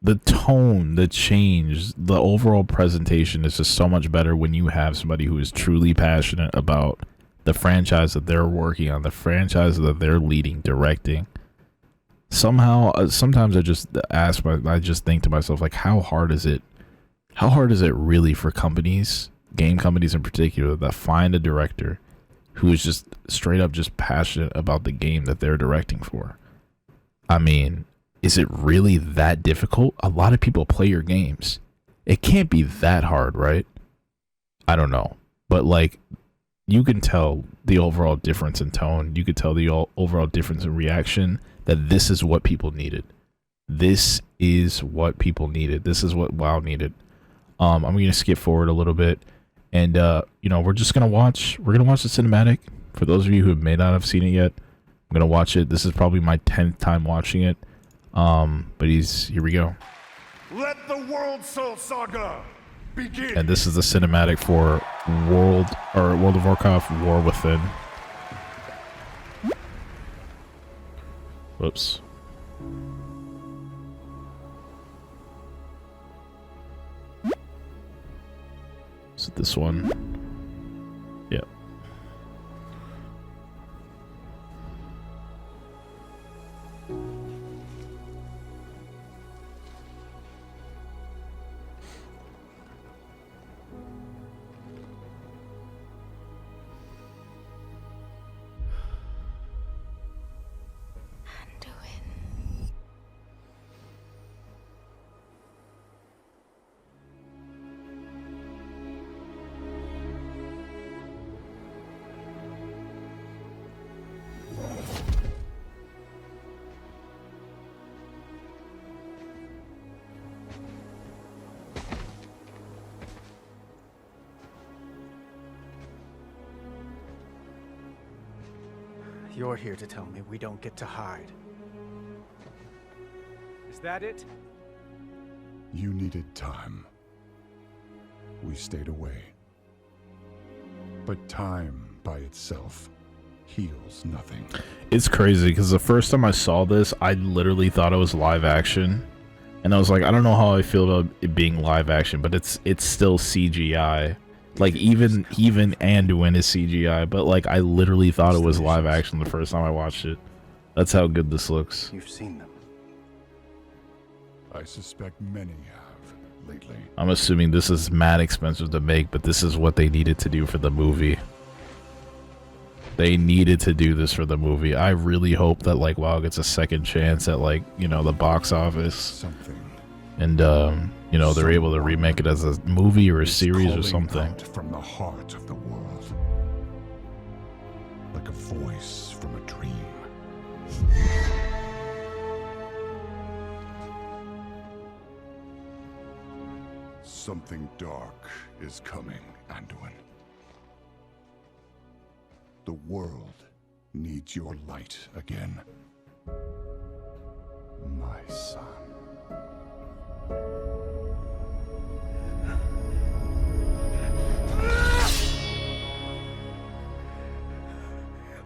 the tone, the change, the overall presentation is just so much better when you have somebody who is truly passionate about the franchise that they're working on, the franchise that they're leading, directing. Somehow, sometimes I just think to myself, like, how hard is it really for companies, game companies in particular, that find a director who is just straight up just passionate about the game that they're directing for? I mean, is it really that difficult? A lot of people play your games. it can't be that hard, right? I don't know. But like, you can tell the overall difference in tone. You could tell the overall difference in reaction, that this is what people needed. This is what people needed. This is what WoW needed. I'm going to skip forward a little bit. And, you know, we're going to watch the cinematic. For those of you who may not have seen it yet, I'm going to watch it. This is probably my 10th time watching it. But here we go. Let the World Soul Saga begin. And this is the cinematic for World of Warcraft War Within. Whoops. Is it this one? Yep. You're here to tell me we don't get to hide. Is that it? You needed time. We stayed away. But time by itself heals nothing. It's crazy because the first time I saw this, I literally thought it was live action. And I was like, I don't know how I feel about it being live action, but it's still CGI. Like, even Anduin is CGI, but like, I literally thought it was live action the first time I watched it. That's how good this looks. You've seen them. I suspect many have lately. I'm assuming this is mad expensive to make, but this is what they needed to do for the movie. They needed to do this for the movie. I really hope that like WoW gets a second chance at like, you know, the box office. Something. And you know, they're able to remake it as a movie or a series or something. From the heart of the world. Like a voice from a dream. Something dark is coming, Anduin. The world needs your light again. My son.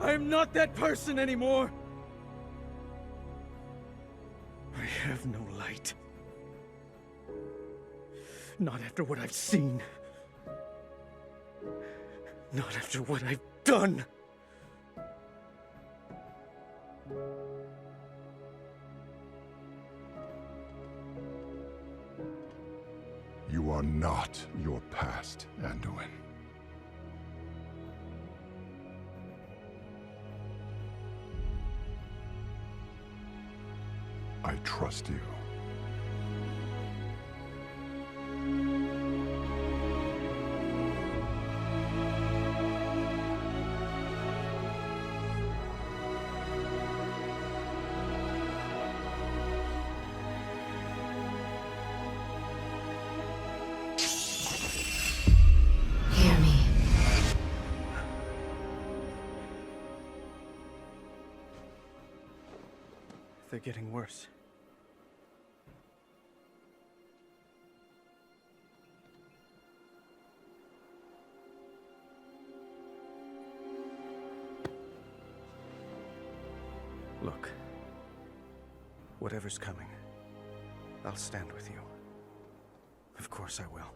I am not that person anymore. I have no light. Not after what I've seen. Not after what I've done. You are not your past, Anduin. I trust you. Hear me. They're getting worse. Look, whatever's coming, I'll stand with you. Of course I will.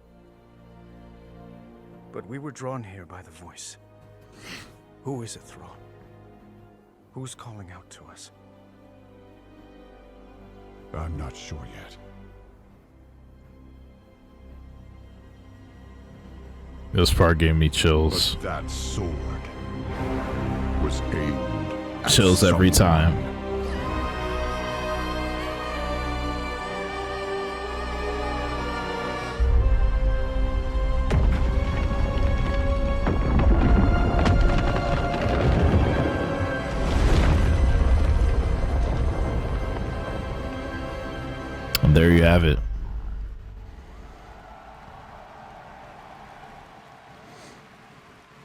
But we were drawn here by the voice. Who is it, Thrawn? Who's calling out to us? I'm not sure yet. This part gave me chills. But that sword was aimed at Chills every someone. time. And there you have it.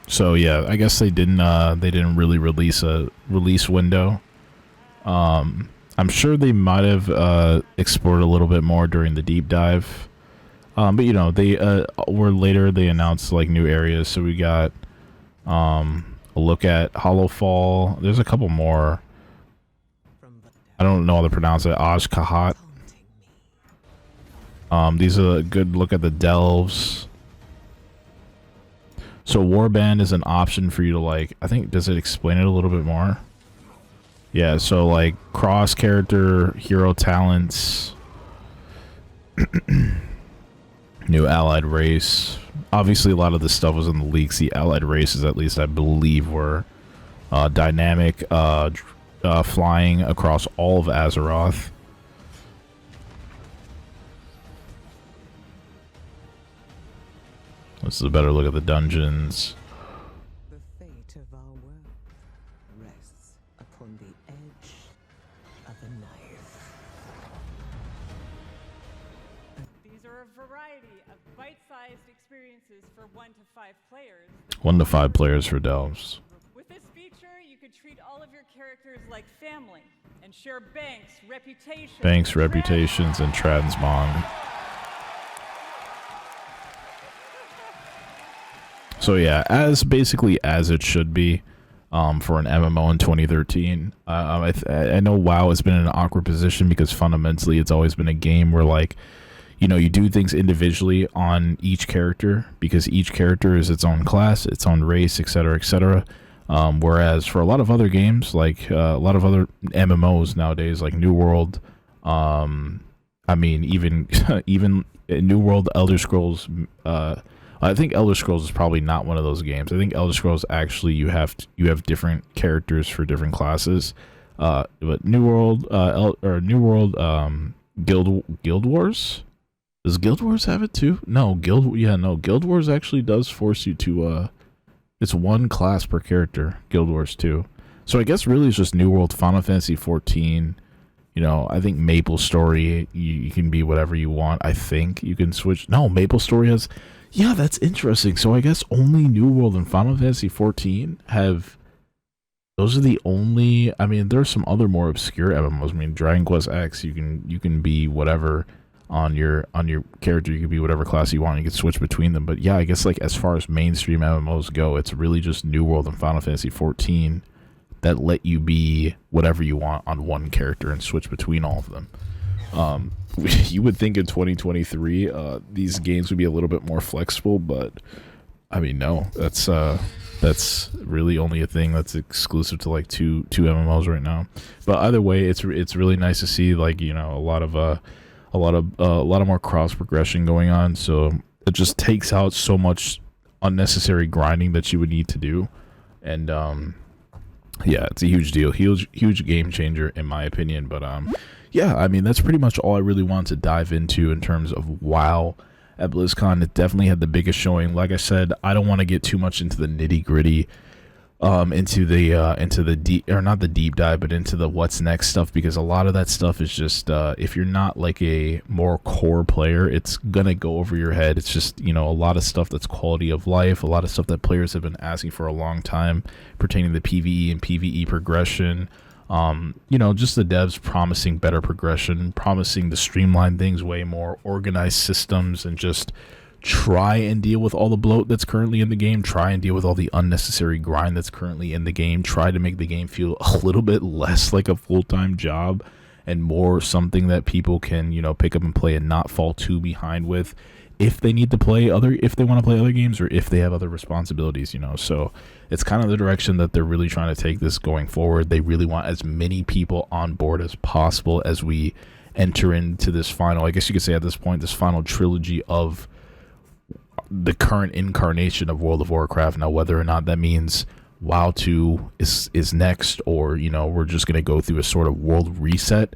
So yeah, I guess they didn't really release a release window. I'm sure they might have explored a little bit more during the deep dive. But you know, they they announced like new areas. So we got a look at Hollowfall. There's a couple more. I don't know how to pronounce it. Ashkahat. These are a good look at the delves. So Warband is an option for you to like, I think, does it explain it a little bit more? Yeah, so like cross character, hero talents, new allied race. Obviously a lot of this stuff was in the leaks. The allied races, at least I believe, were dynamic, flying across all of Azeroth. This is a better look at the dungeons. The fate of our world rests upon the edge of a knife. These are a variety of bite-sized experiences for 1 to 5 players. 1 to 5 players for delves. With this feature, you could treat all of your characters like family and share banks, reputations, and transmog. So yeah, as basically as it should be for an MMO in 2013. I know WoW has been in an awkward position because fundamentally it's always been a game where, like, you know, you do things individually on each character because each character is its own class, its own race, etc., etc. Whereas for a lot of other games, like a lot of other MMOs nowadays, like New World, I mean, even even New World, Elder Scrolls. I think Elder Scrolls is probably not one of those games. I think Elder Scrolls actually you have different characters for different classes. But New World, Guild Wars. Does Guild Wars have it too? No, Guild Wars actually does force you to it's one class per character. Guild Wars 2. So I guess really it's just New World, Final Fantasy 14. You know, I think Maple Story, you can be whatever you want. I think you can switch. No, Maple Story has. Yeah, that's interesting. So I guess only New World and Final Fantasy 14 have. Those are the only. I mean, there's some other more obscure MMOs. I mean, Dragon Quest X, you can be whatever on your character. You can be whatever class you want. You can switch between them. But yeah, I guess like as far as mainstream MMOs go, it's really just New World and Final Fantasy 14 that let you be whatever you want on one character and switch between all of them. You would think in 2023 these games would be a little bit more flexible, but I mean, no, that's really only a thing that's exclusive to like two MMOs right now. But either way, it's really nice to see, like, you know, a lot of more cross progression going on. So it just takes out so much unnecessary grinding that you would need to do, and yeah, it's a huge deal, huge game changer in my opinion. But yeah, I mean, that's pretty much all I really wanted to dive into in terms of WoW at BlizzCon. It definitely had the biggest showing. Like I said, I don't want to get too much into the nitty gritty, into the deep, or not the deep dive, but into the what's next stuff, because a lot of that stuff is just if you're not like a more core player, it's gonna go over your head. It's just, you know, a lot of stuff that's quality of life, a lot of stuff that players have been asking for a long time pertaining to PvE and PvE progression. You know, just the devs promising better progression, promising to streamline things way more, organized systems, and just try and deal with all the bloat that's currently in the game, try and deal with all the unnecessary grind that's currently in the game, try to make the game feel a little bit less like a full-time job and more something that people can, you know, pick up and play and not fall too behind with if they need to play if they want to play other games, or if they have other responsibilities, you know. So it's kind of the direction that they're really trying to take this going forward. They really want as many people on board as possible as we enter into this final, I guess you could say at this point, this final trilogy of the current incarnation of World of Warcraft. Now, whether or not that means WoW 2 is next, or, you know, we're just going to go through a sort of world reset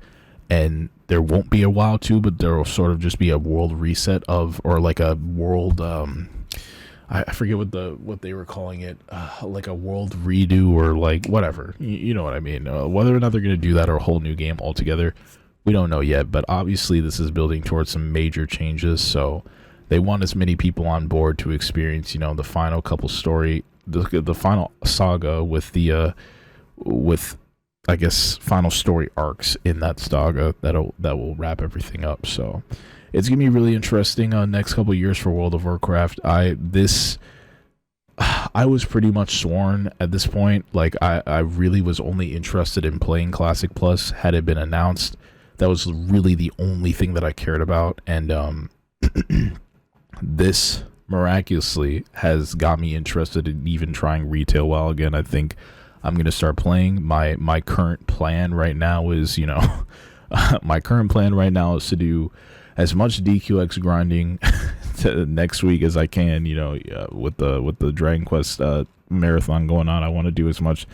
and there won't be a WoW 2, but there will sort of just be a world reset of, or like a world, I forget what they were calling it, like a world redo, or like whatever, you know what I mean. Whether or not they're going to do that, or a whole new game altogether, we don't know yet, but obviously this is building towards some major changes, so they want as many people on board to experience, you know, the final couple story, the final saga with the with, I guess, final story arcs in that saga that will wrap everything up. So it's gonna be really interesting next couple of years for World of Warcraft. I was pretty much sworn at this point. Like I really was only interested in playing Classic Plus had it been announced. That was really the only thing that I cared about, and this miraculously has got me interested in even trying retail WoW again. I think I'm gonna start playing. My current plan right now is, you know, my current plan right now is to do as much DQX grinding to next week as I can. You know, with the Dragon Quest marathon going on, I want to do as much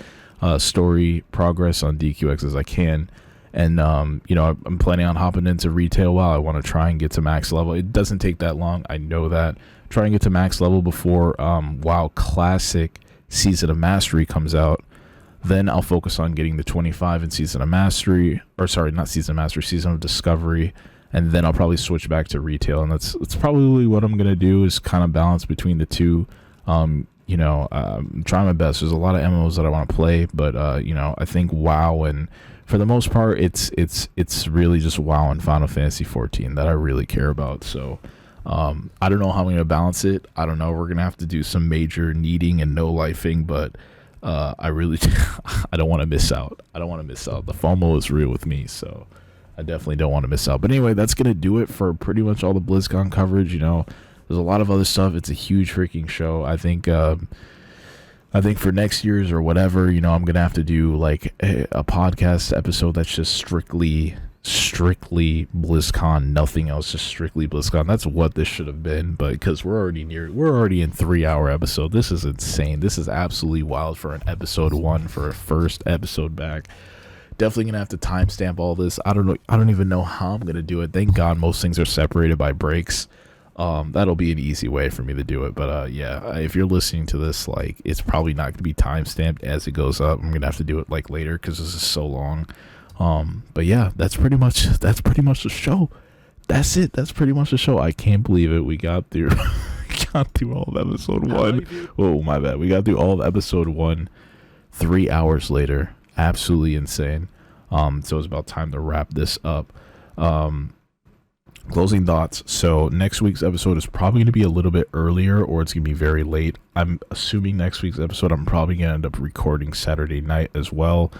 story progress on DQX as I can. And, you know, I'm planning on hopping into retail WoW. I want to try and get to max level. It doesn't take that long. I know that. Try and get to max level before WoW Classic Season of Mastery comes out. Then I'll focus on getting the 25 in Season of Mastery. Or, sorry, not Season of Mastery, Season of Discovery. And then I'll probably switch back to retail. And that's probably what I'm going to do, is kind of balance between the two. You know, try my best. There's a lot of MMOs that I want to play. But, you know, I think WoW, and for the most part, it's really just WoW and Final Fantasy 14 that I really care about. So I don't know how I'm going to balance it. I don't know. We're going to have to do some major kneading and no-lifing, but I really I don't want to miss out. I don't want to miss out. The FOMO is real with me, so I definitely don't want to miss out. But anyway, that's going to do it for pretty much all the BlizzCon coverage. You know, there's a lot of other stuff. It's a huge freaking show. I think for next year's or whatever, you know, I'm going to have to do like a podcast episode that's just strictly BlizzCon, nothing else, just strictly BlizzCon. That's what this should have been, but because we're already in 3-hour episode. This is insane. This is absolutely wild for an episode 1, for a first episode back. Definitely gonna have to timestamp all this. I don't even know how I'm gonna do it. Thank God most things are separated by breaks. That'll be an easy way for me to do it. But yeah, if you're listening to this, like, it's probably not gonna be timestamped as it goes up. I'm gonna have to do it like later because this is so long. But yeah, that's pretty much the show. That's it. That's pretty much the show. I can't believe it. We got through all of episode 1. Oh, my bad. We got through all of episode 1 3 hours later. Absolutely insane. So it's about time to wrap this up. Closing thoughts. So next week's episode is probably going to be a little bit earlier, or it's going to be very late. I'm assuming next week's episode I'm probably going to end up recording Saturday night as well,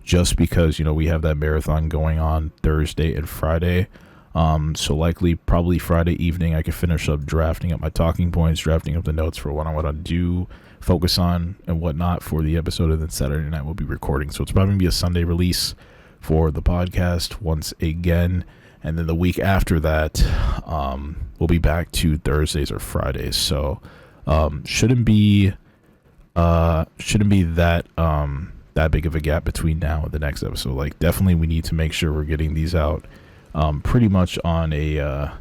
just because, you know, we have that marathon going on Thursday and Friday. So probably Friday evening I could finish up drafting up my talking points, drafting up the notes for what I want to do, focus on and whatnot for the episode, and then Saturday night we'll be recording. So it's probably going to be a Sunday release for the podcast once again. And then the week after that, we'll be back to Thursdays or Fridays. So shouldn't be that big of a gap between now and the next episode. Like, definitely we need to make sure we're getting these out pretty much on a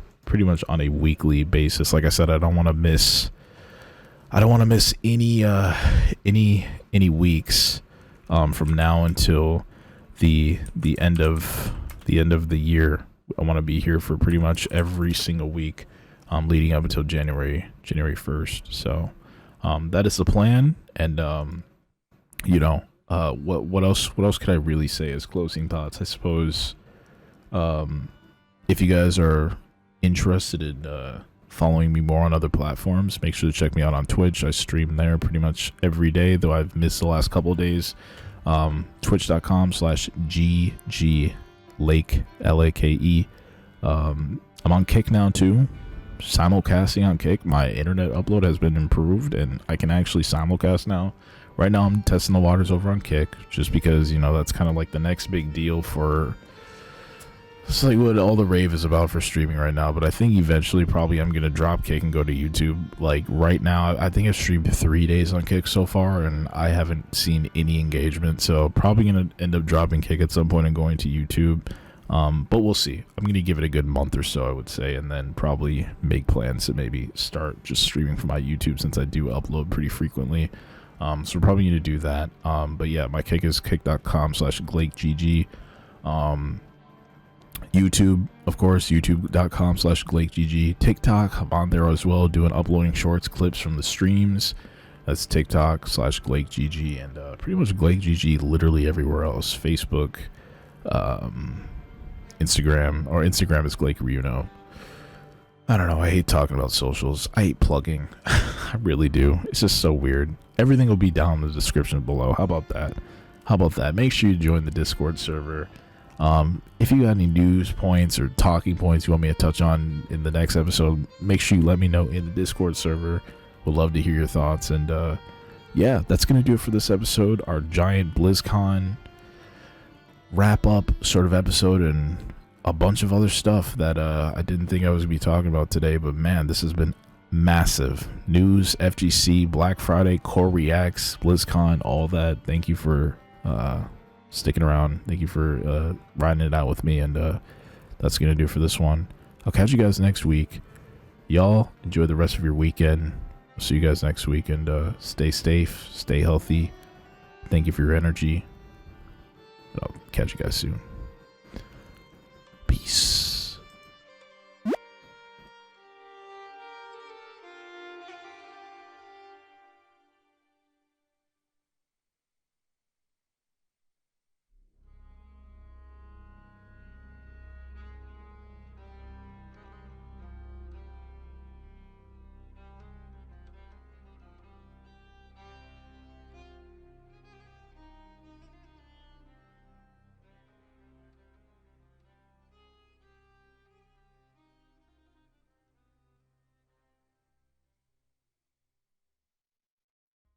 weekly basis. Like I said, I don't want to miss any weeks from now until the end of the year. I want to be here for pretty much every single week leading up until January 1st. So that is the plan. And you know, what else could I really say as closing thoughts? I suppose if you guys are interested in following me more on other platforms, make sure to check me out on Twitch. I stream there pretty much every day, though I've missed the last couple of days. Twitch.com/GG Lake, Lake. I'm on Kick now too, simulcasting on Kick. My internet upload has been improved and I can actually simulcast now. Right now I'm testing the waters over on Kick, just because, you know, that's kind of like the next big deal for, it's like what all the rave is about for streaming right now. But I think eventually probably I'm gonna drop Kick and go to YouTube. Like right now I think I've streamed 3 days on Kick so far and I haven't seen any engagement, so probably gonna end up dropping Kick at some point and going to YouTube. But we'll see. I'm gonna give it a good month or so, I would say, and then probably make plans to maybe start just streaming from my YouTube, since I do upload pretty frequently. So we're probably gonna do that. But yeah, my Kick is kick.com/GlakeGG. YouTube, of course, youtube.com/GlakeGG. TikTok, I'm on there as well, uploading shorts, clips from the streams. That's TikTok/GlakeGG, and pretty much GlakeGG literally everywhere else. Facebook, Instagram, or Instagram is Glake Ryuno. I don't know, I hate talking about socials. I hate plugging. I really do. It's just so weird. Everything will be down in the description below. How about that? Make sure you join the Discord server. If you got any news points or talking points you want me to touch on in the next episode, make sure you let me know in the Discord server. Would love to hear your thoughts. And yeah, that's gonna do it for this episode, our giant BlizzCon wrap up sort of episode, and a bunch of other stuff that I didn't think I was gonna be talking about today, but man, this has been massive. News, FGC, Black Friday, Core Reacts, BlizzCon, all that. Thank you for sticking around. Thank you for riding it out with me, and that's gonna do it for this one. I'll catch you guys next week. Y'all enjoy the rest of your weekend. I'll see you guys next week, and stay safe, stay healthy. Thank you for your energy. I'll catch you guys soon.